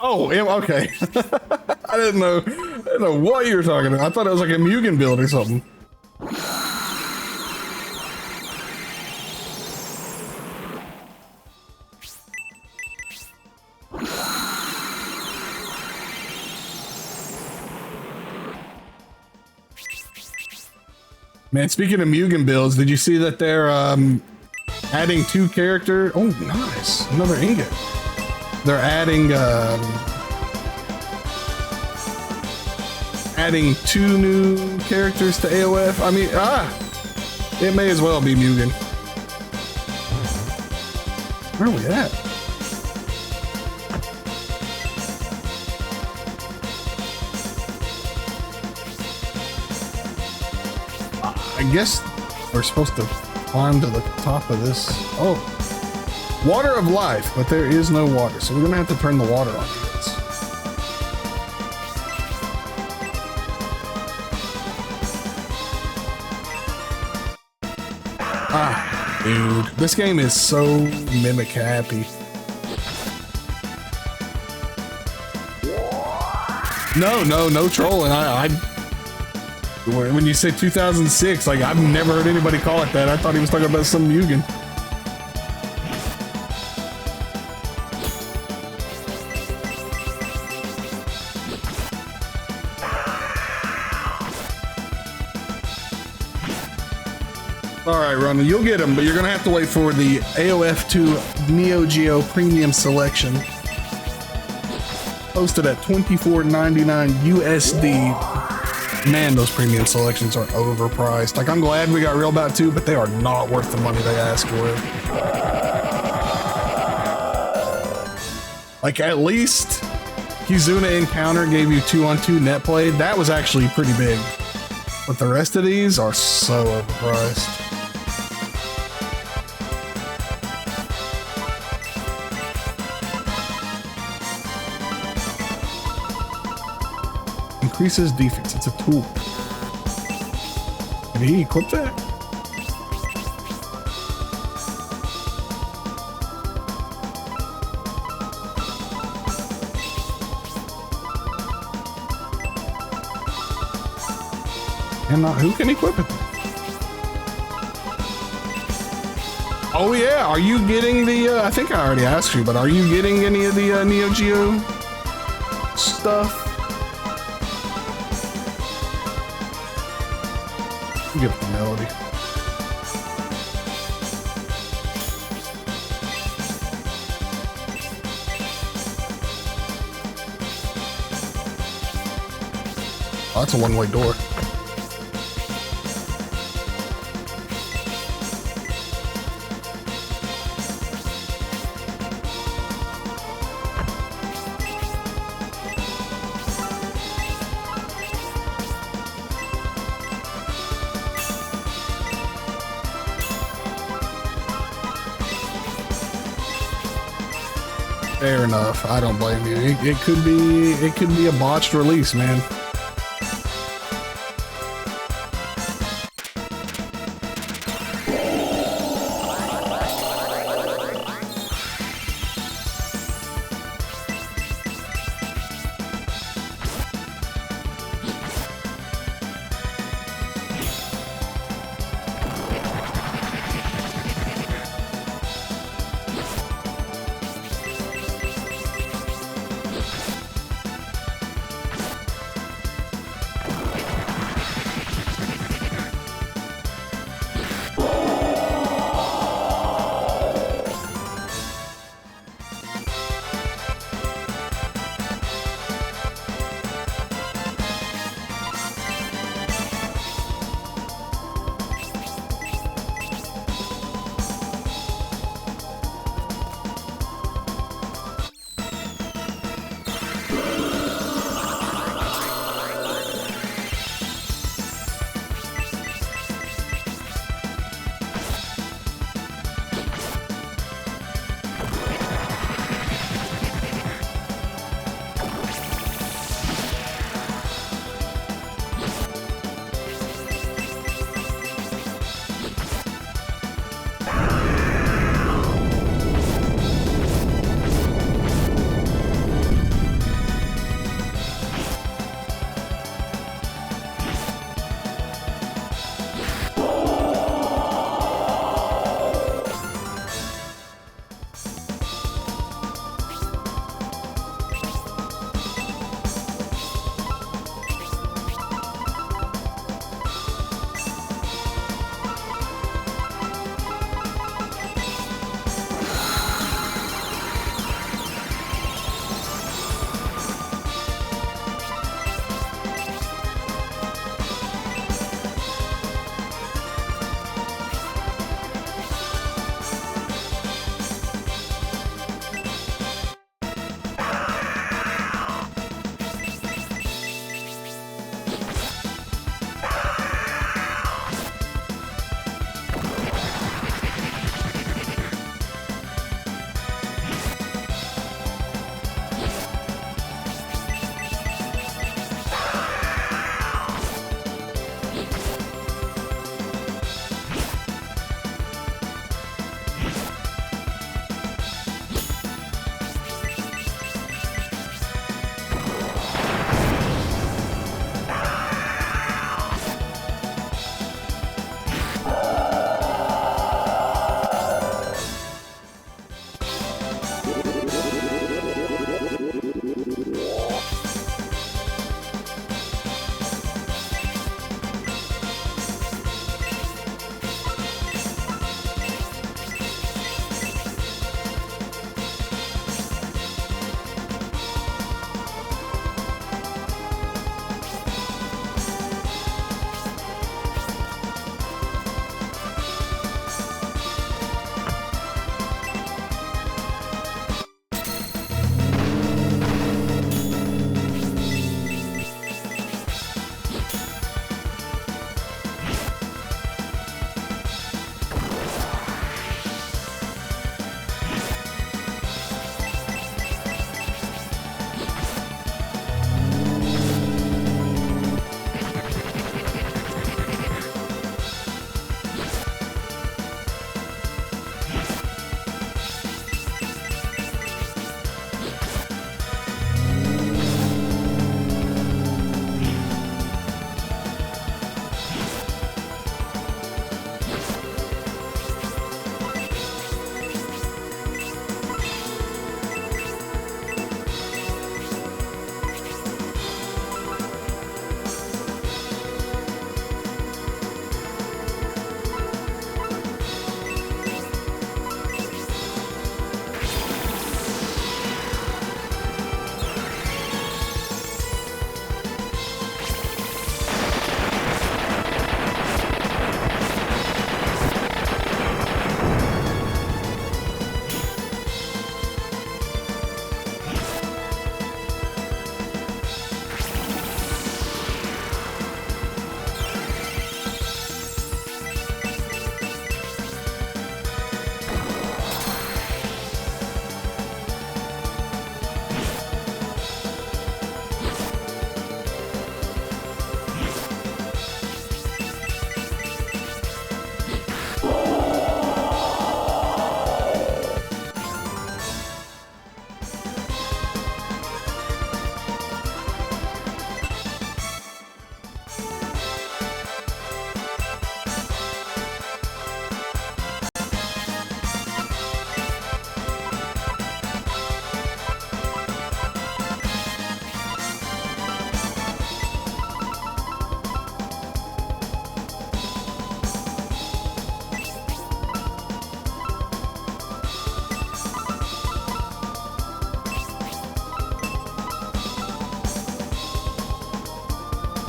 A: Oh, yeah, okay. I didn't know what you were talking about. I thought it was like a Mugen build or something. Man, speaking of Mugen builds, did you see that they're adding 2 characters? Oh, nice. Another ingot. They're adding 2 new characters to AOF. I mean, it may as well be Mugen. Where are we at? I guess we're supposed to climb to the top of this. Oh, Water of Life, but there is no water, so we're gonna have to turn the water on. Dude, this game is so mimic happy. No trolling. When you say 2006, like I've never heard anybody call it that. I thought he was talking about some Mugen. All right, Ronald, you'll get them, but you're gonna have to wait for the AOF 2 Neo Geo Premium Selection, posted at $24.99 USD. Man, those premium selections are overpriced. Like, I'm glad we got Real Bout 2, but they are not worth the money they ask for it. Like, at least Kizuna Encounter gave you 2-on-2 net play. That was actually pretty big. But the rest of these are so overpriced. Increases defense. It's a tool. Did he equip that? And not who can equip it? Oh yeah, are you getting the? I think I already asked you, but are you getting any of the Neo Geo stuff? Give the melody. Oh, that's a one-way door. Fair enough. I don't blame you. It could be a botched release, man.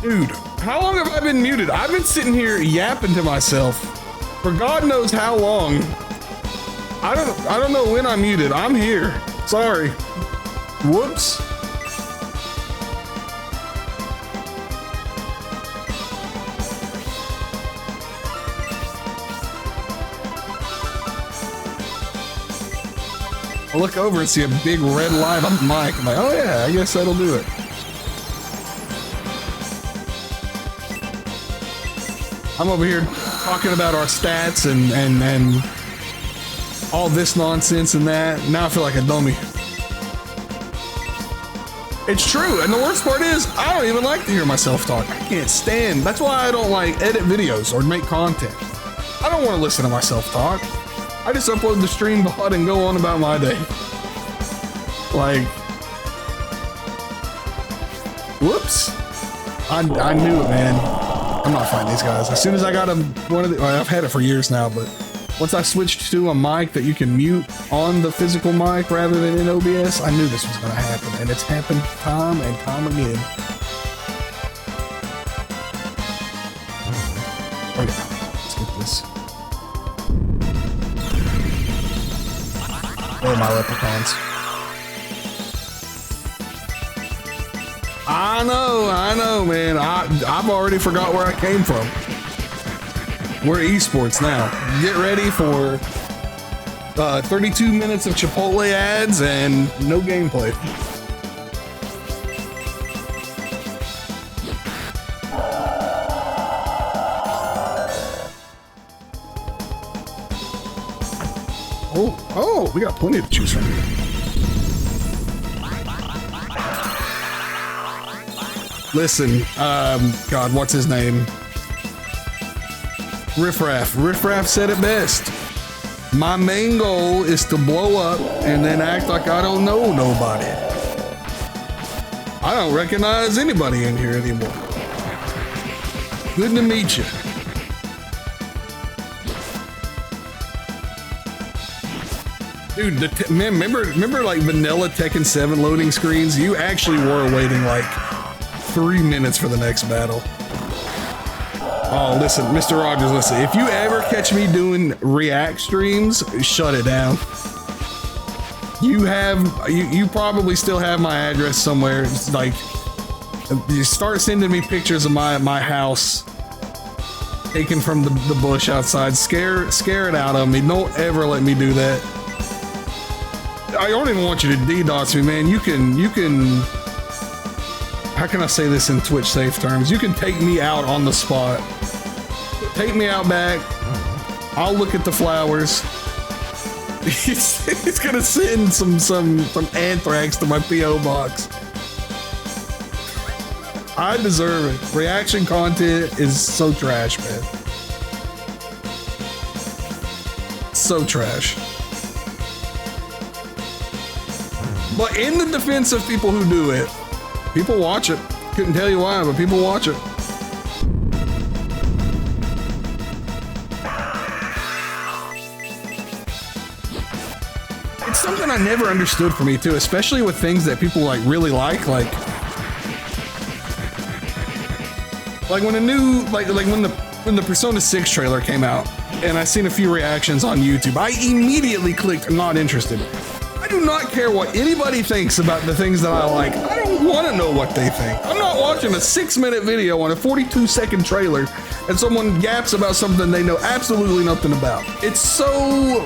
A: Dude, how long have I been muted? I've been sitting here yapping to myself for God knows how long. I don't know when I'm muted. I'm here. Sorry. Whoops. I look over and see a big red light on the mic. I'm like, oh yeah, I guess that'll do it. I'm over here talking about our stats and all this nonsense and that. Now I feel like a dummy. It's true, and the worst part is I don't even like to hear myself talk. I can't stand. That's why I don't like edit videos or make content. I don't want to listen to myself talk. I just upload the stream bot and go on about my day. Like, whoops. I knew it, man. I'm not fighting these guys. As soon as I got I've had it for years now, but once I switched to a mic that you can mute on the physical mic rather than in OBS, I knew this was gonna happen, and it's happened time and time again. Oh yeah, let's get this. Oh, my leprechauns. I know, man. I've already forgot where I came from. We're esports now. Get ready for 32 minutes of Chipotle ads and no gameplay. Oh, we got plenty to choose from here. Listen, God, what's his name? Riffraff. Riffraff said it best. My main goal is to blow up and then act like I don't know nobody. I don't recognize anybody in here anymore. Good to meet you. Dude, man, remember like vanilla Tekken 7 loading screens? You actually were waiting like 3 minutes for the next battle. Oh, listen, Mr. Rogers, listen. If you ever catch me doing React streams, shut it down. You probably still have my address somewhere. It's like, you start sending me pictures of my house taken from the bush outside. Scare it out of me. Don't ever let me do that. I don't even want you to DDoS me, man. You can, how can I say this in Twitch safe terms? You can take me out on the spot. Take me out back. I'll look at the flowers. He's gonna send some anthrax to my PO box. I deserve it. Reaction content is so trash, man. So trash. But in the defense of people who do it, people watch it. Couldn't tell you why, but people watch it. It's something I never understood for me too, especially with things that people like really like when a new like when the Persona 6 trailer came out and I seen a few reactions on YouTube, I immediately clicked not interested. I do not care what anybody thinks about the things that I like. I don't want to know what they think. I'm not watching a 6-minute video on a 42-second trailer and someone yaps about something they know absolutely nothing about. It's so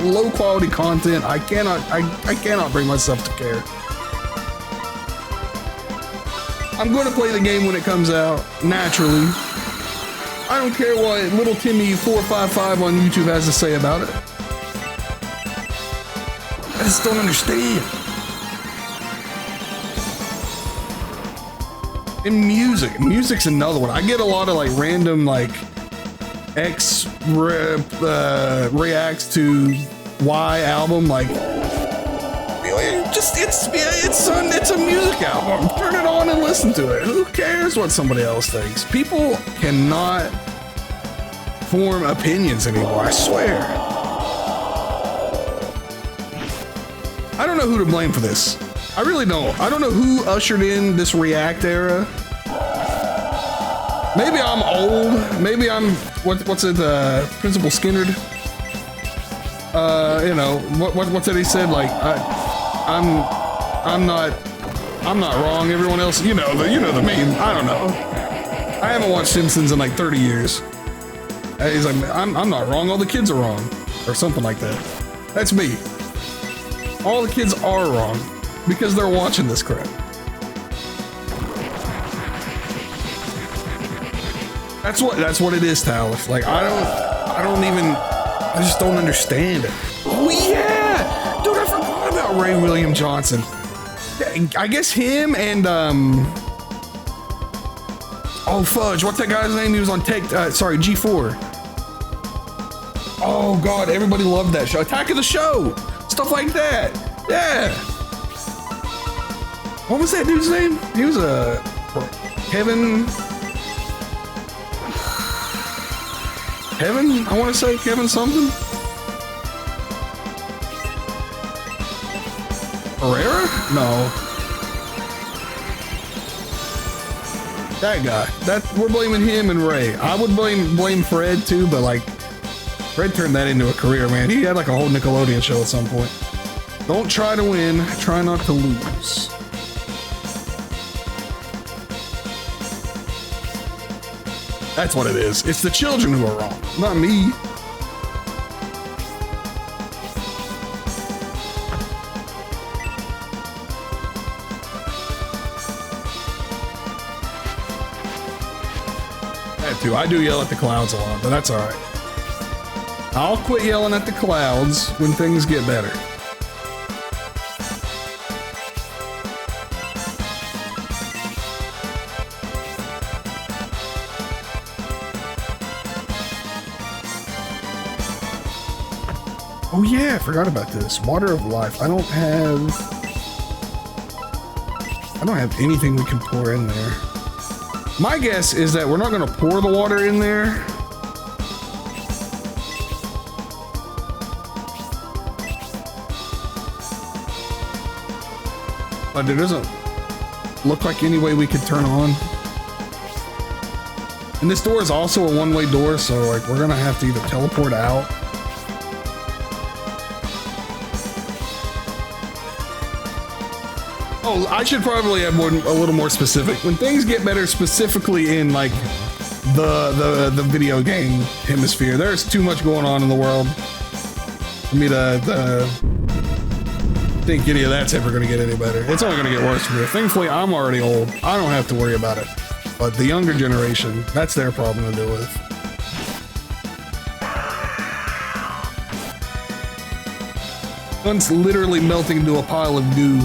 A: low quality content. I cannot bring myself to care. I'm going to play the game when it comes out, naturally. I don't care what Little Timmy 455 on YouTube has to say about it. I just don't understand. And music's another one. I get a lot of like random like X reacts to Y album, like just it's a music album. Turn it on and listen to it. Who cares what somebody else thinks? People cannot form opinions anymore, I swear. I don't know who to blame for this. I really don't. I don't know who ushered in this React era. Maybe I'm old. Maybe I'm what's it? Principal Skinnerd. You know what's it? He said like I'm not wrong. Everyone else, you know the meme. I don't know. I haven't watched Simpsons in like 30 years. He's like, I'm not wrong. All the kids are wrong, or something like that. That's me. All the kids are wrong because they're watching this crap. That's what it is, Talif. Like I just don't understand it. Oh yeah, dude, I forgot about Ray William Johnson. I guess him and oh fudge, what's that guy's name? He was on G4. Oh god, everybody loved that show. Attack of the Show, stuff like that. Yeah. What was that dude's name? He was Kevin. I want to say Kevin something. Herrera? No. That guy. We're blaming him and Ray. I would blame Fred too, but like Fred turned that into a career, man. He had like a whole Nickelodeon show at some point. Don't try to win, try not to lose. That's what it is. It's the children who are wrong, not me. I do yell at the clouds a lot, but that's all right. I'll quit yelling at the clouds when things get better. Oh yeah, I forgot about this. Water of life. I don't have anything we can pour in there. My guess is that we're not going to pour the water in there. But there doesn't look like any way we could turn on. And this door is also a one-way door, so like we're going to have to either teleport out. Oh, I should probably have a little more specific. When things get better, specifically in like the video game hemisphere, there's too much going on in the world for me to think any of that's ever going to get any better. It's only going to get worse from here. Thankfully, I'm already old. I don't have to worry about it. But the younger generation, that's their problem to deal with. One's literally melting into a pile of goo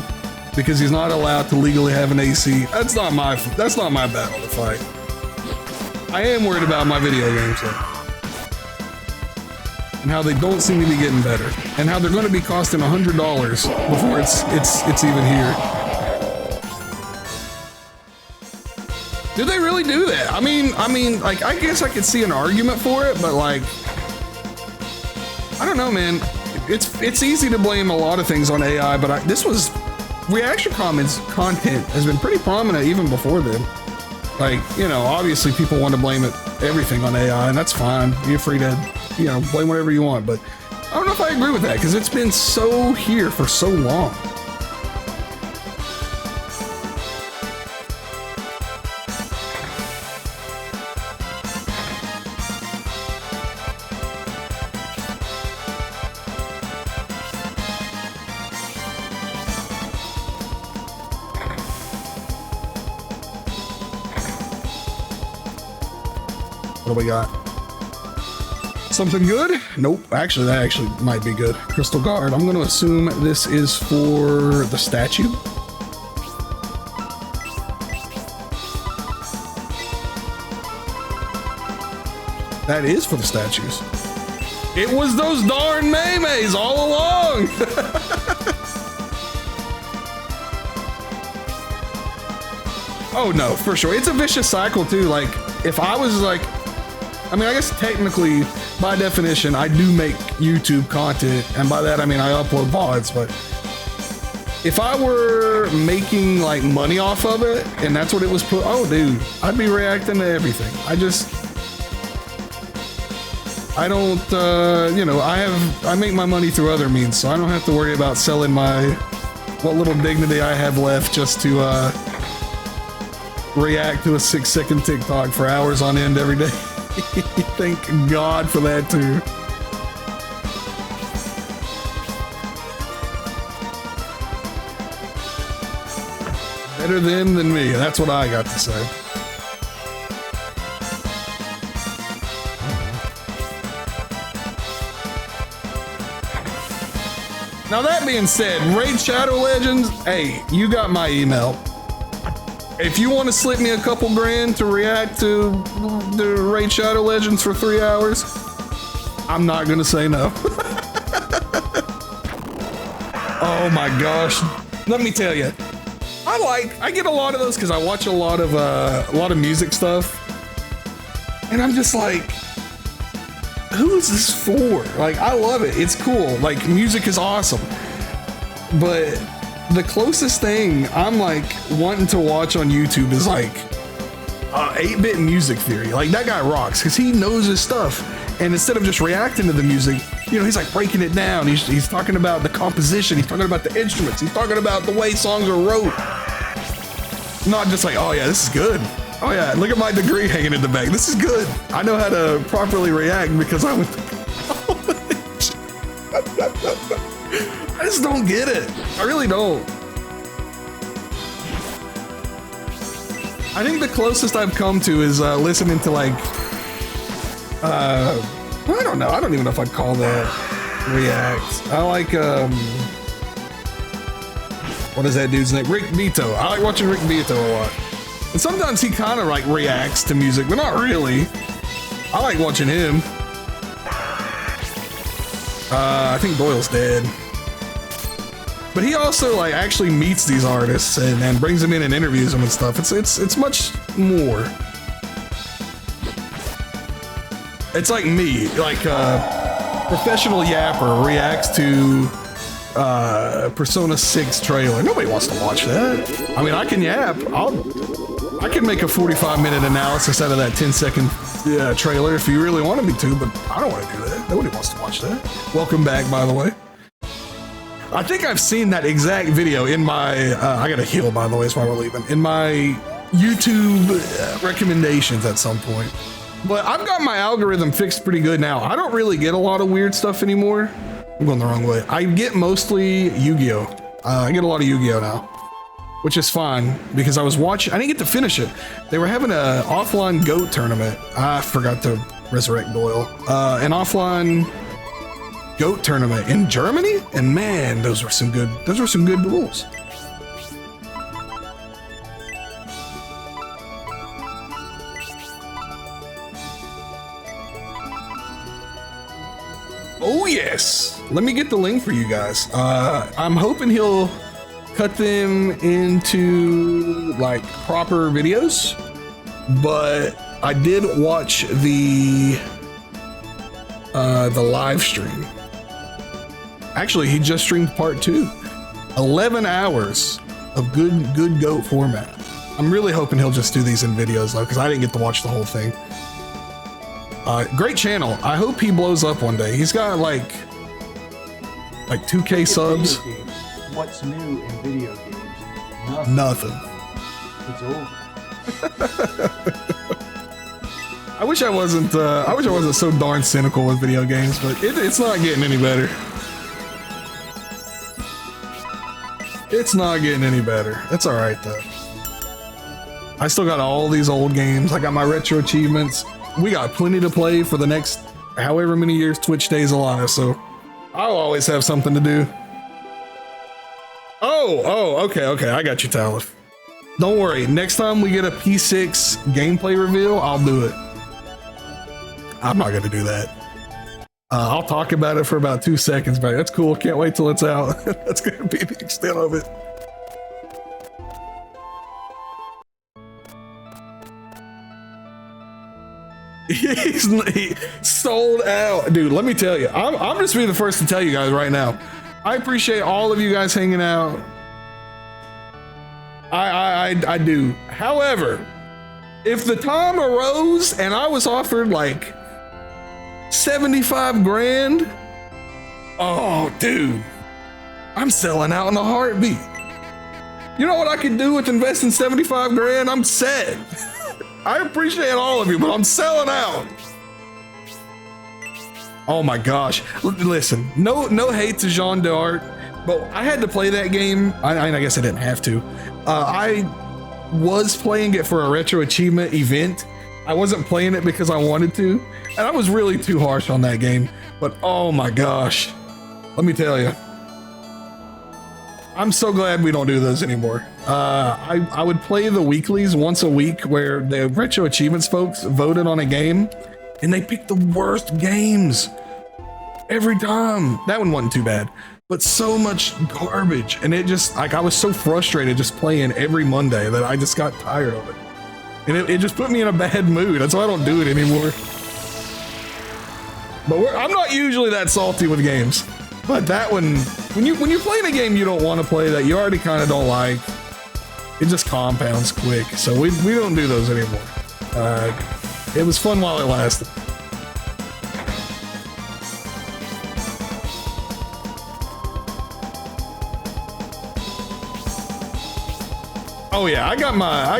A: because he's not allowed to legally have an AC. That's not my battle to fight. I am worried about my video games though. And how they don't seem to be getting better. And how they're going to be costing $100 before it's even here. Did they really do that? I mean, like, I guess I could see an argument for it, but like, I don't know, man. It's easy to blame a lot of things on AI, but reaction comments content has been pretty prominent even before then. Like, you know, obviously people want to blame everything on AI, and that's fine. You're free to, you know, blame whatever you want, but I don't know if I agree with that because it's been so here for so long. What do we got? Something good? Nope. Actually, that actually might be good. Crystal Guard. I'm going to assume this is for the statue. That is for the statues. It was those darn Maymays all along. Oh no, for sure. It's a vicious cycle too. Like, if I was like, I mean, I guess technically, by definition, I do make YouTube content, and by that I mean I upload VODs, but if I were making like money off of it and that's what it was put, oh dude, I'd be reacting to everything. I don't, you know, I make my money through other means, so I don't have to worry about selling what little dignity I have left just to react to a 6-second TikTok for hours on end every day. Thank God for that too. Better them than me. That's what I got to say. Now that being said, Raid Shadow Legends, hey, you got my email. If you want to slip me a couple grand to react to the Raid Shadow Legends for 3 hours, I'm not gonna say no. Oh my gosh. Let me tell you, I get a lot of those because I watch a lot of music stuff. And I'm just like, who is this for? Like, I love it. It's cool. Like, music is awesome. But the closest thing I'm like wanting to watch on YouTube is like 8-bit music theory. Like, that guy rocks because he knows his stuff. And instead of just reacting to the music, you know, he's like breaking it down. He's talking about the composition. He's talking about the instruments. He's talking about the way songs are wrote. Not just like, oh yeah, this is good. Oh yeah, look at my degree hanging in the back. This is good. I know how to properly react because I went to college. I just don't get it. I really don't. I think the closest I've come to is listening to like, I don't know. I don't even know if I'd call that react. I like, what is that dude's name? Rick Beato. I like watching Rick Beato a lot. And sometimes he kind of like reacts to music, but not really. I like watching him. I think Doyle's dead. But he also like actually meets these artists and brings them in and interviews them and stuff. It's much more. It's like me, like professional yapper reacts to Persona 6 trailer. Nobody wants to watch that. I mean, I can yap. I can make a 45-minute analysis out of that 10-second trailer if you really wanted me to, but I don't want to do that. Nobody wants to watch that. Welcome back, by the way. I think I've seen that exact video in my, I gotta heal, by the way, that's why we're leaving, in my YouTube recommendations at some point. But I've got my algorithm fixed pretty good now. I don't really get a lot of weird stuff anymore. I'm going the wrong way. I get mostly Yu-Gi-Oh! I get a lot of Yu-Gi-Oh! Now, which is fine because I was watching, I didn't get to finish it. They were having an offline GOAT tournament. I forgot to resurrect Doyle. An offline GOAT tournament in Germany, and man, those were some good duels. Oh yes, let me get the link for you guys. I'm hoping he'll cut them into like proper videos, but I did watch the live stream. Actually, he just streamed part 2. 11 hours of good GOAT format. I'm really hoping he'll just do these in videos though, because I didn't get to watch the whole thing. Great channel. I hope he blows up one day. He's got like 2K subs.
F: What's new in video games?
A: Nothing.
F: It's over.
A: I wish I wasn't so darn cynical with video games, but it's not getting any better. It's not getting any better. It's all right though. I still got all these old games. I got my retro achievements. We got plenty to play for the next however many years Twitch stays alive, so I'll always have something to do. Oh, okay, I got you, Talif. Don't worry, next time we get a P6 gameplay reveal, I'll do it. I'm not gonna do that. I'll talk about it for about 2 seconds, but that's cool. Can't wait till it's out. That's gonna be the extent of it. He sold out, dude. Let me tell you, I'm just being the first to tell you guys right now. I appreciate all of you guys hanging out. I do. However, if the time arose and I was offered like 75 grand, oh, dude, I'm selling out in a heartbeat. You know what I could do with investing 75 grand? I'm set. I appreciate all of you, but I'm selling out. Oh my gosh. Listen, no hate to Jean d'Arc, but I had to play that game. I guess I didn't have to. I was playing it for a retro achievement event. I wasn't playing it because I wanted to, and I was really too harsh on that game. But oh my gosh, let me tell you, I'm so glad we don't do those anymore. I would play the weeklies once a week where the retro achievements folks voted on a game, and they picked the worst games every time. That one wasn't too bad, but so much garbage, and it just like I was so frustrated just playing every Monday that I just got tired of it, and it just put me in a bad mood. That's why I don't do it anymore. But I'm not usually that salty with games, but that one, when you're playing a game you don't want to play that you already kind of don't like, it just compounds quick. So we don't do those anymore. It was fun while it lasted. Oh yeah, I got my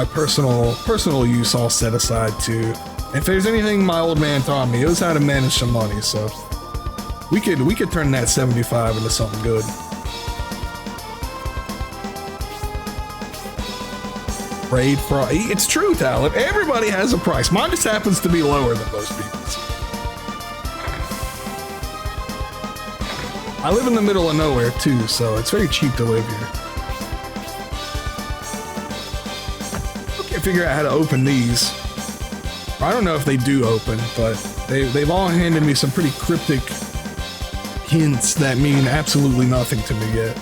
A: personal use all set aside too. If there's anything my old man taught me, it was how to manage some money. So we could turn that 75 into something good. Raid for it's true, Talent. Everybody has a price. Mine just happens to be lower than most people's. I live in the middle of nowhere too, so it's very cheap to live here. I can't figure out how to open these. I don't know if they do open, but they've all handed me some pretty cryptic hints that mean absolutely nothing to me yet.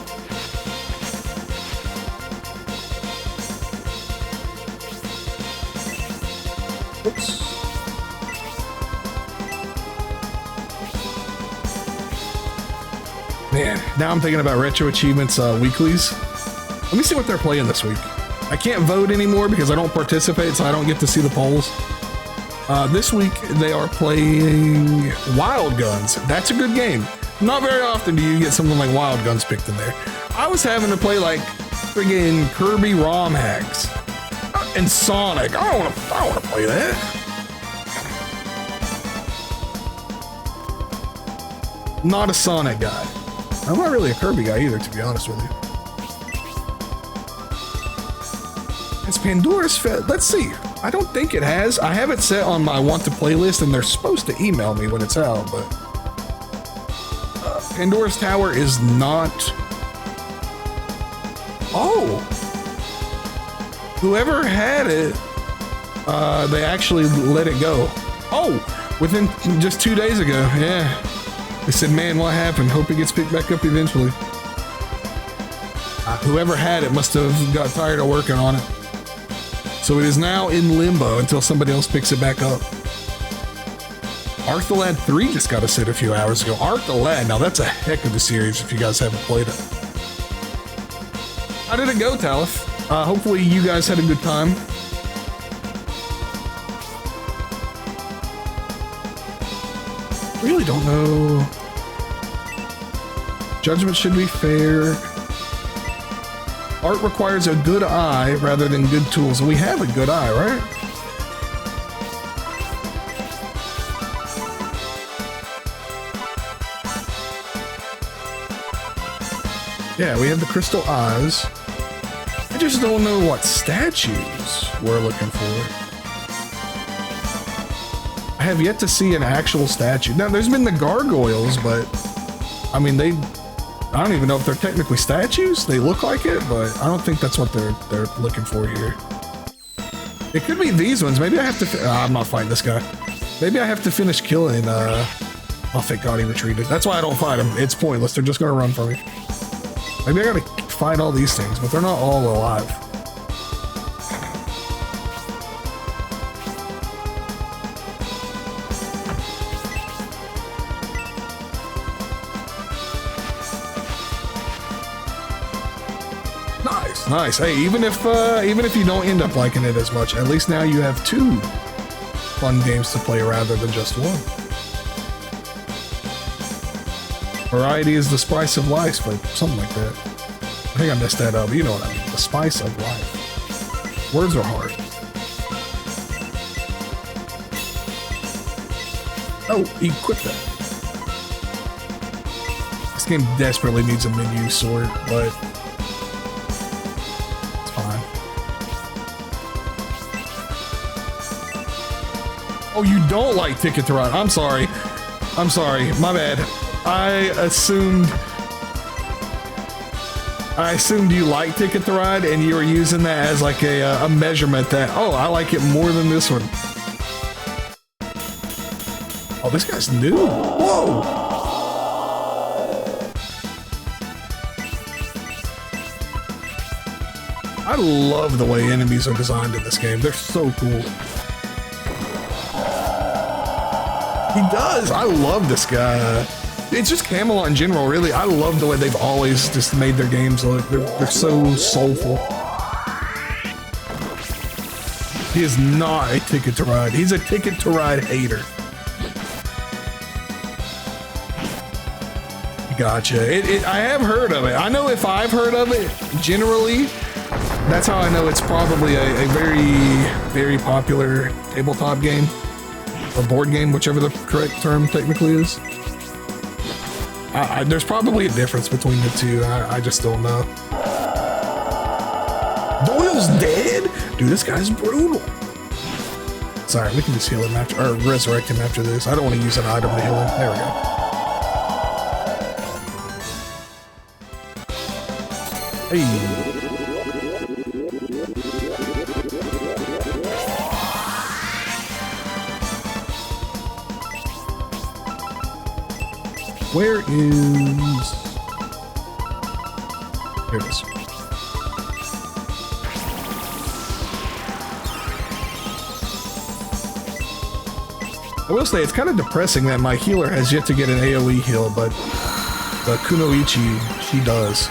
A: Oops. Man, now I'm thinking about Retro Achievements weeklies. Let me see what they're playing this week. I can't vote anymore because I don't participate, so I don't get to see the polls. This week they are playing Wild Guns. That's a good game. Not very often do you get something like Wild Guns picked in there. I was having to play like friggin' Kirby ROM hacks and Sonic. I don't want to play that. Not a Sonic guy. I'm not really a Kirby guy either, to be honest with you. Has Pandora's Fest? Let's see. I don't think it has. I have it set on my want to play list, and they're supposed to email me when it's out, but Pandora's Tower is not. Oh, whoever had it, they actually let it go. Oh, within just 2 days ago. Yeah, they said, "Man, what happened? Hope it gets picked back up eventually." Whoever had it must have got tired of working on it. So it is now in limbo until somebody else picks it back up. Arc the Lad 3 just got a set a few hours ago. Arc the Lad, now that's a heck of a series if you guys haven't played it. How did it go, Talif? Hopefully you guys had a good time. Really don't know. Judgment should be fair. Art requires a good eye rather than good tools. And we have a good eye, right? Yeah, we have the crystal eyes. I just don't know what statues we're looking for. I have yet to see an actual statue. Now, there's been the gargoyles, but I mean, I don't even know if they're technically statues. They look like it, but I don't think that's what they're looking for here. It could be these ones. Maybe I have to. I'm not fighting this guy. Maybe I have to finish killing. Oh, thank God he retreated. That's why I don't fight him. It's pointless. They're just gonna run from me. Maybe I gotta fight all these things, but they're not all alive. Nice. nice. Hey, even if you don't end up liking it as much, at least now you have 2 fun games to play rather than just one. Variety is the spice of life, but something like that. I think I messed that up. You know what I mean? The spice of life. Words are hard. Oh, equip that. This game desperately needs a menu sort, but it's fine. Oh, you don't like Ticket to Ride. I'm sorry. My bad. I assumed you liked Ticket to Ride and you were using that as like a measurement that, oh, I like it more than this one. Oh, this guy's new. Whoa! I love the way enemies are designed in this game. They're so cool. He does. I love this guy. It's just Camelot in general, really. I love the way they've always just made their games look. They're so soulful. He is not a Ticket to Ride. He's a Ticket to Ride hater. Gotcha. I have heard of it. I know if I've heard of it, generally, that's how I know it's probably a very, very popular tabletop game or board game, whichever the correct term technically is. There's probably a difference between the two. I just don't know. Doyle's dead? Dude, this guy's brutal. Sorry, we can just heal him after, or resurrect him after this. I don't want to use an item to heal him. There we go. Hey. Where is... There it is. I will say it's kind of depressing that my healer has yet to get an AoE heal, but the Kunoichi, she does.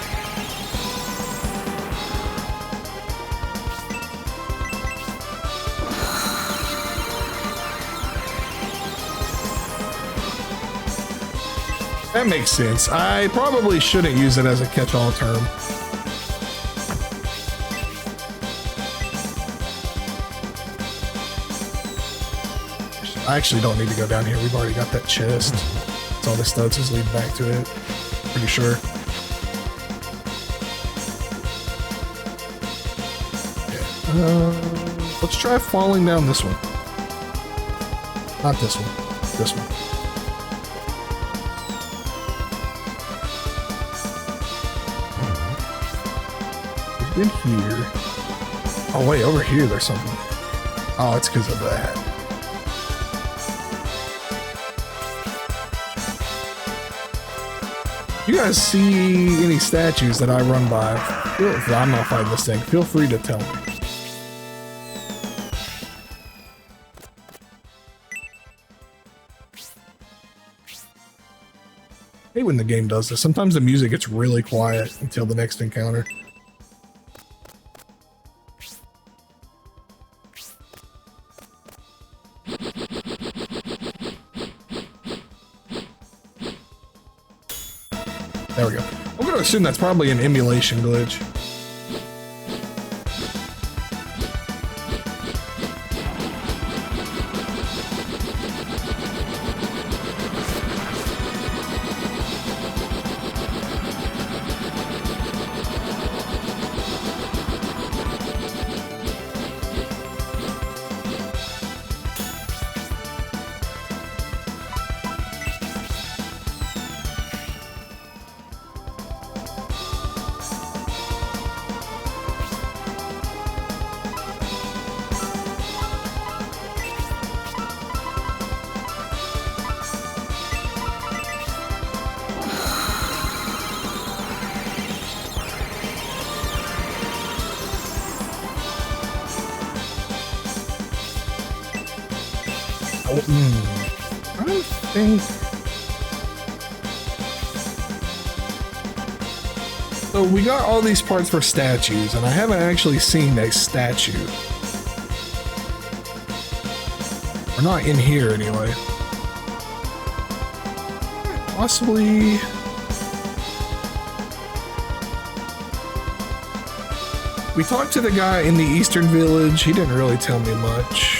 A: That makes sense. I probably shouldn't use it as a catch-all term. I actually don't need to go down here. We've already got that chest. That's all this does is lead back to it. Pretty sure. Yeah. Let's try falling down this one. Not this one. This one. In here. Oh wait, over here there's something. Oh, it's because of that. You guys see any statues that I run by? I'm not fighting this thing. Feel free to tell me. I hate when the game does this. Sometimes the music gets really quiet until the next encounter. There we go. I'm going to assume that's probably an emulation glitch. I think
B: So we got all these parts for statues, and I haven't actually seen a statue. Or not in here anyway. Possibly. We talked to the guy in the Eastern Village. He didn't really tell me much.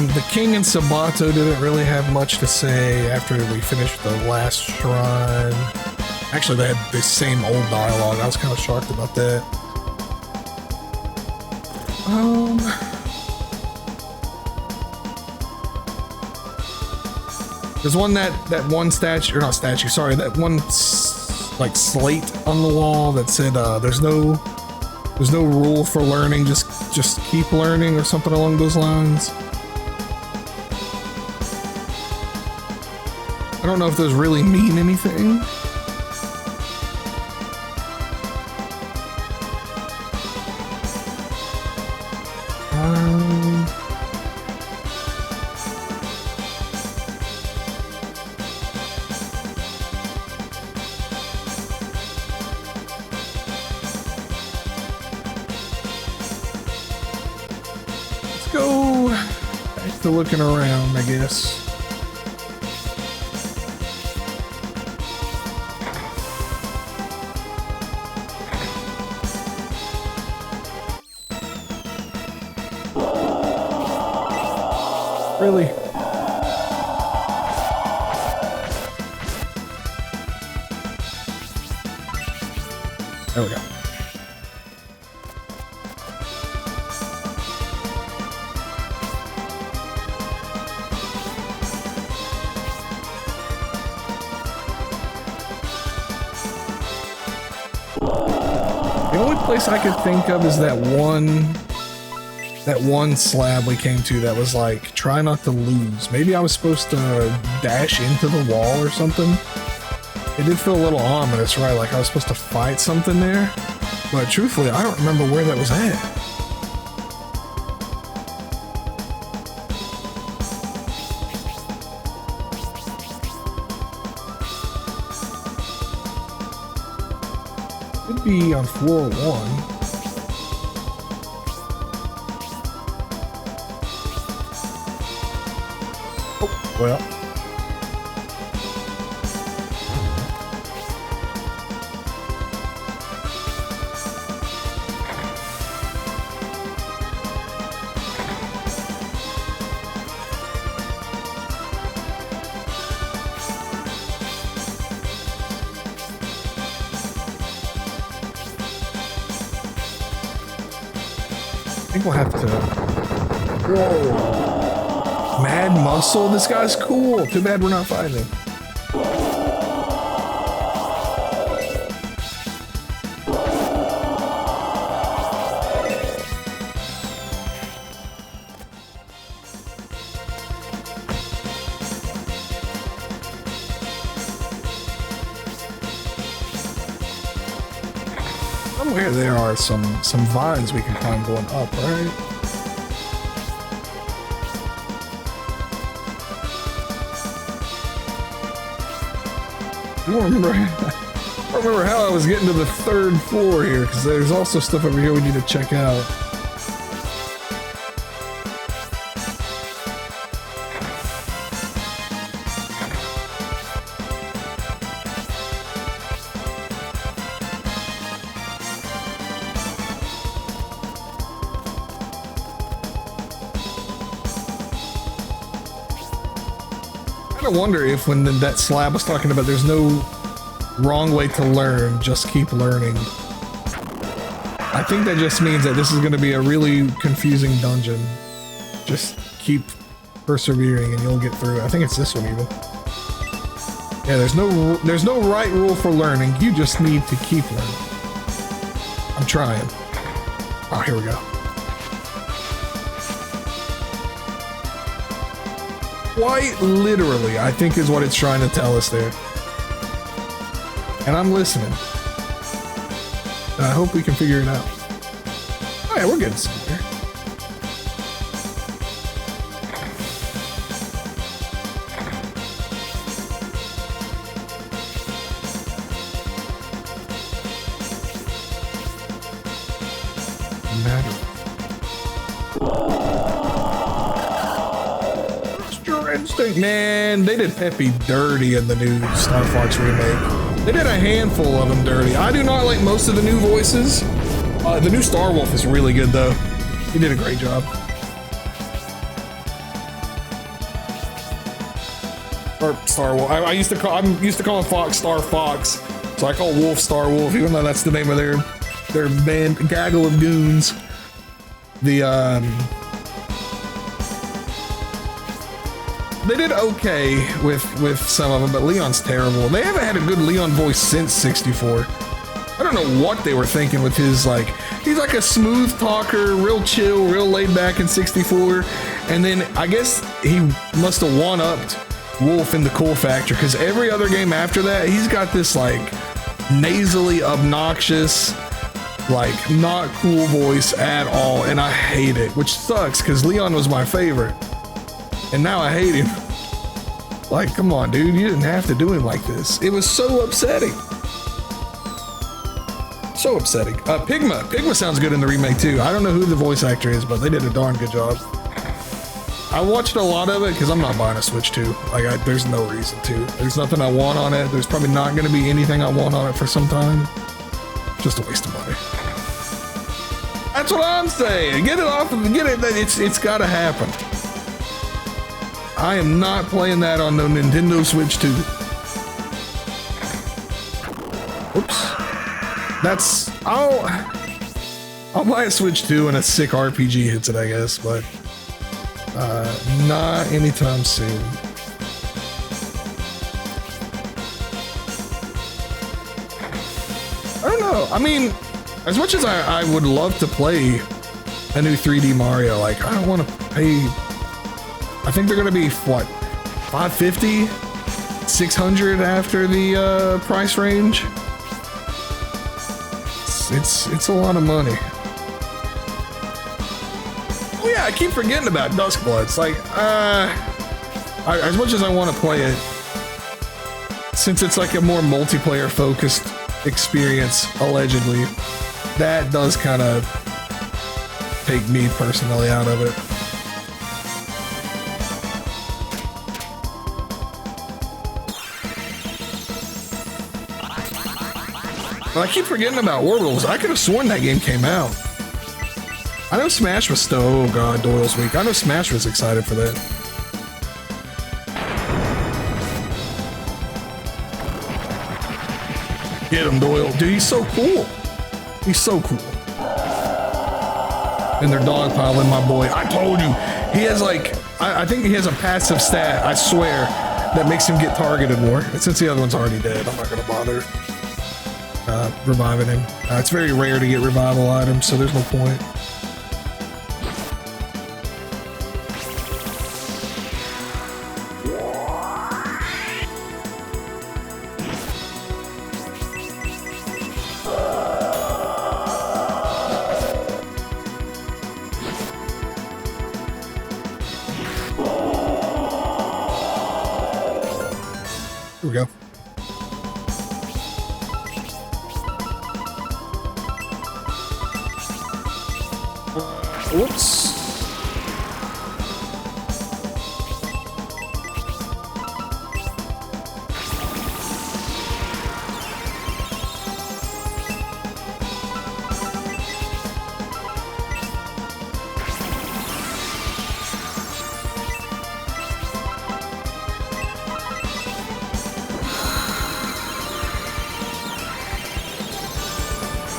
B: The king in Sabato didn't really have much to say after we finished the last shrine. Actually, they had the same old dialogue. I was kind of shocked about that. There's one that one statue, or not statue, sorry, that one like slate on the wall that said there's no rule for learning, just keep learning or something along those lines. I don't know if those really mean anything. Let's go back to looking around, I guess. Really? There we go. The only place I could think of is that one slab we came to that was like, try not to lose. Maybe I was supposed to dash into the wall or something. It did feel a little ominous, right? Like I was supposed to fight something there. But truthfully, I don't remember where that was at. Could be on floor 1. Well, I think we'll have to. Whoa. Mad Muscle? This guy's cool. Too bad we're not fighting him. Somewhere there are some vines we can climb going up, right? I don't remember how I was getting to the 3rd floor here, because there's also stuff over here we need to check out. I wonder if when that slab was talking about there's no wrong way to learn, just keep learning. I think that just means that this is going to be a really confusing dungeon. Just keep persevering and you'll get through. I think it's this one even. Yeah, there's no right rule for learning. You just need to keep learning. I'm trying. Oh, here we go. Quite literally, I think is what it's trying to tell us there. And I'm listening. I hope we can figure it out. Oh yeah, we're getting somewhere. Monster Instinct. Man, they did Peppy dirty in the new Star Fox remake. They did a handful of them dirty. I do not like most of the new voices. The new Star Wolf is really good though. He did a great job. Or Star Wolf. I'm used to call him Fox Star Fox. So I call Wolf Star Wolf, even though that's the name of their band gaggle of goons. They did okay with some of them, but Leon's terrible. They haven't had a good Leon voice since 64. I don't know what they were thinking with his, like, he's like a smooth talker, real chill, real laid back in 64. And then I guess he must have one-upped Wolf in the Cool Factor, because every other game after that, he's got this like nasally, obnoxious, like not cool voice at all, and I hate it, which sucks because Leon was my favorite, and now I hate him. Like, come on, dude, you didn't have to do him like this. It was so upsetting. So upsetting. Pigma sounds good in the remake too. I don't know who the voice actor is, but they did a darn good job. I watched a lot of it because I'm not buying a Switch 2. Like, there's no reason to. There's nothing I want on it. There's probably not going to be anything I want on it for some time. Just a waste of money. That's what I'm saying. Get it off of get it. It's got to happen. I am not playing that on no Nintendo Switch 2. Oops. I'll buy a Switch 2 and a sick RPG hits it, I guess, but not anytime soon. I don't know. I mean, as much as I would love to play a new 3D Mario, like, I don't want to pay. I think they're gonna be what, $550, $600 after the price range. It's a lot of money. Oh yeah, I keep forgetting about Duskblood. It's like, as much as I want to play it, since it's like a more multiplayer focused experience, allegedly, that does kind of take me personally out of it. But I keep forgetting about Orbitals. I could have sworn that game came out. I know Smash was still, oh god, Doyle's weak. I know Smash was excited for that. Get him, Doyle. Dude, he's so cool. He's so cool. And they're dogpiling my boy. I told you. He has like, I think he has a passive stat, I swear, that makes him get targeted more. And since the other one's already dead, I'm not going to bother reviving him. It's very rare to get revival items, so there's no point. Here we go. Whoops.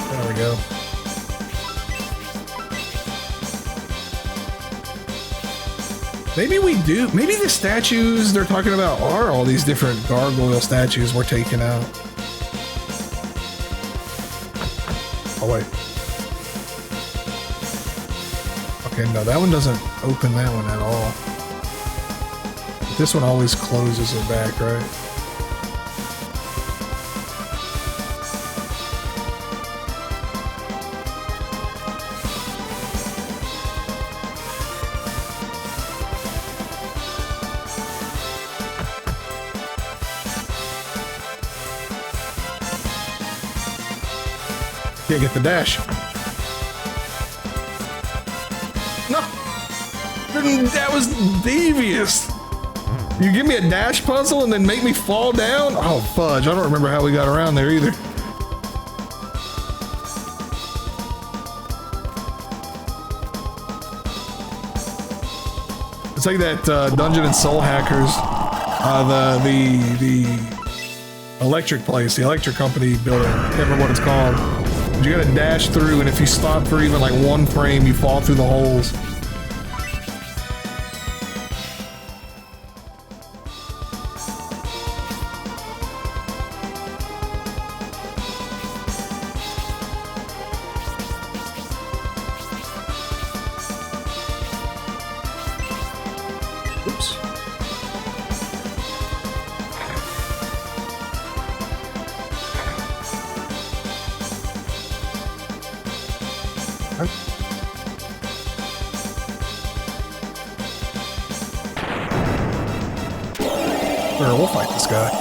B: There we go. Maybe we do. Maybe the statues they're talking about are all these different gargoyle statues we're taking out. Oh, wait. Okay, no, that one doesn't open that one at all. This one always closes it back, right? Can't get the dash. No! That was devious.
A: You give me a dash puzzle and then make me fall down? Oh, fudge. I don't remember how we got around there either. It's like that Dungeon and Soul Hackers, the electric place, the electric company building. I can't remember what it's called. But you gotta dash through, and if you stop for even like one frame, you fall through the holes. Oops. Sure, we'll fight this guy.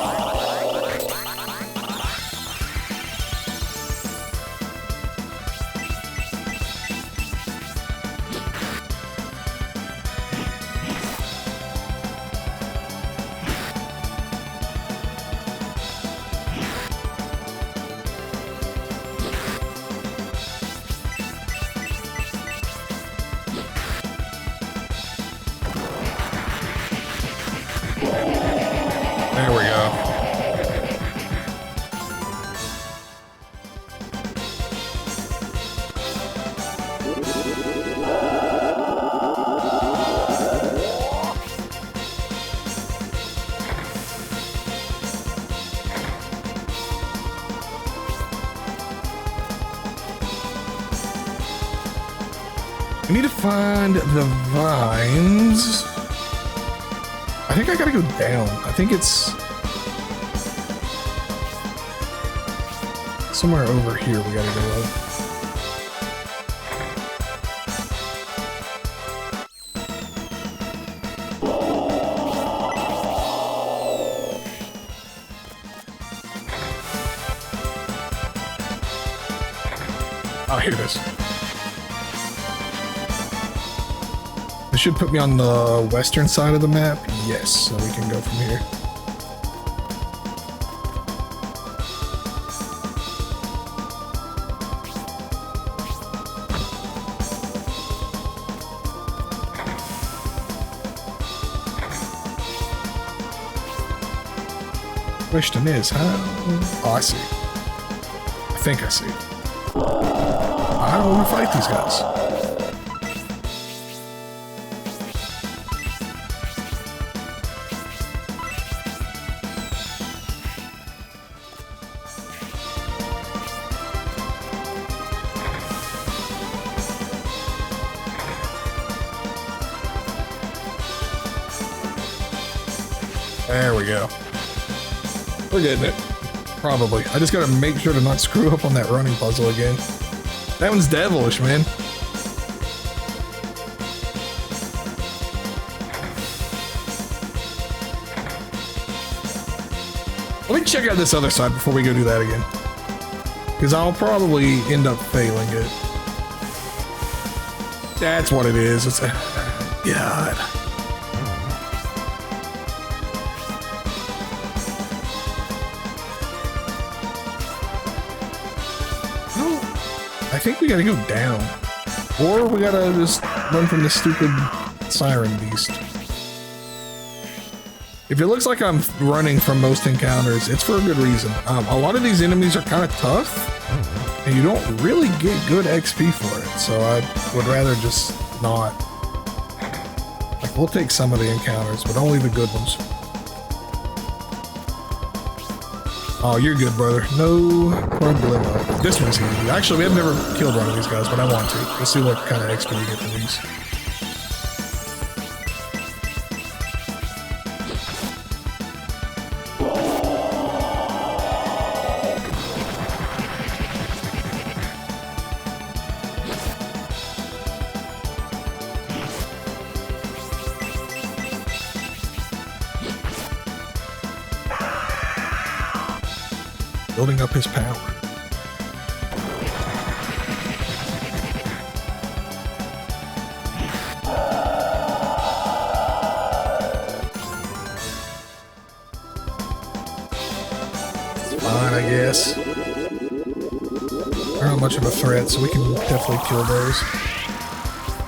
A: There we go. I need to find the vines. I think I gotta go down. I think it's somewhere over here we gotta go up. Oh, here it is. This should put me on the western side of the map. Yes, so we can go from here. Question is, how? Oh, I see. I think I see. I don't want to fight these guys. There we go. We're getting it. Probably. I just gotta make sure to not screw up on that running puzzle again. That one's devilish, man. Let me check out this other side before we go do that again. Because I'll probably end up failing it. That's what it is. It's God. I think we gotta go down. Or we gotta just run from this stupid siren beast. If it looks like I'm running from most encounters, it's for a good reason. A lot of these enemies are kind of tough, and you don't really get good XP for it, so I would rather just not. Like, we'll take some of the encounters, but only the good ones. Oh, you're good, brother. No problemo. This one's easy. Actually, we have never killed one of these guys, but I want to. Let's see what kind of XP you get from these. Building up his power.
B: fine, I guess. They're not much of a threat, so we can definitely kill those.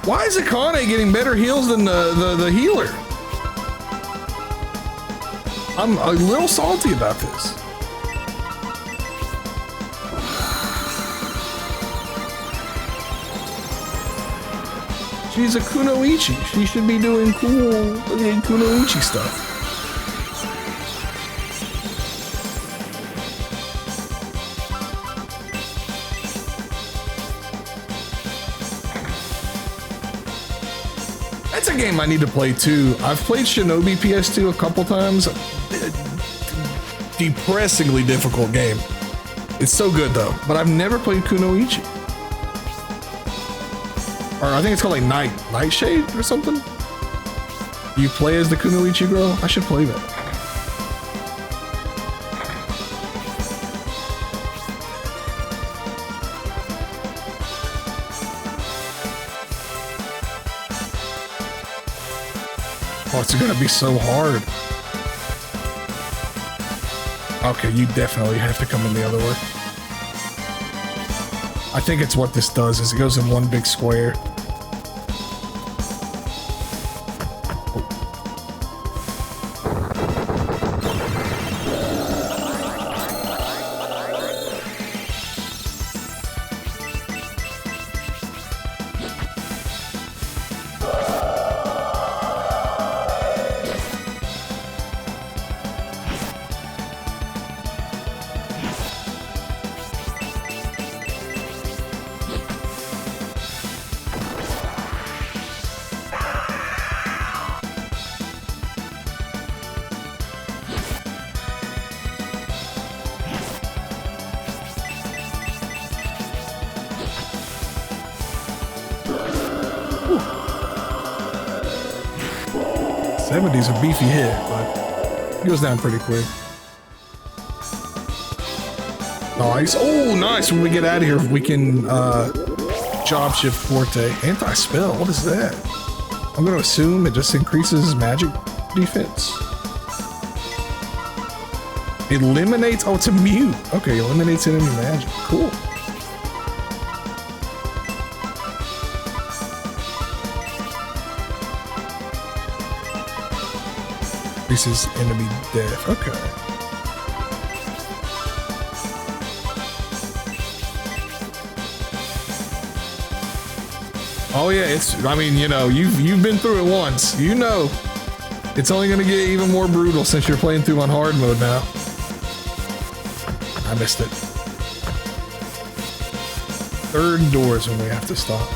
B: Why is Akane getting better heals than the healer? I'm a little salty about this. She's a Kunoichi. She should be doing cool Kunoichi stuff. That's a game I need to play too. I've played Shinobi PS2 a couple times. Depressingly difficult game. It's so good though, but I've never played Kunoichi. Or I think it's called like Nightshade or something. You play as the Kunoichi girl? I should play that. Oh, it's gonna be so hard. Okay, you definitely have to come in the other way. I think it's what this does is it goes in one big square. 70's a beefy hit, but it goes down pretty quick. Nice. Oh, nice. When we get out of here, we can job shift Forte. Anti-spell. What is that? I'm going to assume it just increases magic defense. Eliminates. Oh, it's a mute. Okay, eliminates enemy magic. Cool. Increases enemy death. Okay. Oh yeah, it's, I mean, you know, you've been through it once. You know, it's only gonna get even more brutal since you're playing through on hard mode now. I missed it. Third door is when we have to stop.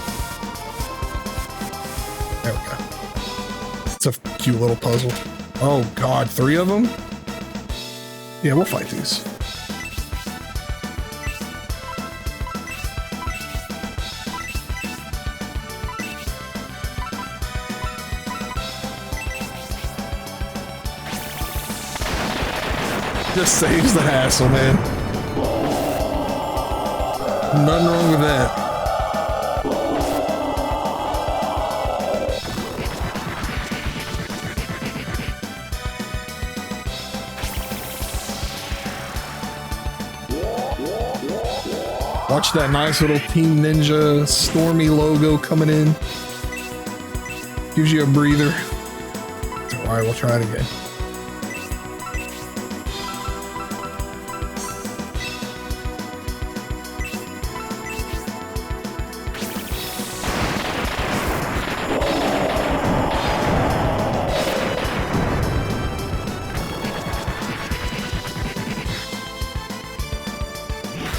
B: There we go. It's a cute little puzzle. Oh god, 3 of them? Yeah, we'll fight these. Just saves the hassle, man. Nothing wrong with that. Watch that nice little Team Ninja Stormy logo coming in. Gives you a breather. Alright, we'll try it again.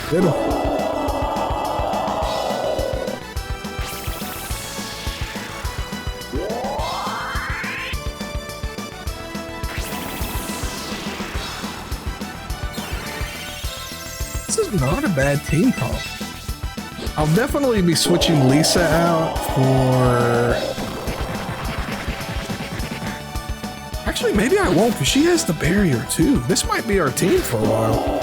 B: Hit him. This is not a bad team comp. I'll definitely be switching Lisa out for... Actually, maybe I won't, because she has the barrier too. This might be our team for a while.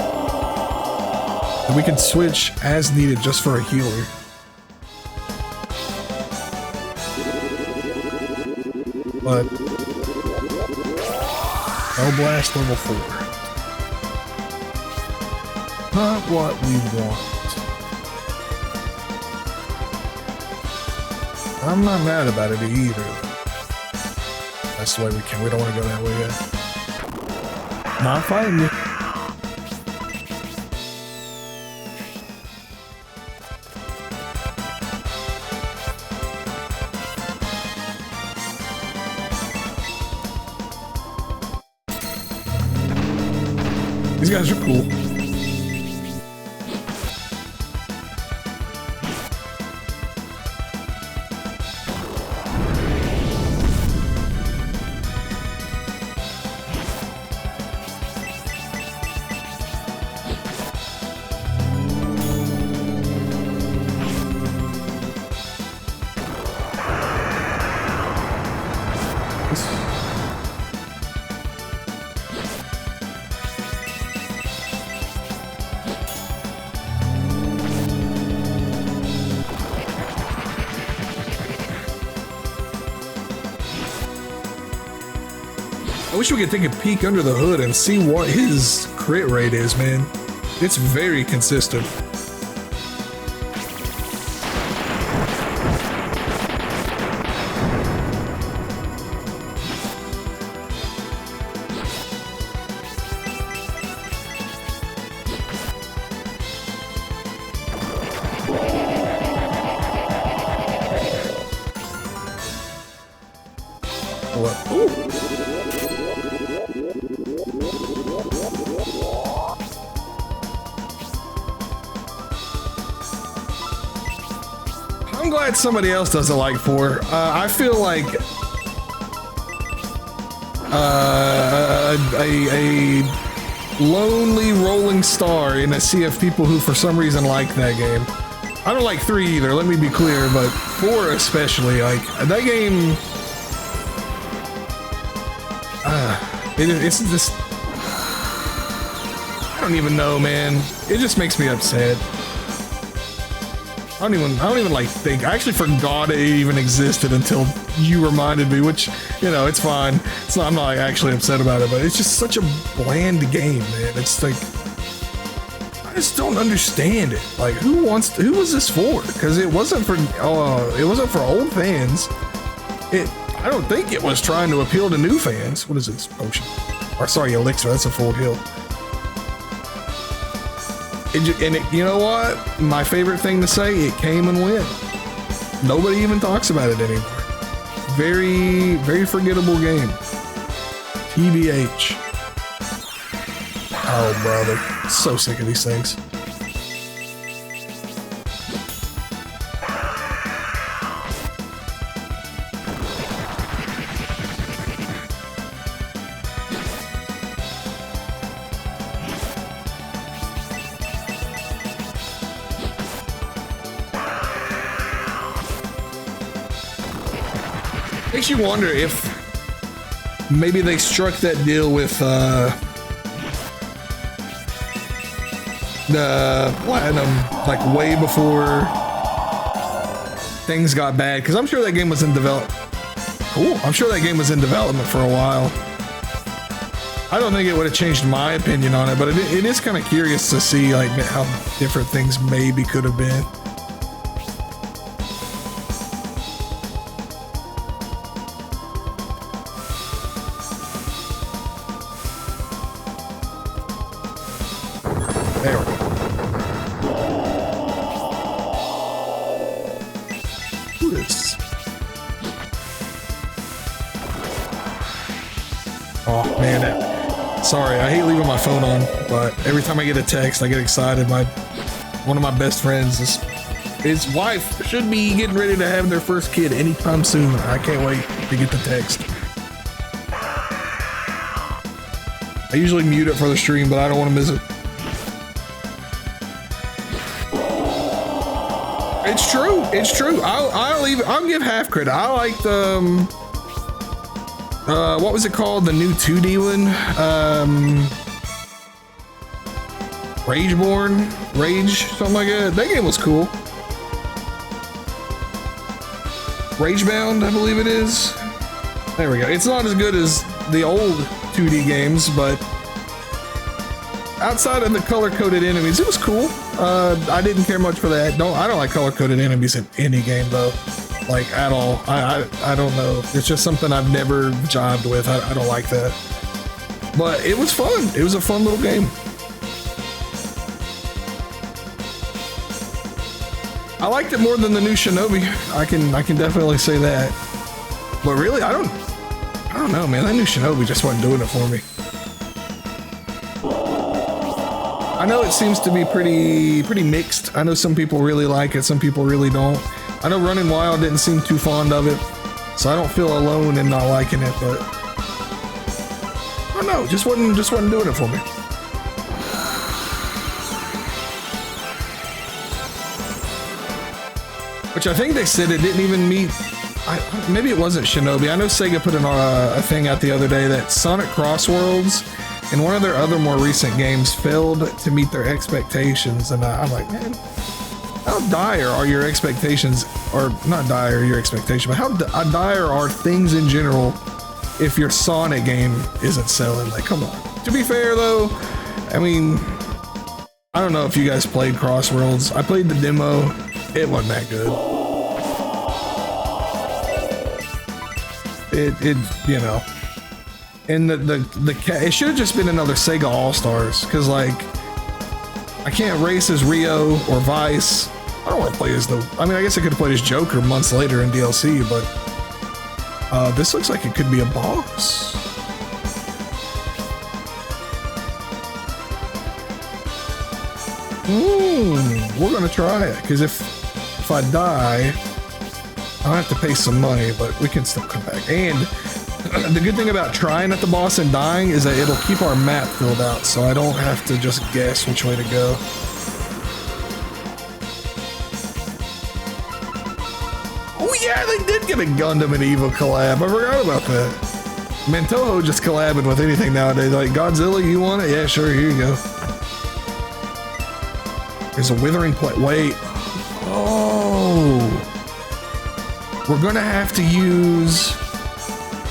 B: And we can switch as needed just for a healer. But Hell Blast level 4. Not what we want. I'm not mad about it either. That's the way we can. We don't want to go that way yet. Not fighting you.
A: These guys are cool. I wish we could take a peek under the hood and see what his crit rate is, man. It's very consistent. What? Ooh. I'm glad somebody else doesn't like 4. I feel like a lonely rolling star in a sea of people who for some reason like that game. I don't like 3 either, let me be clear, but 4 especially, like that game. It's just, I don't even know, man. It just makes me upset. I don't even like think. I actually forgot it even existed until you reminded me, which, you know, it's fine. It's not, I'm not like, actually upset about it, but it's just such a bland game, man. It's like, I just don't understand it. Like, who was this for? Because it wasn't for old fans. I don't think it was trying to appeal to new fans. What is this potion? Or sorry, elixir. That's a full heal. You know what? My favorite thing to say, it came and went. Nobody even talks about it anymore. Very, very forgettable game. TBH. Oh, brother. So sick of these things. Makes you wonder if maybe they struck that deal with the Platinum like way before things got bad, because I'm sure that game was in development. Cool. I'm sure that game was in development for a while. I don't think it would have changed my opinion on it, but it is kind of curious to see like how different things maybe could have been. There we go. Who is? Oh man, sorry, I hate leaving my phone on, but every time I get a text, I get excited. One of my best friends, his wife should be getting ready to have their first kid anytime soon. I can't wait to get the text. I usually mute it for the stream, but I don't want to miss it. It's true. It's true. I'll give half credit. I like the what was it called? The new 2D one. Rage, something like that. That game was cool. Ragebound, I believe it is. There we go. It's not as good as the old 2D games, but outside of the color-coded enemies, it was cool. I didn't care much for that. I don't like color-coded enemies in any game though, like at all. I don't know. It's just something I've never jived with. I don't like that. But it was fun. It was a fun little game. I liked it more than the new Shinobi. I can definitely say that. But really, I don't know, man. That new Shinobi just wasn't doing it for me. I know it seems to be pretty mixed. I know some people really like it, some people really don't. I know Running Wild didn't seem too fond of it, so I don't feel alone in not liking it, but I don't know, just wasn't doing it for me. Which I think they said it didn't even meet. Maybe it wasn't Shinobi. I know Sega put a thing out the other day that Sonic Cross Worlds and one of their other more recent games failed to meet their expectations, and I'm like, man, how dire are your expectations? Or not dire your expectation, but how dire are things in general if your Sonic game isn't selling? Like, come on. To be fair though, I mean, I don't know if you guys played Cross Worlds. I played the demo. It wasn't that good. It you know. And it should have just been another Sega All-Stars, because like I can't race as Rio or Vice. I don't want to play as I mean, I guess I could have played as Joker months later in DLC, but this looks like it could be a boss. We're gonna try it, because if I die, I'll have to pay some money, but we can still come back. And the good thing about trying at the boss and dying is that it'll keep our map filled out, so I don't have to just guess which way to go. Oh yeah, they did get a Gundam and Evo collab. I forgot about that. Man, Toho just collabing with anything nowadays. Like, Godzilla, you want it? Yeah, sure, here you go. There's a withering plate. Wait. Oh. We're gonna have to use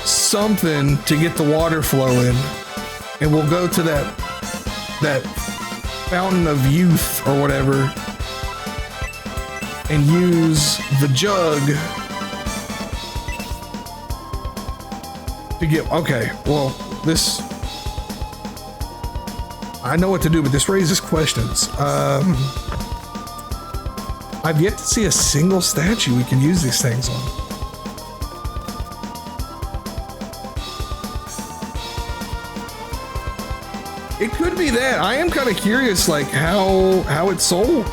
A: something to get the water flowing, and we'll go to that fountain of youth or whatever and use the jug to get. Okay, well, this, I know what to do, but this raises questions. I've yet to see a single statue we can use these things on. It could be that. I am kind of curious, like how it's sold.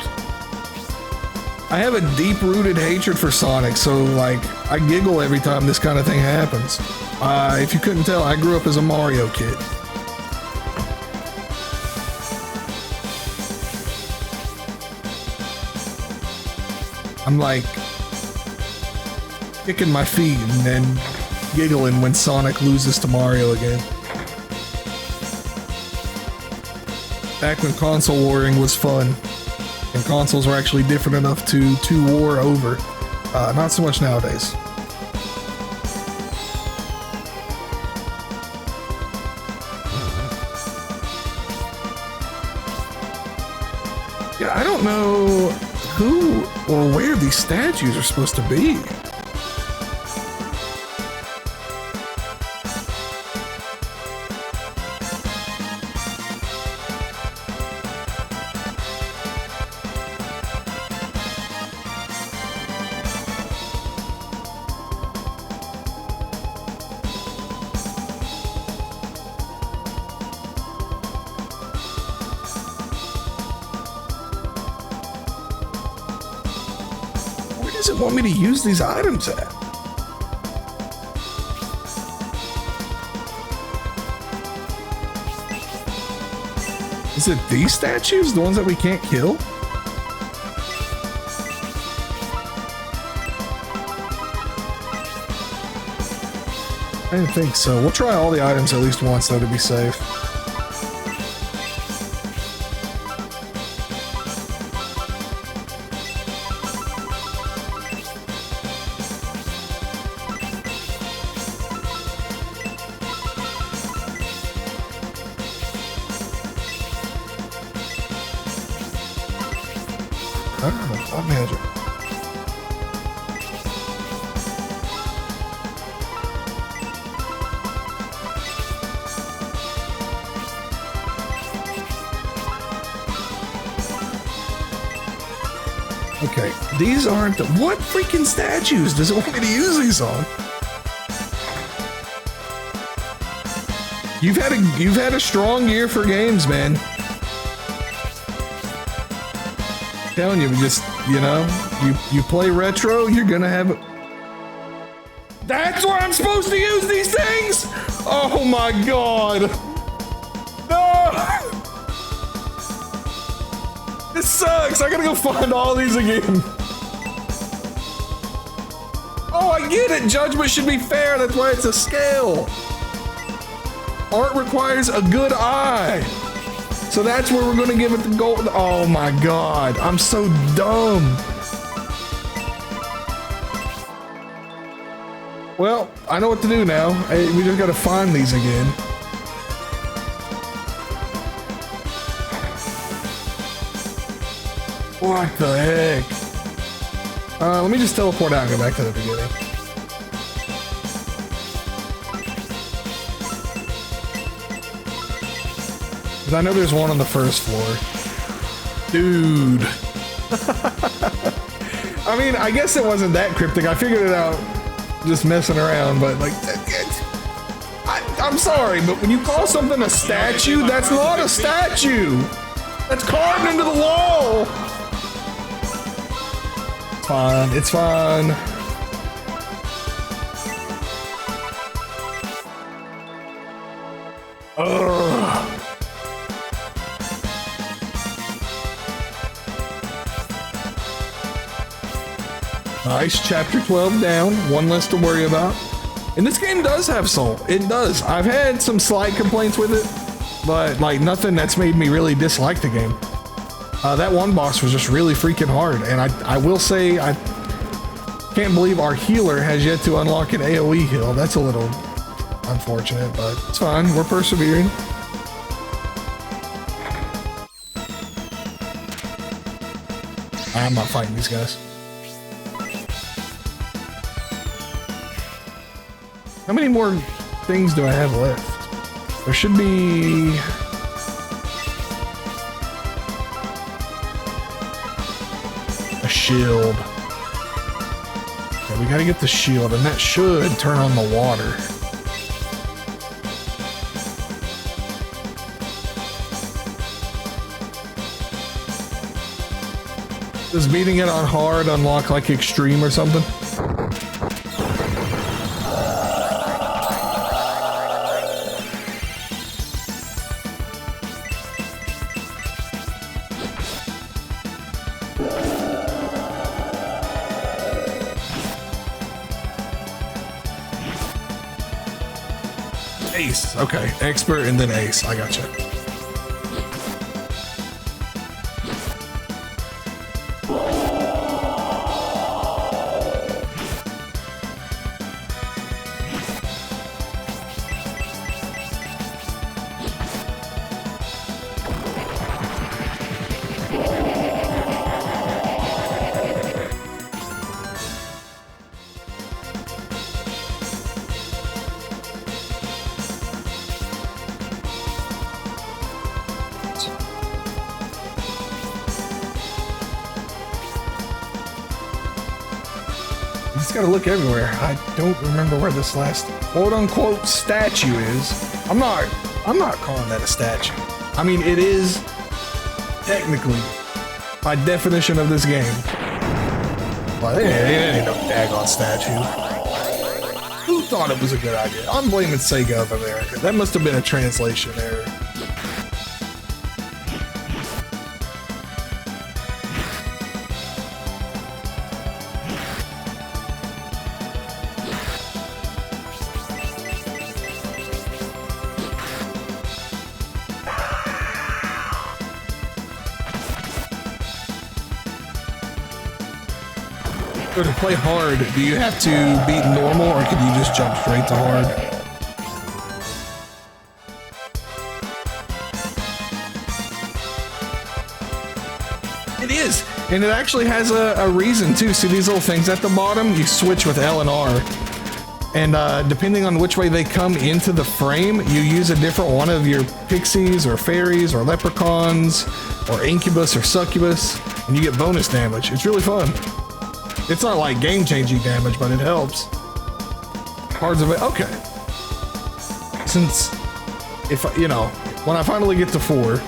A: I have a deep-rooted hatred for Sonic, so like I giggle every time this kind of thing happens. If you couldn't tell, I grew up as a Mario kid. I'm like kicking my feet and then giggling when Sonic loses to Mario again. Back when console warring was fun and consoles were actually different enough to war over. Not so much nowadays. Yeah, I don't know who or where these statues are supposed to be. Does it want me to use these items at? Is it these statues? The ones that we can't kill? I didn't think so. We'll try all the items at least once though to be safe.
B: I don't know. Not magic. Okay, these aren't the... What freaking statues does it want me to use these on? You've had a strong year for games, man. I'm telling you, just, you know, you play retro, you're gonna have it. That's where I'm supposed to use these things? Oh my god. No! This sucks. I gotta go find all these again. Oh, I get it. Judgment should be fair. That's why it's a scale. Art requires a good eye. So that's where we're gonna give it the gold. Oh my god. I'm so dumb. Well, I know what to do now. We just gotta find these again. What the heck? Let me just teleport out and go back to the beginning. Because I know there's one on the first floor. Dude. I mean, I guess it wasn't that cryptic. I figured it out just messing around, but like, I'm sorry, but when you call something a statue, that's not a statue. That's carved into the wall. Fine, it's fine. Ugh. Nice, chapter 12 down, one less to worry about. And this game does have soul, it does. I've had some slight complaints with it, but like nothing that's made me really dislike the game. That one boss was just really freaking hard, and I will say I can't believe our healer has yet to unlock an AoE heal. That's a little unfortunate, but it's fine. We're persevering. I'm not fighting these guys. How many more things do I have left? There should be... shield. Okay, we gotta get the shield, and that should turn on the water. Does beating it on hard unlock like extreme or something? Ace. Okay, expert and then ace. I gotcha. Gotta look everywhere. I don't remember where this last quote-unquote statue is. I'm not calling that a statue. I mean, it is technically by definition of this game. But it ain't no daggone statue. Who thought it was a good idea? I'm blaming Sega of America. That must have been a translation error. So to play hard, do you have to beat normal or can you just jump straight to hard?
A: It is, and it actually has a reason too. See these little things at the bottom? You switch with L and R, and depending on which way they come into the frame, you use a different one of your pixies or fairies or leprechauns or incubus or succubus, and you get bonus damage. It's really fun. It's not like game-changing damage, but it helps. Cards of it. Okay. Since if you know, when I finally get to 4.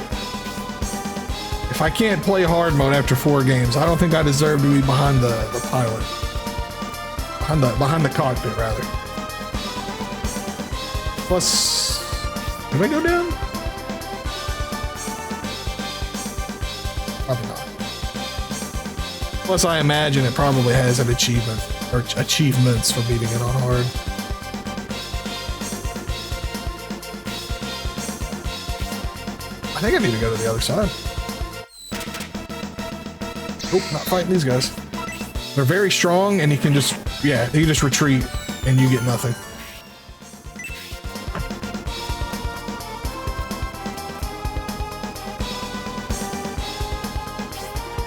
A: If I can't play hard mode after 4 games, I don't think I deserve to be behind the pilot. Behind the cockpit, rather. Plus, did I go down? Probably not. Plus, I imagine it probably has an achievement, or achievements for beating it on hard. I think I need to go to the other side. Oh, not fighting these guys. They're very strong, and you can just, yeah, you just retreat, and you get nothing.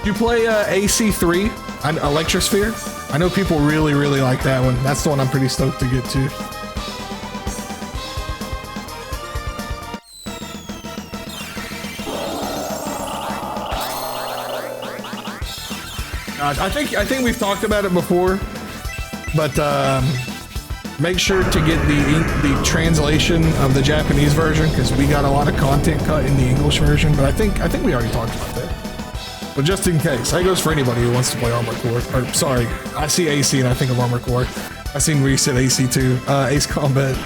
A: You play AC3, Electrosphere? I know people really, really like that one. That's the one I'm pretty stoked to get to. I think we've talked about it before, but make sure to get the translation of the Japanese version, because we got a lot of content cut in the English version. But I think we already talked about that. But just in case, that goes for anybody who wants to play Armored Core. Or sorry, I see AC and I think of Armored Core. I seen where you said AC too. Ace Combat.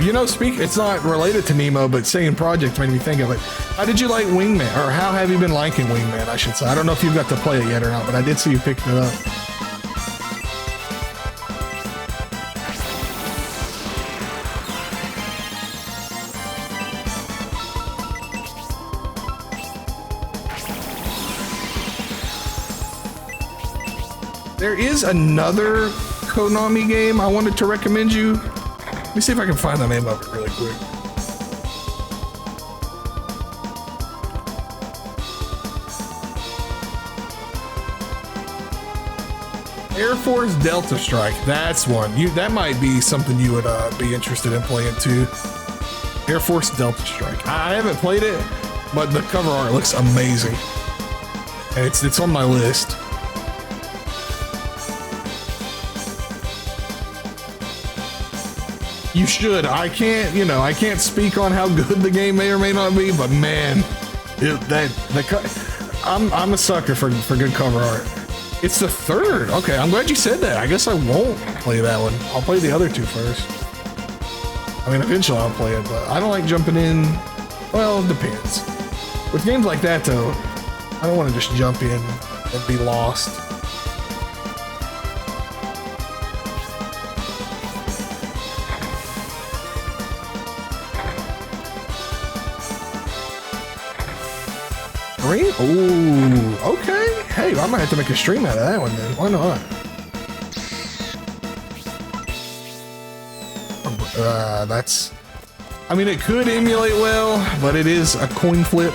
A: You know, it's not related to Nemo, but saying project made me think of it. How did you like Wingman? Or how have you been liking Wingman, I should say? I don't know if you've got to play it yet or not, but I did see you picked it up. There is another Konami game I wanted to recommend you. Let me see if I can find the name of it really quick. Air Force Delta Strike. That's one. That might be something you would be interested in playing too. Air Force Delta Strike. I haven't played it, but the cover art looks amazing. And it's on my list. You should. I can't speak on how good the game may or may not be, but man, I'm a sucker for good cover art. It's the third. Okay, I'm glad you said that. I guess I won't play that one. I'll play the other two first. I mean, eventually I'll play it, but I don't like jumping in. Well, it depends. With games like that, though, I don't want to just jump in and be lost. Ooh, okay. Hey, I might have to make a stream out of that one then. Why not? I mean, it could emulate well, but it is a coin flip.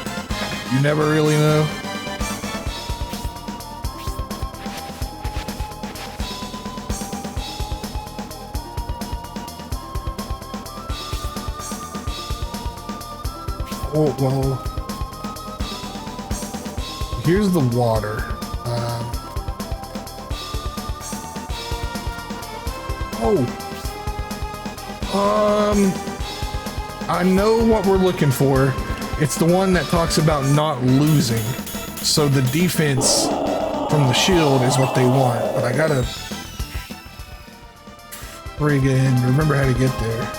A: You never really know. Oh, well. Here's the water. I know what we're looking for. It's the one that talks about not losing. So the defense from the shield is what they want, but I gotta friggin' remember how to get there.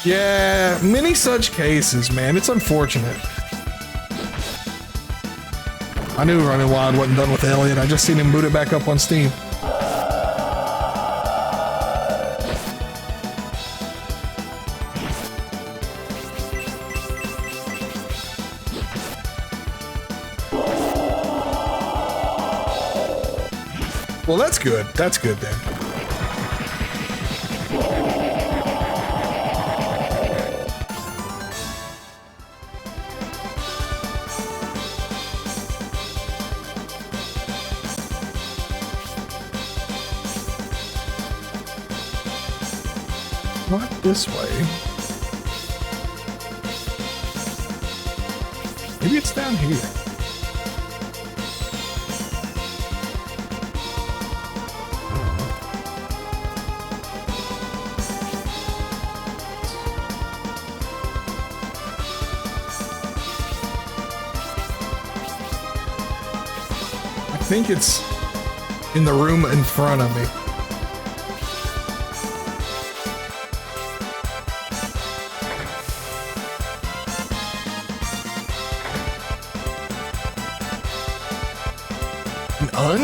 A: Yeah, many such cases, man. It's unfortunate. I knew Running Wild wasn't done with Elliot. I just seen him boot it back up on Steam.
B: Well, that's good. That's good then. Not this way. Maybe it's down here. I think it's in the room in front of me.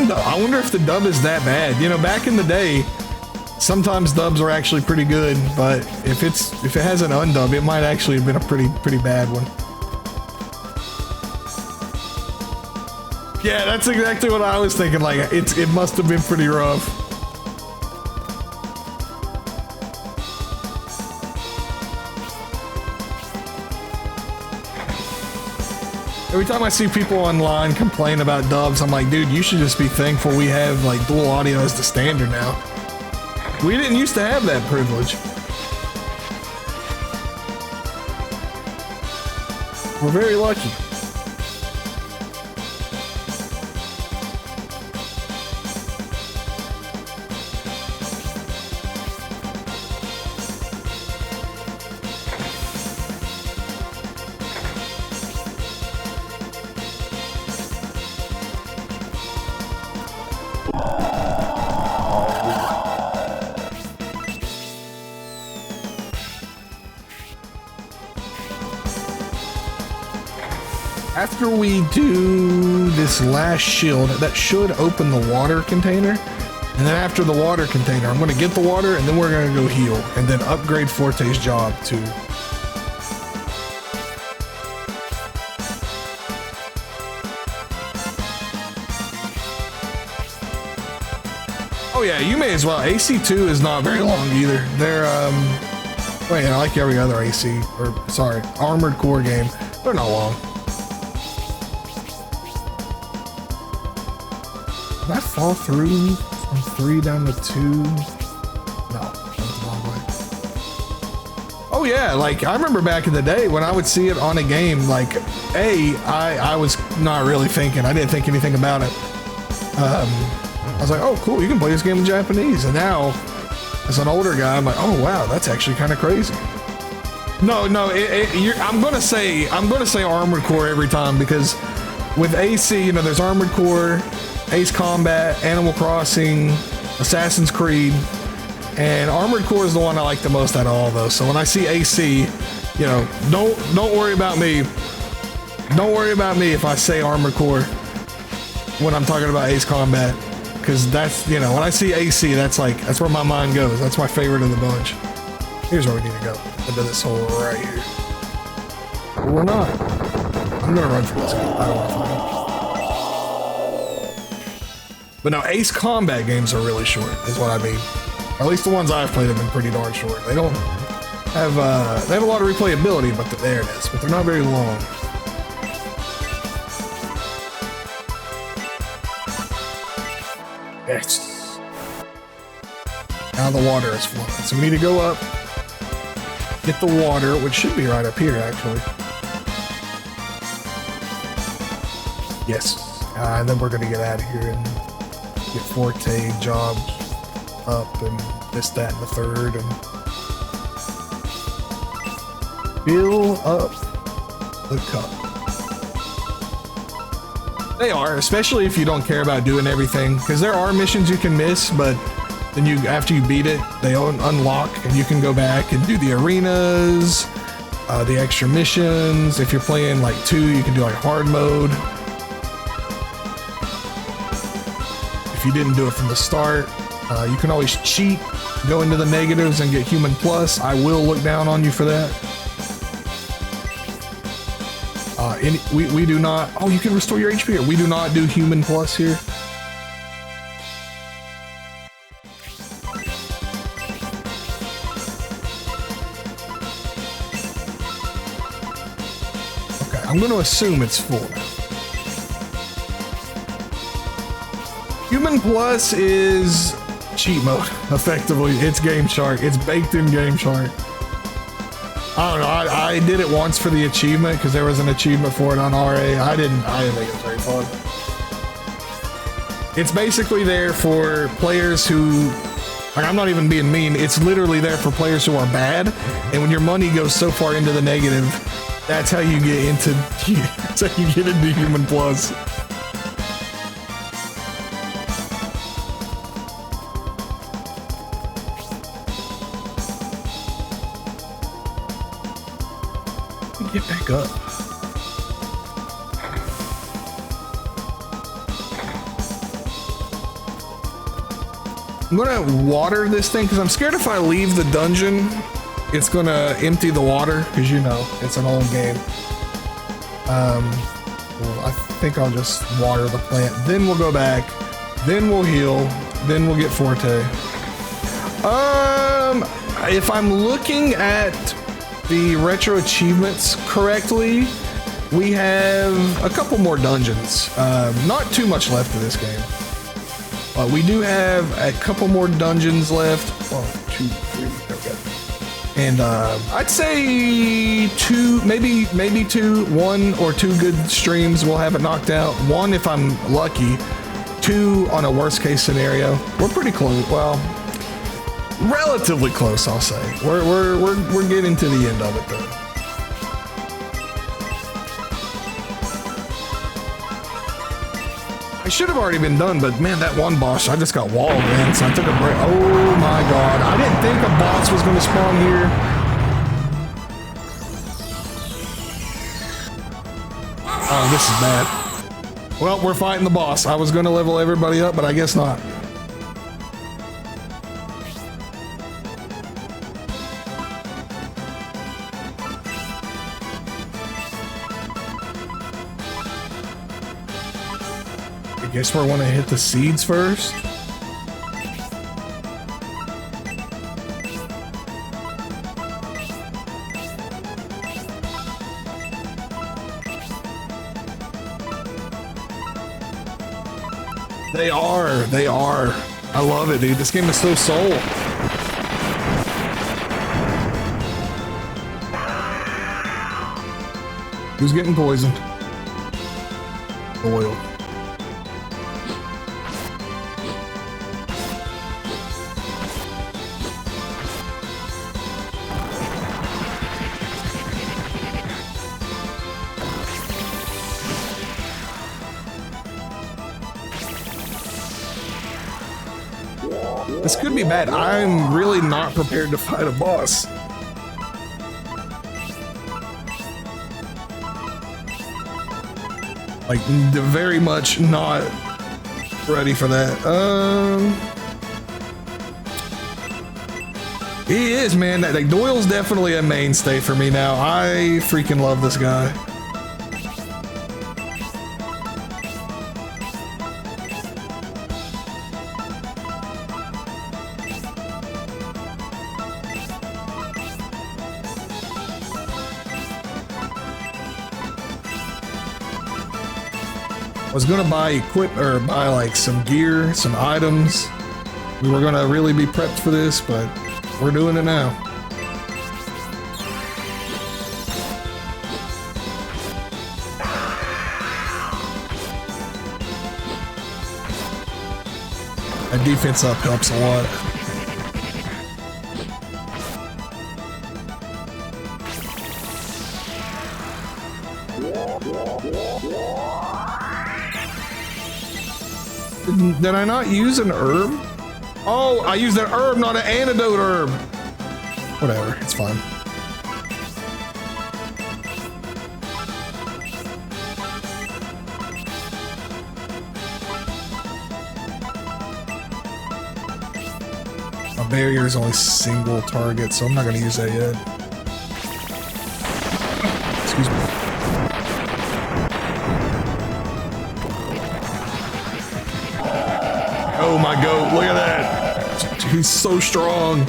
B: I wonder if the dub is that bad. You know, back in the day, sometimes dubs are actually pretty good, but if it has an undub, it might actually have been a pretty bad one. Yeah, that's exactly what I was thinking. Like, it must have been pretty rough. Every time I see people online complain about dubs, I'm like, dude, you should just be thankful we have like dual audio as the standard now. We didn't used to have that privilege. We're very lucky. After we do this last shield, that should open the water container. And then after the water container, I'm going to get the water and then we're going to go heal and then upgrade Forte's job too. Oh yeah, you may as well. AC2 is not very long either. They're, wait, like every other AC, or sorry, Armored Core game. They're not long. Did I fall through from 3 down to 2? No, that was the wrong way. Oh yeah, like I remember back in the day when I would see it on a game, like I was not really thinking, I didn't think anything about it. I was like, oh cool, you can play this game in Japanese. And now, as an older guy, I'm like, oh wow, that's actually kind of crazy. No, I'm gonna say Armored Core every time, because with AC, you know, there's Armored Core, Ace Combat, Animal Crossing, Assassin's Creed, and Armored Core is the one I like the most out of all those. So when I see AC, you know, don't worry about me. Don't worry about me if I say Armored Core when I'm talking about Ace Combat, because that's, you know, when I see AC, that's where my mind goes. That's my favorite of the bunch. Here's where we need to go, into this hole right here. But we're not. I'm gonna run for this guy. I don't want to fight him. But no, Ace Combat games are really short, is what I mean. At least the ones I've played have been pretty darn short. They don't have, they have a lot of replayability, but there it is. But they're not very long. Yes. Now the water is flowing. So we need to go up, get the water, which should be right up here, actually. Yes. And then we're going to get out of here and get Forte jobs up and this, that, and the third, and fill up the cup. They are, especially if you don't care about doing everything, because there are missions you can miss, but then after you beat it, they unlock and you can go back and do the arenas, the extra missions. If you're playing like 2, you can do like hard mode. If you didn't do it from the start, you can always cheat, go into the negatives and get Human Plus. I will look down on you for that. We do not. Oh, you can restore your HP here. We do not do Human Plus here. I'm going to assume it's full now. Human Plus is cheat mode, effectively. It's Game Shark. It's baked in Game Shark. I don't know. I did it once for the achievement because there was an achievement for it on RA. I didn't think it was very fun. It's basically there for players who, like, I'm not even being mean. It's literally there for players who are bad. And when your money goes so far into the negative, that's how you get into, that's how you get into Human Plus. Get back up. I'm gonna water this thing because I'm scared if I leave the dungeon, it's gonna empty the water because, you know, it's an old game. Well, I think I'll just water the plant. Then we'll go back. Then we'll heal. Then we'll get Forte. If I'm looking at the retro achievements correctly, we have a couple more dungeons. Not too much left of this game. But we do have a couple more dungeons left. 1, 2, 3. Okay. And I'd say two, maybe two, 1 or 2 good streams we'll have it knocked out. 1 if I'm lucky. 2 on a worst case scenario. We're pretty close. Well, relatively close, I'll say. We're getting to the end of it though. I should have already been done, but man, that one boss, I just got walled, man, so I took a break. Oh my god, I didn't think a boss was going to spawn here. Oh, this is bad. Well, we're fighting the boss. I was going to level everybody up, but I guess not. I guess we're want to hit the seeds first. They are. I love it, dude. This game is so soul. Who's getting poisoned? Oil. This could be bad. I'm really not prepared to fight a boss. Like, very much not ready for that. He is, man. Like, Doyle's definitely a mainstay for me now. I freaking love this guy. I was gonna buy buy like some gear, some items. We were gonna really be prepped for this, but we're doing it now. That defense up helps a lot. Did I not use an herb? Oh, I used an herb, not an antidote herb. Whatever, it's fine. My barrier is only single target, so I'm not going to use that yet. Excuse me. Oh my goat, look at that. He's so strong.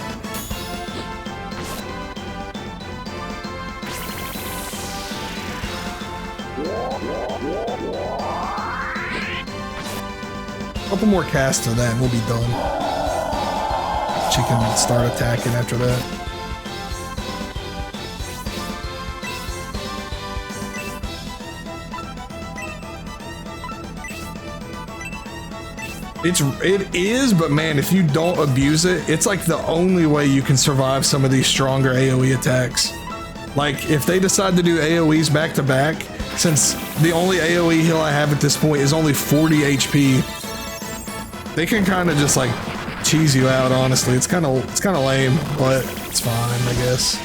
B: couple more casts of that and we'll be done. She can start attacking after that. It is, but man, if you don't abuse it, it's like the only way you can survive some of these stronger AoE attacks. Like, if they decide to do AoEs back to back, since the only AoE heal I have at this point is only 40 HP, they can kind of just like cheese you out, honestly. It's kind of lame, but it's fine, I guess.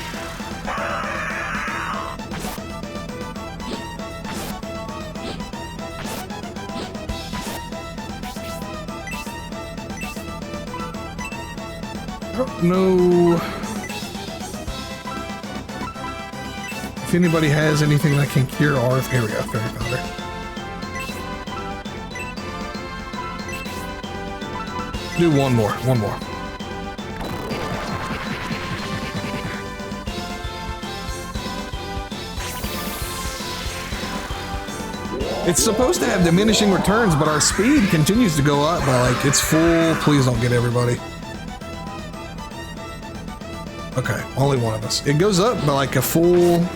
B: I don't know if anybody has anything that can cure Arth. Here we go, fairy powder. Do one more. It's supposed to have diminishing returns, but our speed continues to go up by like, it's full. Please don't get everybody. Okay, only one of us. It goes up by like a full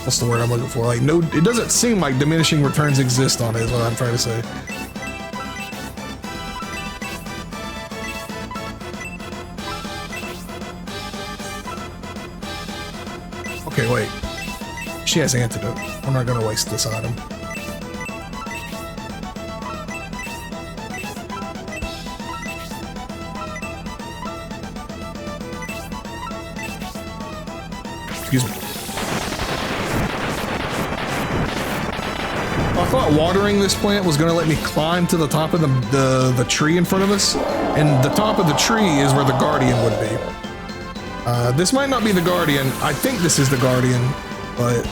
B: what's the word I'm looking for? Like, no, it doesn't seem like diminishing returns exist on it, is what I'm trying to say. Okay, wait. She has antidote. I'm not gonna waste this item. Excuse me. I thought watering this plant was going to let me climb to the top of the tree in front of us, and the top of the tree is where the Guardian would be. This might not be the Guardian. I think this is the Guardian, but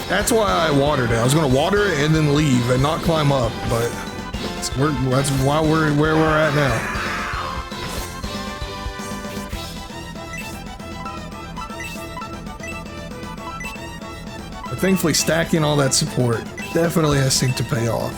B: that's why I watered it. I was going to water it and then leave and not climb up, but that's why we're where we're at now. Thankfully, stacking all that support definitely has seemed to pay off.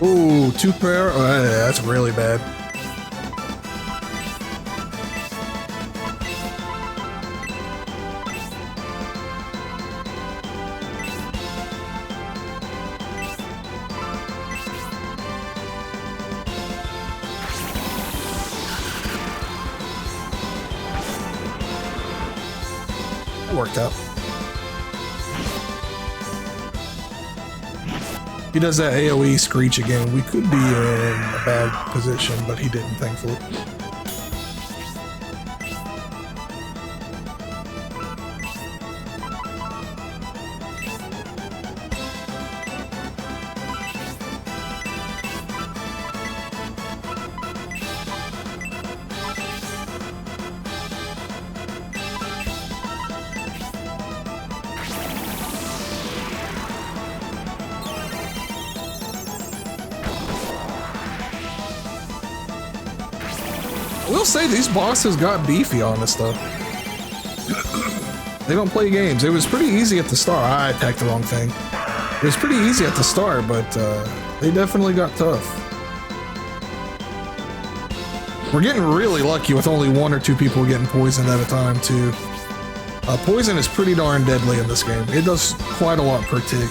B: Ooh, 2 pair? Oh, that's really bad. That worked out. He does that AoE screech again. We could be in a bad position, but he didn't, thankfully. I will say these bosses got beefy on us though. They don't play games. It was pretty easy at the start. I attacked the wrong thing. It was pretty easy at the start, but they definitely got tough. We're getting really lucky with only 1 or 2 people getting poisoned at a time too. Poison is pretty darn deadly in this game. It does quite a lot per tick.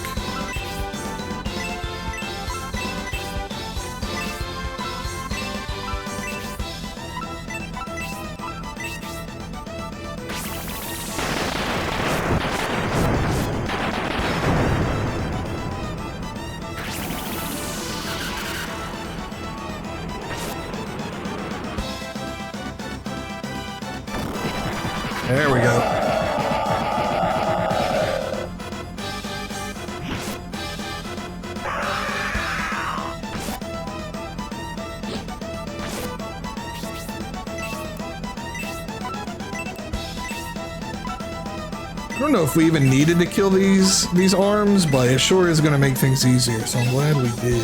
B: There we go. I don't know if we even needed to kill these arms, but it sure is going to make things easier, so I'm glad we did.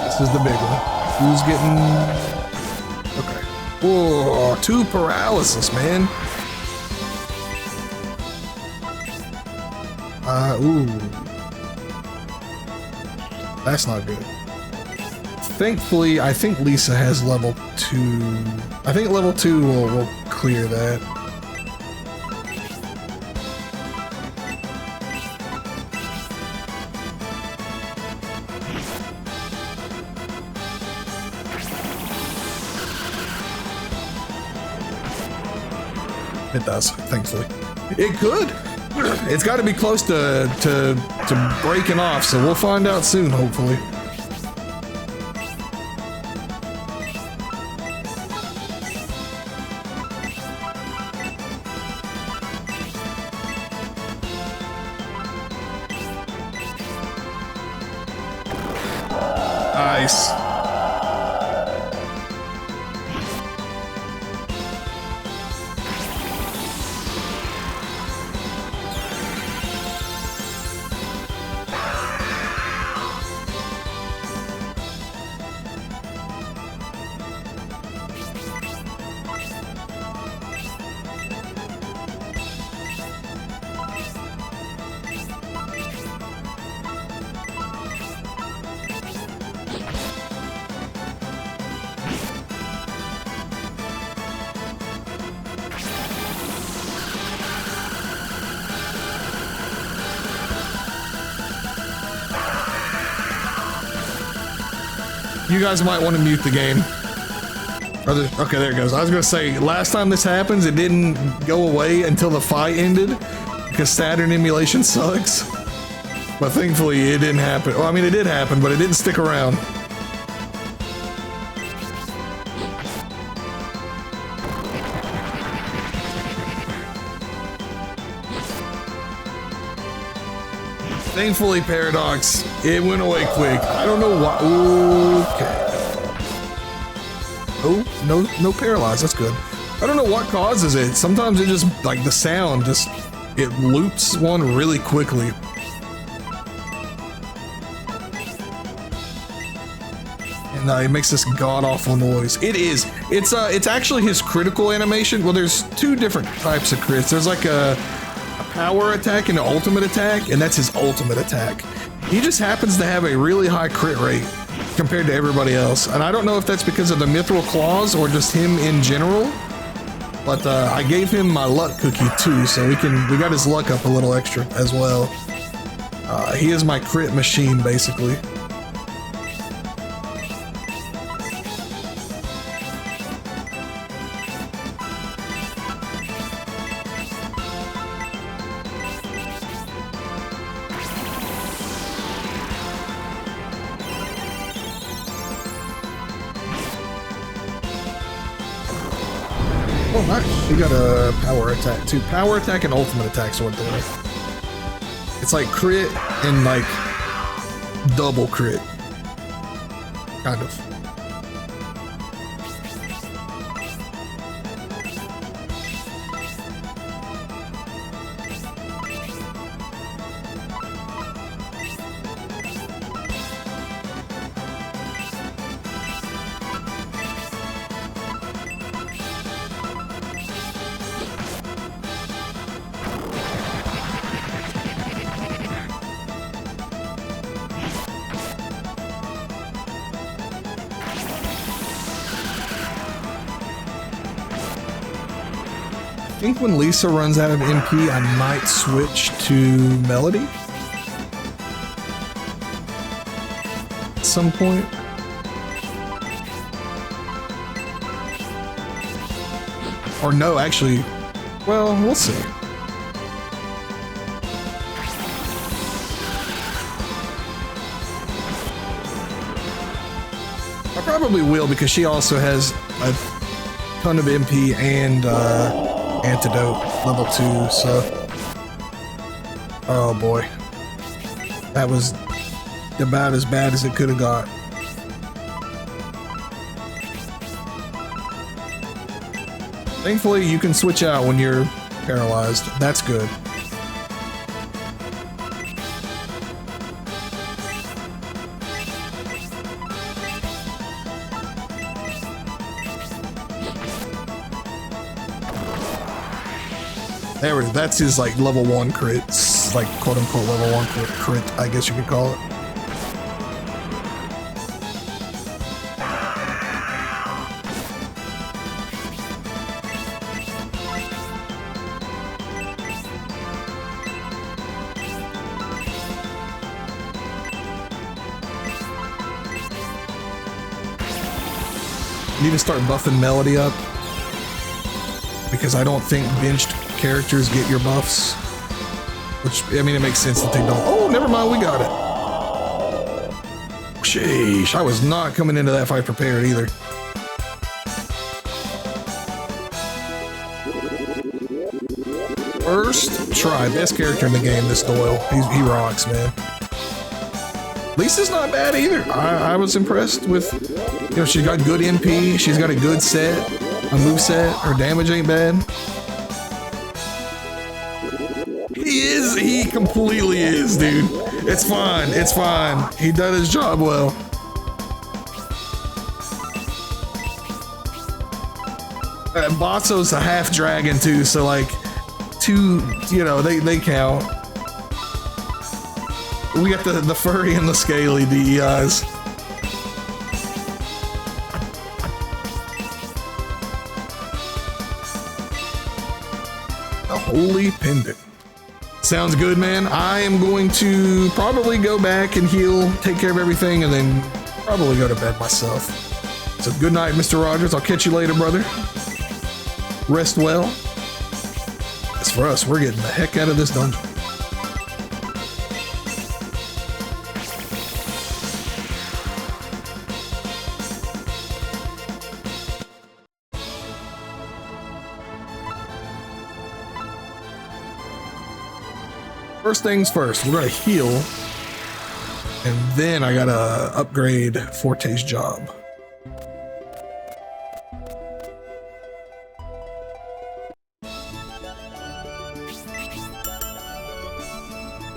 B: This is the big one. Who's getting... Okay. Whoa, 2 paralysis, man. Ooh. That's not good. Thankfully, I think Lisa has level 2. I think level 2 will clear that. It does, thankfully. It could. It's got to be close to breaking off, so we'll find out soon, hopefully. Nice. You guys might want to mute the game. Okay, there it goes. I was going to say, last time this happens, it didn't go away until the fight ended, because Saturn emulation sucks. But thankfully, it didn't happen. Well, I mean, it did happen, but it didn't stick around. Thankfully, Paradox, it went away quick. I don't know why. Okay. Oh, no paralyzed. That's good. I don't know what causes it. Sometimes it just, like, the sound just, it loops one really quickly. And it makes this god-awful noise. It is. It's actually his critical animation. Well, there's 2 different types of crits. There's like a power attack and an ultimate attack, and that's his ultimate attack. He just happens to have a really high crit rate compared to everybody else, and I don't know if that's because of the mithril claws or just him in general, but I gave him my luck cookie too, so we got his luck up a little extra as well. He is my crit machine, basically. Oh, nice. You got a power attack too. Power attack and ultimate attack's what they're like. It's like crit and like double crit. Kind of. I think when Lisa runs out of MP, I might switch to Melody at some point. Or no, actually, well, we'll see. I probably will, because she also has a ton of MP and antidote. level 2, so. Oh boy. That was about as bad as it could have got. Thankfully, you can switch out when you're paralyzed. That's good. There we go. That's his like level 1 crit. It's like quote unquote level 1 crit, I guess you could call it. Need to start buffing Melody up, because I don't think benched characters get your buffs. Which, I mean, it makes sense that they don't. Oh, never mind, we got it. Sheesh, I was not coming into that fight prepared either. First try, best character in the game, this Doyle. He rocks, man. Lisa's not bad either. I was impressed with, you know, she's got good MP, she's got a good set, a move set, her damage ain't bad. He completely is, dude. It's fine, it's fine. He done his job well. Batso's a half dragon too, so like, two, you know, they count. We got the furry and the scaly DEIs. The Holy Pendant. Sounds good, man. I am going to probably go back and heal, take care of everything, and then probably go to bed myself. So good night, Mr. Rogers. I'll catch you later, brother. Rest well. As for us, we're getting the heck out of this dungeon. First things first, we're gonna heal, and then I gotta upgrade Forte's job.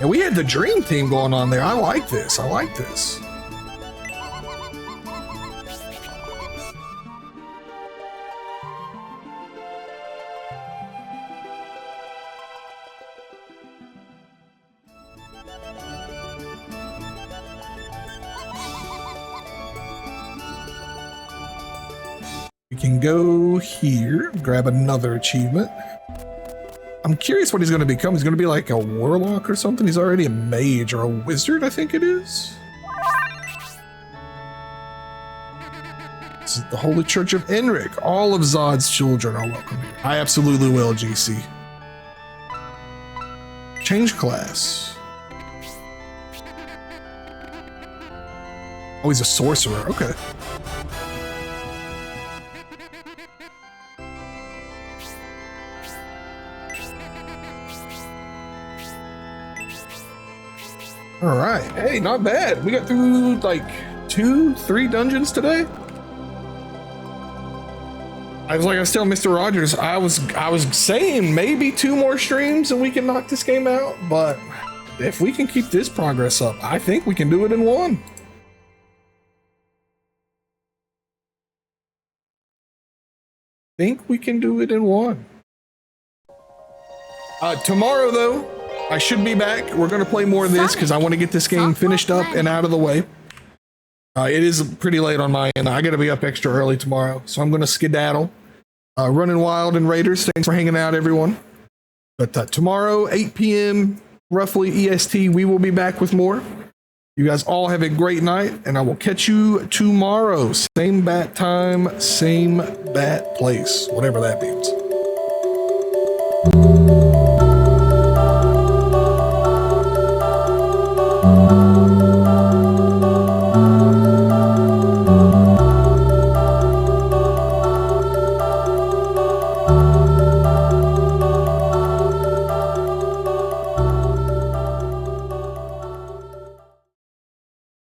B: And we had the dream team going on there. I like this. I like this. We can go here, grab another achievement. I'm curious what he's going to become. He's going to be like a warlock or something. He's already a mage or a wizard, I think it is. This is the Holy Church of Enric. All of Zod's children are welcome here. I absolutely will, GC. Change class. Oh, he's a sorcerer. Okay. All right. Hey, not bad. We got through like 2-3 dungeons today. I was telling Mr. Rogers, I was saying maybe 2 more streams and we can knock this game out, but if we can keep this progress up, I think we can do it in 1. Think we can do it in 1. Tomorrow though, I should be back. We're going to play more of this because I want to get this game finished up and out of the way. It is pretty late on my end. I got to be up extra early tomorrow, so I'm going to skedaddle. Running Wild and Raiders, thanks for hanging out, everyone. But tomorrow, 8 p.m. roughly EST, we will be back with more. You guys all have a great night, and I will catch you tomorrow. Same bat time, same bat place, whatever that means.